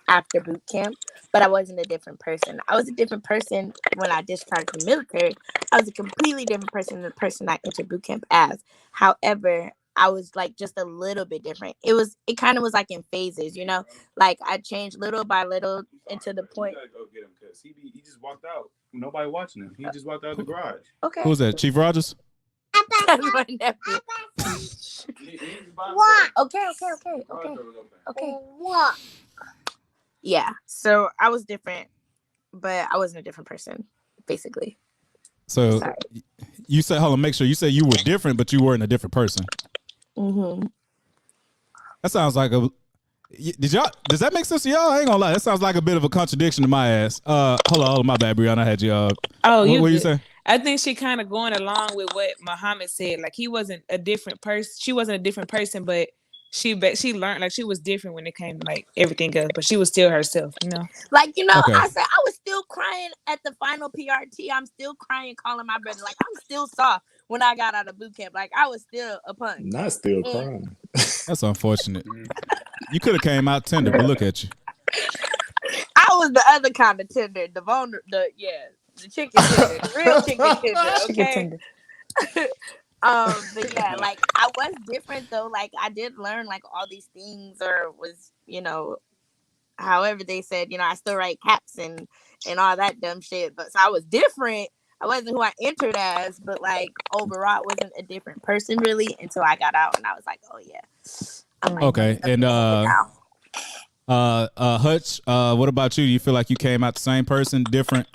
after boot camp, but I wasn't a different person. I was a different person when I discharged the military. I was a completely different person than the person I entered boot camp as. However, I was like just a little bit different. It kind of was like in phases, you know? Like I changed little by little into the point. You gotta go get him because he just walked out. Nobody watching him. He just walked out of the garage. Okay. Who's that? Chief Rogers? That's my nephew. What? Okay. Yeah. So I was different, but I wasn't a different person, basically. So Sorry. you said, hold on, make sure you said you were different, but you weren't a different person. Mm-hmm. That sounds like a. Does that make sense to y'all? I ain't gonna lie. That sounds like a bit of a contradiction to my ass. Hold on, my bad, Brianna. I had you. Oh, what were you saying? I think she kind of going along with what Muhammad said. Like he wasn't a different person. She wasn't a different person, but she learned like she was different when it came to like everything else. But she was still herself, you know. Like Okay. I said I was still crying at the final PRT. I'm still crying, calling my brother. Like I'm still soft when I got out of boot camp. Like I was still a punk. Not still crying. That's unfortunate. You could have came out tender, but look at you. I was the other kind of tender, the chicken tender, the real chicken tender. Okay. Chicken tender. But yeah, like I was different though. Like I did learn like all these things, or was however they said, I still write caps and all that dumb shit. But so I was different. I wasn't who I entered as, but like overall, I wasn't a different person really until I got out, and I was like, oh yeah. I'm like, Okay, and Hutch, what about you? Do you feel like you came out the same person, different?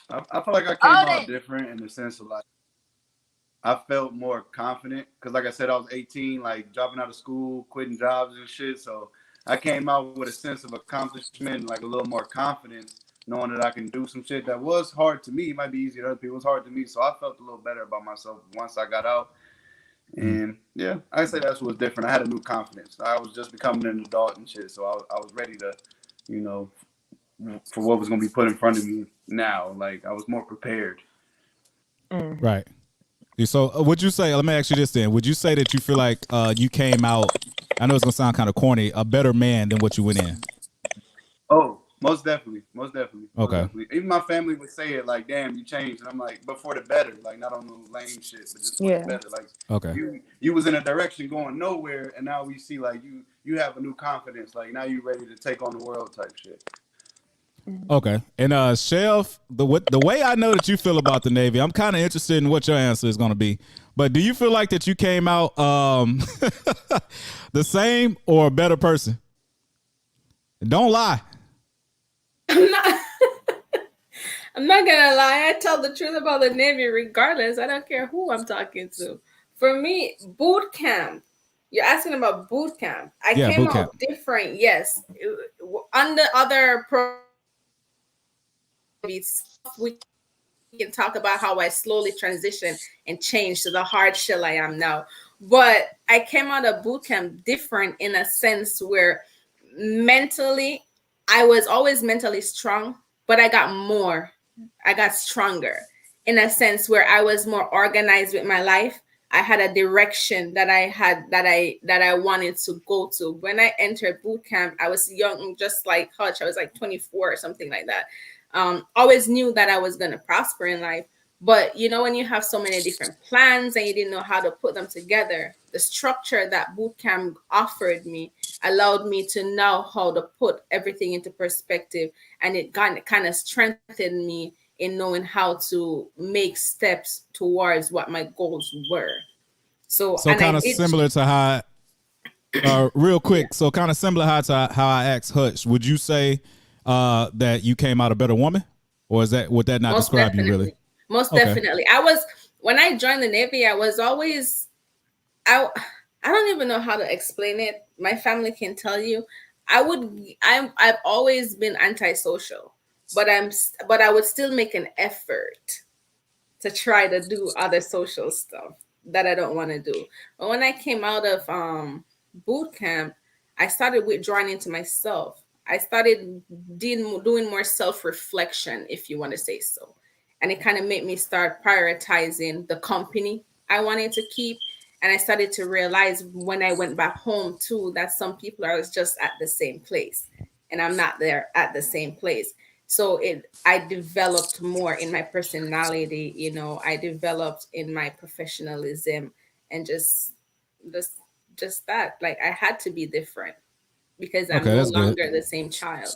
I feel like I came out different in the sense of like I felt more confident because, like I said, I was 18, like dropping out of school, quitting jobs and shit. So I came out with a sense of accomplishment, like a little more confidence, knowing that I can do some shit that was hard to me. It might be easy to other people. It was hard to me. So I felt a little better about myself once I got out. And yeah, I say that's what was different. I had a new confidence. I was just becoming an adult and shit. So I was ready to, you know, for what was going to be put in front of me now. Like I was more prepared. Right. So would you say, let me ask you this then, would you say that you feel like you came out, I know it's going to sound kind of corny, a better man than what you went in? Oh, most definitely. Most definitely. Most Okay. definitely. Even my family would say it like, damn, you changed. And I'm like, but for the better. Like, not on no lame shit, but just for the better. Like, okay. You was in a direction going nowhere, and now we see, like, you have a new confidence. Like, now you ready to take on the world type shit. Okay. And Shelf, the way I know that you feel about the Navy, I'm kind of interested in what your answer is going to be. But do you feel like that you came out the same or a better person? Don't lie. I'm not gonna lie. I tell the truth about the Navy regardless. I don't care who I'm talking to. For me, boot camp. You're asking about boot camp. I came out different. Yes, under other we can talk about how I slowly transitioned and changed to the hard shell I am now. But I came out of boot camp different in a sense where mentally, I was always mentally strong, but I got stronger in a sense where I was more organized with my life. I had a direction that I wanted to go to. When I entered boot camp, I was young, just like Hutch. I was like 24 or something like that. Always knew that I was going to prosper in life. But, you know, when you have so many different plans and you didn't know how to put them together, the structure that bootcamp offered me allowed me to know how to put everything into perspective. And it kind of strengthened me in knowing how to make steps towards what my goals were. So kind of similar to how, real quick, yeah. So kind of similar to how I asked Hutch, would you say that you came out a better woman? Or would that not describe you really? Most definitely. When I joined the Navy, I was always, I don't even know how to explain it. My family can tell you. I've always been antisocial, but I would still make an effort to try to do other social stuff that I don't want to do. But when I came out of boot camp, I started withdrawing into myself. I started doing more self-reflection, if you want to say so. And it kind of made me start prioritizing the company I wanted to keep. And I started to realize when I went back home too, that some people are just at the same place and I'm not there at the same place. So I developed more in my personality, you know, I developed in my professionalism and just that, like I had to be different because I'm no longer the same child.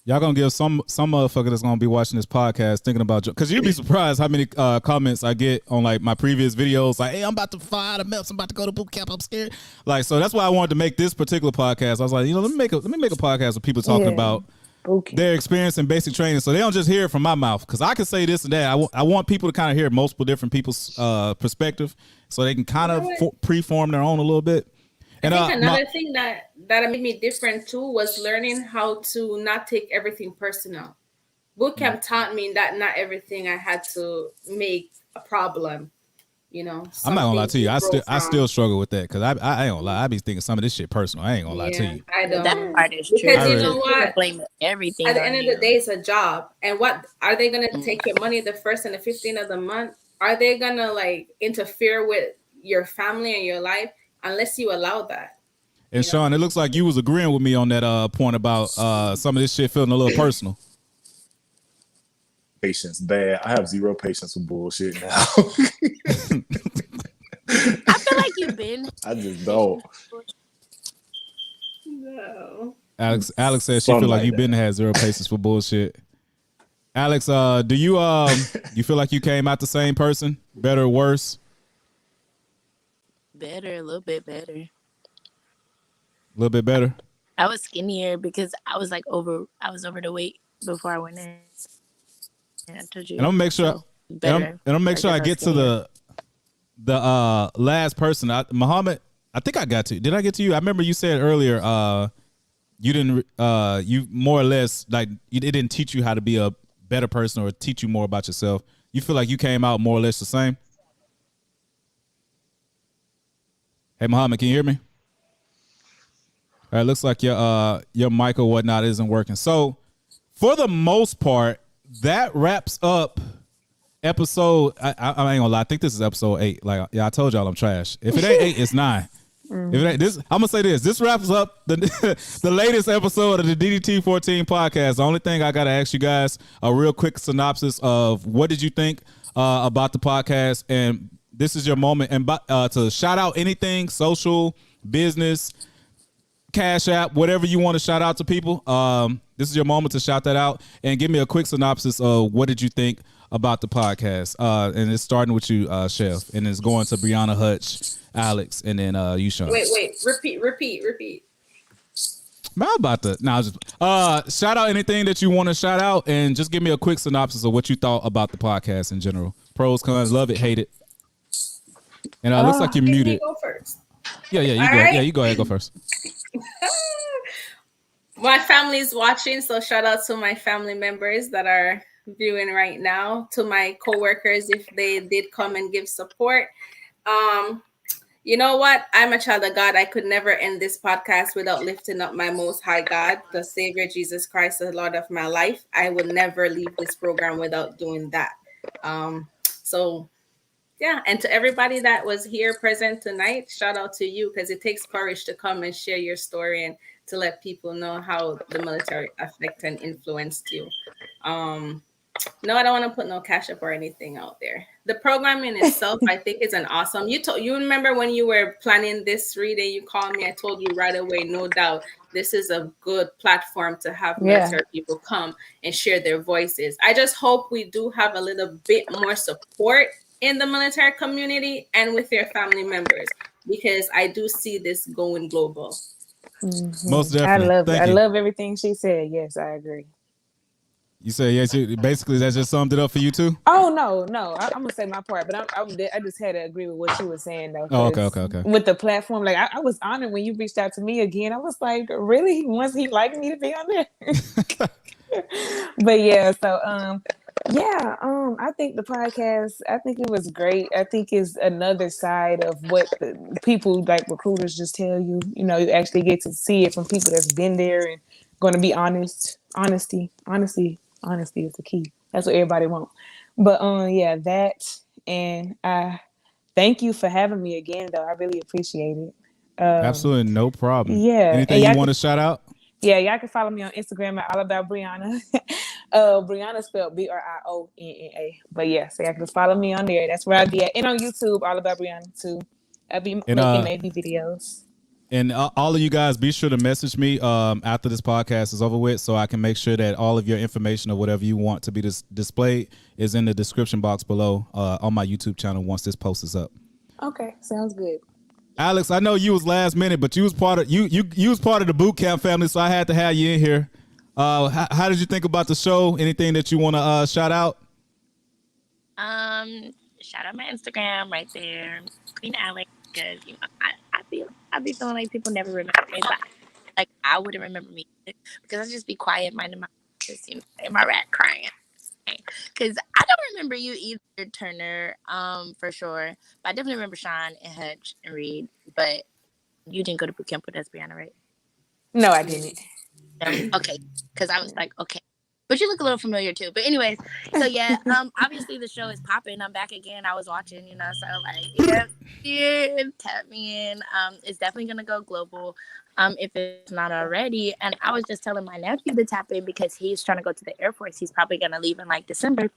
Y'all gonna give some motherfucker that's gonna be watching this podcast thinking about, because you'd be surprised how many comments I get on like my previous videos, like, hey, I'm about to fly out of Melts, I'm about to go to boot camp, I'm scared. Like, so that's why I wanted to make this particular podcast. I was like, you know, let me make a podcast with people talking about their experience in basic training, so they don't just hear it from my mouth, because I can say this and that. I want people to kind of hear multiple different people's perspective, so they can kind of preform their own a little bit. And I think another thing that made me different too was learning how to not take everything personal. Bootcamp taught me that not everything I had to make a problem. You know, I'm not gonna lie to you. I still struggle with that, because I ain't gonna lie. I be thinking some of this shit personal. I ain't gonna lie to you. I don't. That part is true. Because you know what? Blame everything. At the end of the day, it's a job. And what are they gonna take your money the 1st and the 15th of the month? Are they gonna like interfere with your family and your life unless you allow that? And Sean, it looks like you was agreeing with me on that point about some of this shit feeling a little personal. Patience, bad. I have zero patience with bullshit now. I feel like you've been. I just don't. No. Alex says she feel like you've been had zero patience for bullshit. Alex, do you you feel like you came out the same person, better or worse? Better, a little bit better. A little bit better. I was skinnier because I was over the weight before I went in. And I told you. And I'm gonna make sure. Better. And I'm make sure I get to the. the last person, Muhammad. I think I got to. Did I get to you? I remember you said earlier. You didn't. You more or less like it didn't teach you how to be a better person or teach you more about yourself. You feel like you came out more or less the same. Hey, Muhammad, can you hear me? All right, looks like your mic or whatnot isn't working. So, for the most part, that wraps up episode. I ain't gonna lie. I think this is episode 8. Like, yeah, I told y'all I'm trash. If it ain't 8, it's 9. If it ain't this, I'm gonna say this. This wraps up the latest episode of the DD-TEA-14 podcast. The only thing I gotta ask you guys a real quick synopsis of what did you think about the podcast, and this is your moment and to shout out anything social, business, Cash App, whatever you want to shout out to people. This is your moment to shout that out and give me a quick synopsis of what did you think about the podcast. And it's starting with you, Chef, and it's going to Brianna Hutch, Alex, and then you, Sean. Wait. Repeat. Man, I'm about to shout out anything that you want to shout out, and just give me a quick synopsis of what you thought about the podcast in general. Pros, cons, love it, hate it. And it looks like you're muted. Go first. Yeah, you All go. right. Yeah, you go ahead. Go first. My family is watching, so shout out to my family members that are viewing right now. To my coworkers, if they did come and give support. You know what? I'm a child of God. I could never end this podcast without lifting up my Most High God, the Savior Jesus Christ, the Lord of my life. I would never leave this program without doing that. So, yeah. And to everybody that was here present tonight, shout out to you, because it takes courage to come and share your story and to let people know how the military affected and influenced you. No, I don't want to put no cash up or anything out there. The program in itself, I think, is an awesome. You remember when you were planning this reading, you called me. I told you right away, no doubt, this is a good platform to have military people come and share their voices. I just hope we do have a little bit more support in the military community and with their family members, because I do see this going global. Mm-hmm. Most definitely. I love everything she said. Yes, I agree. You say yes. Basically, that just summed it up for you too. Oh no, I'm gonna say my part, but I just had to agree with what you were saying though. Oh, okay. With the platform, like I was honored when you reached out to me again. I was like, really? He wants like me to be on there? But yeah, so I think the podcast, I think it was great. I think it's another side of what the people like recruiters just tell you. You know, you actually get to see it from people that's been there and going to be honest. Honesty is the key. That's what everybody wants. But that, and I thank you for having me again, though. I really appreciate it. Absolutely, no problem. Yeah. Anything you want to shout out? Yeah, y'all can follow me on Instagram at All About Brianna. Brianna spelled Brionna. But yeah, so y'all can follow me on there. That's where I'll be at. And on YouTube, All About Brianna too. I'll be making maybe videos. And all of you guys, be sure to message me after this podcast is over with, so I can make sure that all of your information or whatever you want to be displayed is in the description box below on my YouTube channel once this post is up. Okay, sounds good. Alex, I know you was last minute, but you was part of you was part of the BootCamp family, so I had to have you in here. How did you think about the show? Anything that you want to shout out? Shout out my Instagram right there, Queen Alex, because I be feeling like people never remember me, but like I wouldn't remember me because I just be quiet, minding my business, in my rat crying. Because I don't remember you either, Turner, for sure. But I definitely remember Sean and Hutch and Reed. But you didn't go to boot camp with us, Brianna, right? No, I didn't. Okay, because I was like, okay. But you look a little familiar too. But anyways, so yeah, obviously the show is popping. I'm back again. I was watching, so like, yeah, tap me in. It's definitely gonna go global, if it's not already. And I was just telling my nephew to tap in because he's trying to go to the Air Force. He's probably gonna leave in like December.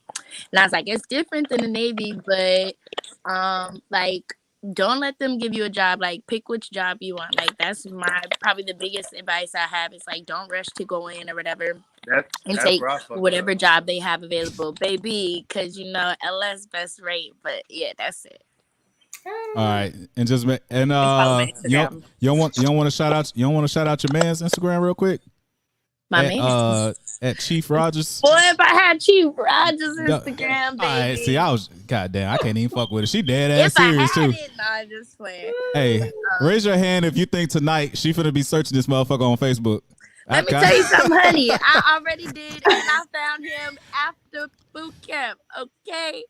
And I was like, it's different than the Navy, but like, don't let them give you a job. Like, pick which job you want. Like, that's probably the biggest advice I have is like, don't rush to go in or whatever. And take whatever job they have available, baby, because LS best rate. But yeah, that's it. All right, and just you don't want to shout out your man's Instagram real quick. My at man. at Chief Rogers. Boy, if I had Chief Rogers Instagram, baby. All right, see, I was goddamn. I can't even fuck with her. She dead ass if I serious had too. it, no, I'm just playing. Hey, raise your hand if you think tonight she finna be searching this motherfucker on Facebook. Let me tell you something, honey. I already did, and I found him after boot camp. Okay.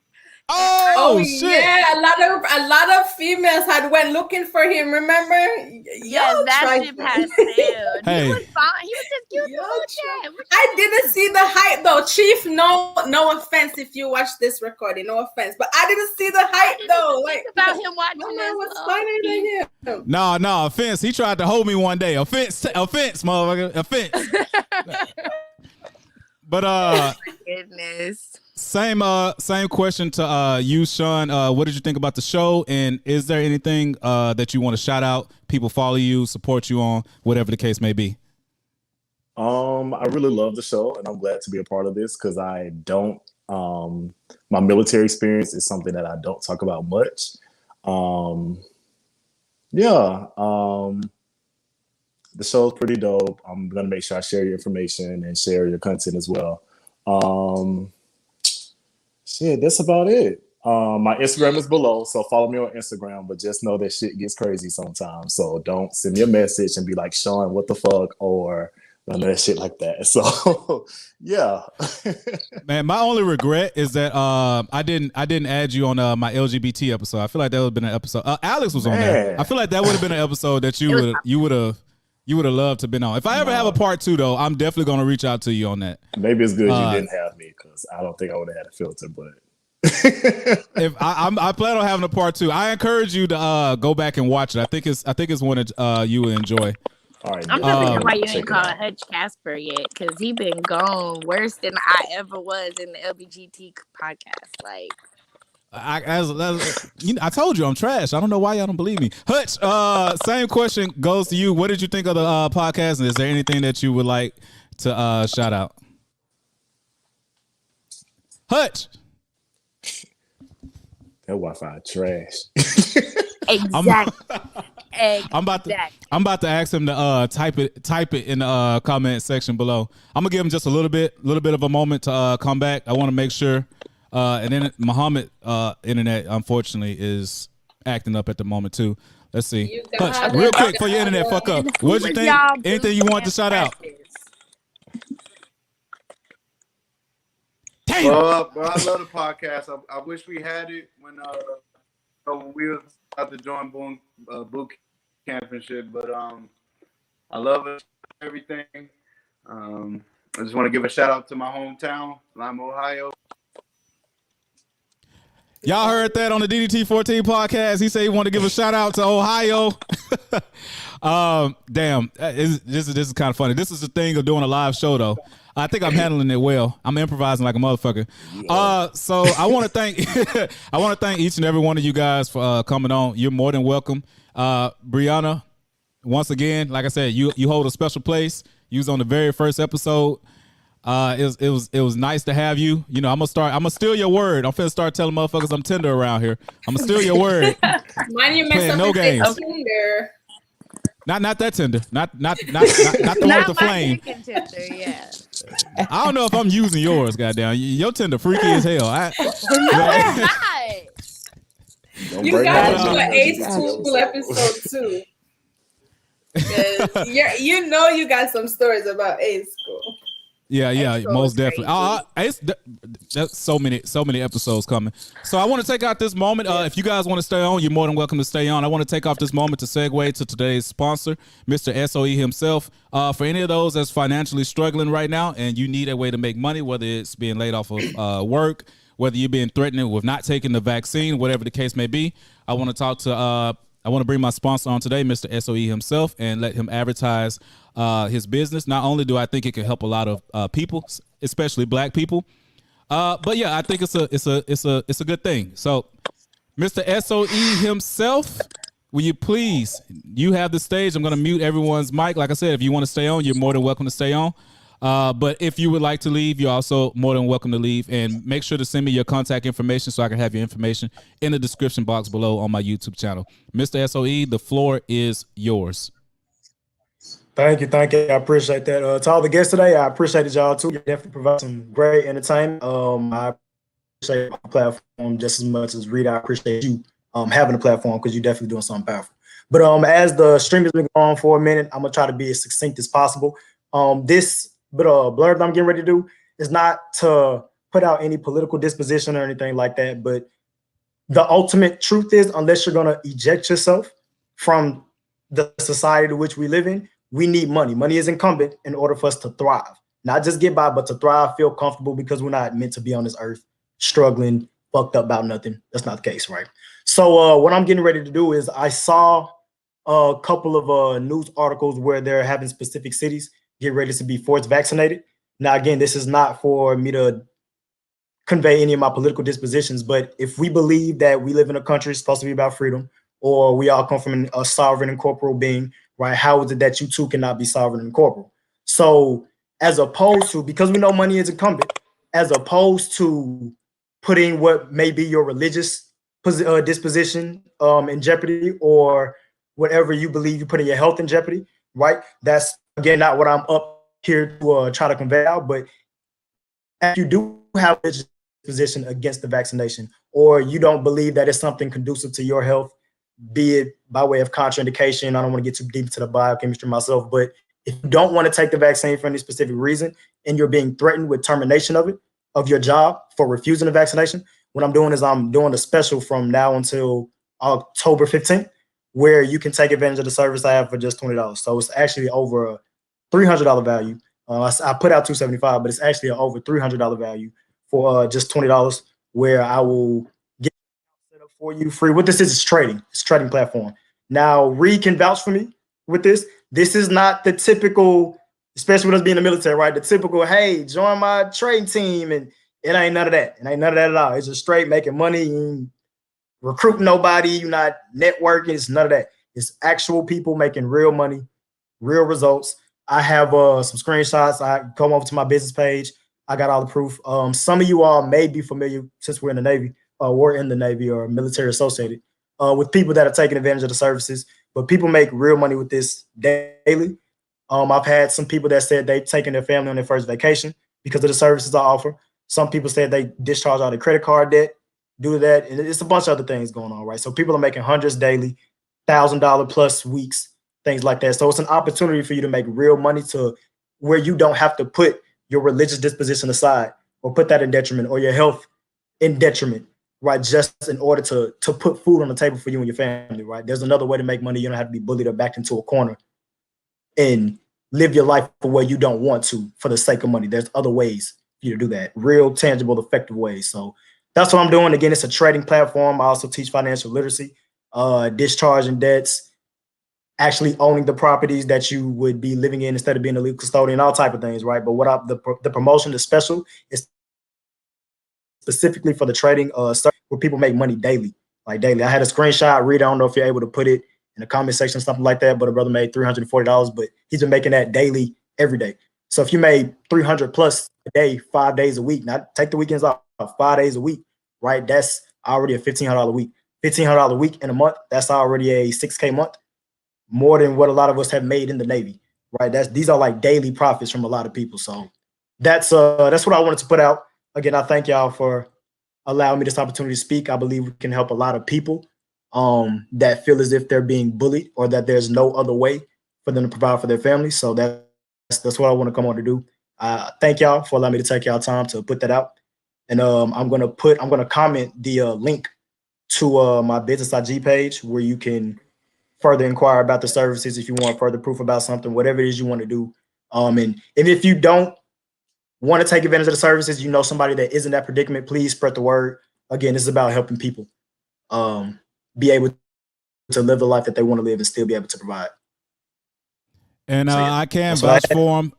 Oh shit! Yeah, a lot of females had went looking for him. Remember? Yes, that shit passed failed. Hey. He was fine. He was just cute. I didn't see the hype though, Chief. No offense if you watch this recording. No offense, but I didn't see the hype though. Like about him watching my man this. was finer than him. No, offense. He tried to hold me one day. Offense, motherfucker. Offense. But goodness. Same question to you, Sean. What did you think about the show? And is there anything that you want to shout out? People follow you, support you on, whatever the case may be. I really love the show, and I'm glad to be a part of this because I don't. My military experience is something that I don't talk about much. The show's pretty dope. I'm gonna make sure I share your information and share your content as well. Shit, that's about it. My Instagram is below, so follow me on Instagram, but just know that shit gets crazy sometimes. So don't send me a message and be like, Sean, what the fuck? Or none of that shit like that. So yeah. Man, my only regret is that I didn't add you on my LGBT episode. I feel like that would have been an episode. Alex was on there. I feel like that would have been an episode that you would have loved to have been on. If I ever have a part 2 though, I'm definitely gonna reach out to you on that. Maybe it's good you didn't have me because I don't think I would have had a filter, but if I plan on having a part 2. I encourage you to go back and watch it. I think it's one that you will enjoy. All right. I'm not sure why you ain't called Hutch Casper yet, because he been gone worse than I ever was in the LBGT podcast. Like, I told you I'm trash. I don't know why y'all don't believe me. Hutch, same question goes to you. What did you think of the podcast? And is there anything that you would like to shout out? Hutch. That Wi-Fi trash. Exactly. I'm about to ask him to type it in the comment section below. I'm gonna give him just a little bit of a moment to come back. I want to make sure. And then Muhammad internet unfortunately is acting up at the moment too. Let's see. Hutch, real quick for your internet fuck up. What'd you think? Anything you want to shout out? Well, I love the podcast. I wish we had it when we was about to join boot camp and shit. But I love it, everything. I just want to give a shout out to my hometown, Lima, Ohio. Y'all heard that on the DD-TEA-14 podcast. He said he wanted to give a shout out to Ohio. Damn, this is kind of funny. This is the thing of doing a live show though. I think I'm handling it well. I'm improvising like a motherfucker. So I want to thank each and every one of you guys for coming on. You're more than welcome. Brianna, once again, like I said, you hold a special place. You was on the very first episode. It was nice to have you. You know, I'm gonna steal your word. I'm finna start telling motherfuckers I'm tender around here. I'm gonna steal your word. Mine, you messed up no games. Tinder. Not that tender. Not the one with the flame. Tender, yeah. I don't know if I'm using yours, goddamn. Your Tinder freaky as hell. You gotta do an A school episode too. You know you got some stories about A school. Yeah, most definitely. That's so many episodes coming. So I want to take out this moment. If you guys want to stay on, you're more than welcome to stay on. I want to take off this moment to segue to today's sponsor, Mr. SOE himself. For any of those that's financially struggling right now and you need a way to make money, whether it's being laid off of work, whether you're being threatened with not taking the vaccine, whatever the case may be, I want to bring my sponsor on today, Mr. SOE himself, and let him advertise his business. Not only do I think it can help a lot of people, especially black people, but yeah, I think it's a good thing. So, Mr. SOE himself, will you please? You have the stage. I'm going to mute everyone's mic. Like I said, if you want to stay on, you're more than welcome to stay on. But if you would like to leave, you're also more than welcome to leave. And make sure to send me your contact information so I can have your information in the description box below on my YouTube channel. Mr. SOE, the floor is yours. Thank you. I appreciate that. To all the guests today, I appreciated y'all too. You definitely provide some great entertainment. I appreciate my platform just as much as Rita. I appreciate you having a platform because you're definitely doing something powerful. But as the stream has been going on for a minute, I'm gonna try to be as succinct as possible. This blurb that I'm getting ready to do is not to put out any political disposition or anything like that, but the ultimate truth is, unless you're gonna eject yourself from the society to which we live in, we need money. Money is incumbent in order for us to thrive, not just get by, but to thrive, feel comfortable, because we're not meant to be on this earth struggling, fucked up about nothing. That's not the case, right? So what I'm getting ready to do is I saw a couple of news articles where they're having specific cities get ready to be forced vaccinated. Now, again, this is not for me to convey any of my political dispositions, but if we believe that we live in a country supposed to be about freedom, or we all come from a sovereign and corporal being, right? How is it that you too cannot be sovereign and corporal? So as opposed to, because we know money is incumbent, as opposed to putting what may be your religious disposition in jeopardy, or whatever you believe, you putting your health in jeopardy, right? That's, again, not what I'm up here to try to convey out, but if you do have a position against the vaccination, or you don't believe that it's something conducive to your health, be it by way of contraindication, I don't want to get too deep into the biochemistry myself, but if you don't want to take the vaccine for any specific reason and you're being threatened with termination of it, of your job for refusing the vaccination, what I'm doing is I'm doing a special from now until October 15th, where you can take advantage of the service I have for just $20. So it's actually over a $300 value. I put out $275, but it's actually an over $300 value for just $20, where I will get set up for you free. What this is trading. It's a trading platform. Now, Reed can vouch for me with this. This is not the typical, especially with us being in the military, right? The typical, hey, join my trading team, and it ain't none of that. It ain't none of that at all. It's just straight making money. You ain't recruiting nobody. You're not networking. It's none of that. It's actual people making real money, real results. I have some screenshots. I come over to my business page. I got all the proof. Some of you all may be familiar, since we're in the Navy, or military associated, with people that are taking advantage of the services. But people make real money with this daily. I've had some people that said they've taken their family on their first vacation because of the services I offer. Some people said they discharge all their credit card debt due to that. And it's a bunch of other things going on, right? So people are making hundreds daily, $1,000 plus weeks, things like that. So it's an opportunity for you to make real money to where you don't have to put your religious disposition aside or put that in detriment, or your health in detriment, right? Just in order to put food on the table for you and your family, right? There's another way to make money. You don't have to be bullied or backed into a corner and live your life for where you don't want to for the sake of money. There's other ways for you to do that, real, tangible, effective ways. So that's what I'm doing. Again, it's a trading platform. I also teach financial literacy, discharging debts, actually owning the properties that you would be living in instead of being a legal custodian, all type of things, right? But what the promotion, the special, is specifically for the trading where people make money daily, like daily. I had a screenshot. Read, I don't know if you're able to put it in the comment section, something like that, but a brother made $340, but he's been making that daily every day. So if you made 300 plus a day, 5 days a week, not take the weekends off, 5 days a week, right? That's already a $1,500 a week. $1,500 a week in a month, that's already a $6K month, more than what a lot of us have made in the Navy, right? These are like daily profits from a lot of people. So that's what I wanted to put out. Again, I thank y'all for allowing me this opportunity to speak. I believe we can help a lot of people that feel as if they're being bullied or that there's no other way for them to provide for their families. So that's what I want to come on to do. Thank y'all for allowing me to take y'all time to put that out. And I'm gonna comment the link to my business IG page where you can further inquire about the services if you want further proof about something, whatever it is you want to do. And if you don't want to take advantage of the services, you know somebody that is in that predicament, please spread the word. Again, this is about helping people be able to live the life that they want to live and still be able to provide. And So, yeah, I can that's what I vouch had. for him.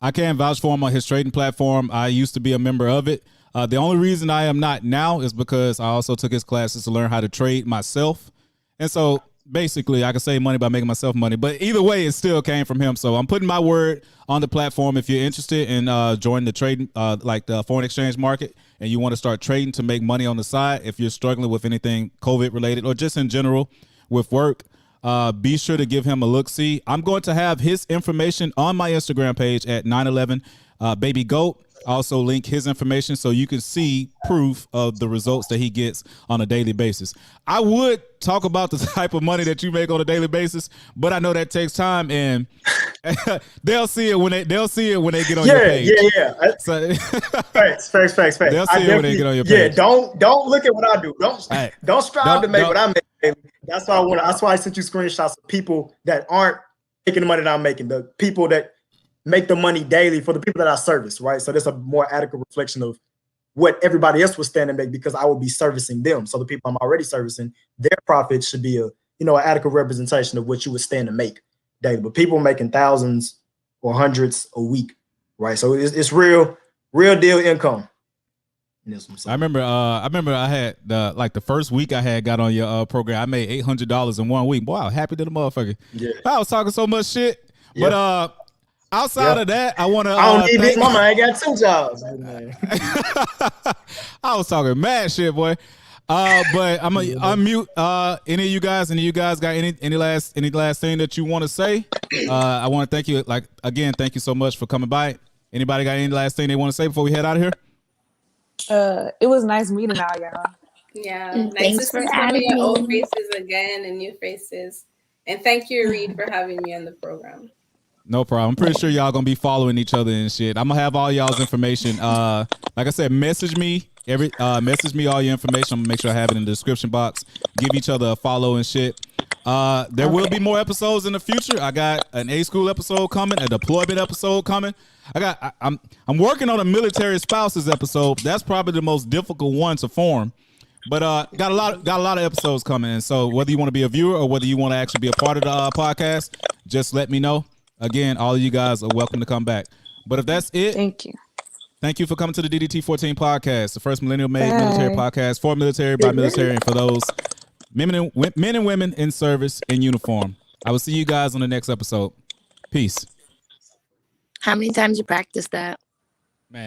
I can vouch for him on his trading platform. I used to be a member of it. The only reason I am not now is because I also took his classes to learn how to trade myself. And so basically I can save money by making myself money, but either way, it still came from him. So I'm putting my word on the platform. If you're interested in joining the trading, like the foreign exchange market, and you want to start trading to make money on the side, if you're struggling with anything COVID related or just in general with work, be sure to give him a look-see. I'm going to have his information on my Instagram page at 911 Baby Goat. Also link his information so you can see proof of the results that he gets on a daily basis. I would talk about the type of money that you make on a daily basis, but I know that takes time, and they'll see it when they get on your page. Yeah. So, Facts. they'll see it when they get on your page. Don't look at what I do. Don't strive to make what I'm making. That's why That's why I sent you screenshots of people that aren't making the money that I'm making. The people that make the money daily for the people that I service, right? So there's a more adequate reflection of what everybody else would stand and make, because I will be servicing them. So the people I'm already servicing, their profit should be an adequate representation of what you would stand to make daily. But people making thousands or hundreds a week, right? So it's real deal income. I remember I had the first week I had got on your program, I made $800 in 1 week. Boy, I was happy to the motherfucker. Yeah. I was talking so much shit, but outside of that, I want to. I don't need Big Mama. I ain't got 2 jobs. I was talking mad shit, boy. But I'm gonna unmute any of you guys. Any of you guys got any last thing that you want to say? I want to thank you. Thank you so much for coming by. Anybody got any last thing they want to say before we head out of here? It was nice meeting all y'all. Yeah, nice Thanks to for see some of having your me. old faces again and new faces. And thank you, Reed, for having me on the program. No problem. I'm pretty sure y'all gonna be following each other and shit. I'm gonna have all y'all's information. Like I said, message me all your information. I'm gonna make sure I have it in the description box. Give each other a follow and shit. There will be more episodes in the future. I got an A-School episode coming, a deployment episode coming. I'm working on a military spouses episode. That's probably the most difficult one to form. But got a lot of episodes coming. And so whether you want to be a viewer or whether you want to actually be a part of the podcast, just let me know. Again, all of you guys are welcome to come back. But if that's it, Thank you. Thank you for coming to the DD-TEA-14 podcast, the first millennial-made military podcast for military, by military, and for those men and women in service in uniform. I will see you guys on the next episode. Peace. How many times you practice that?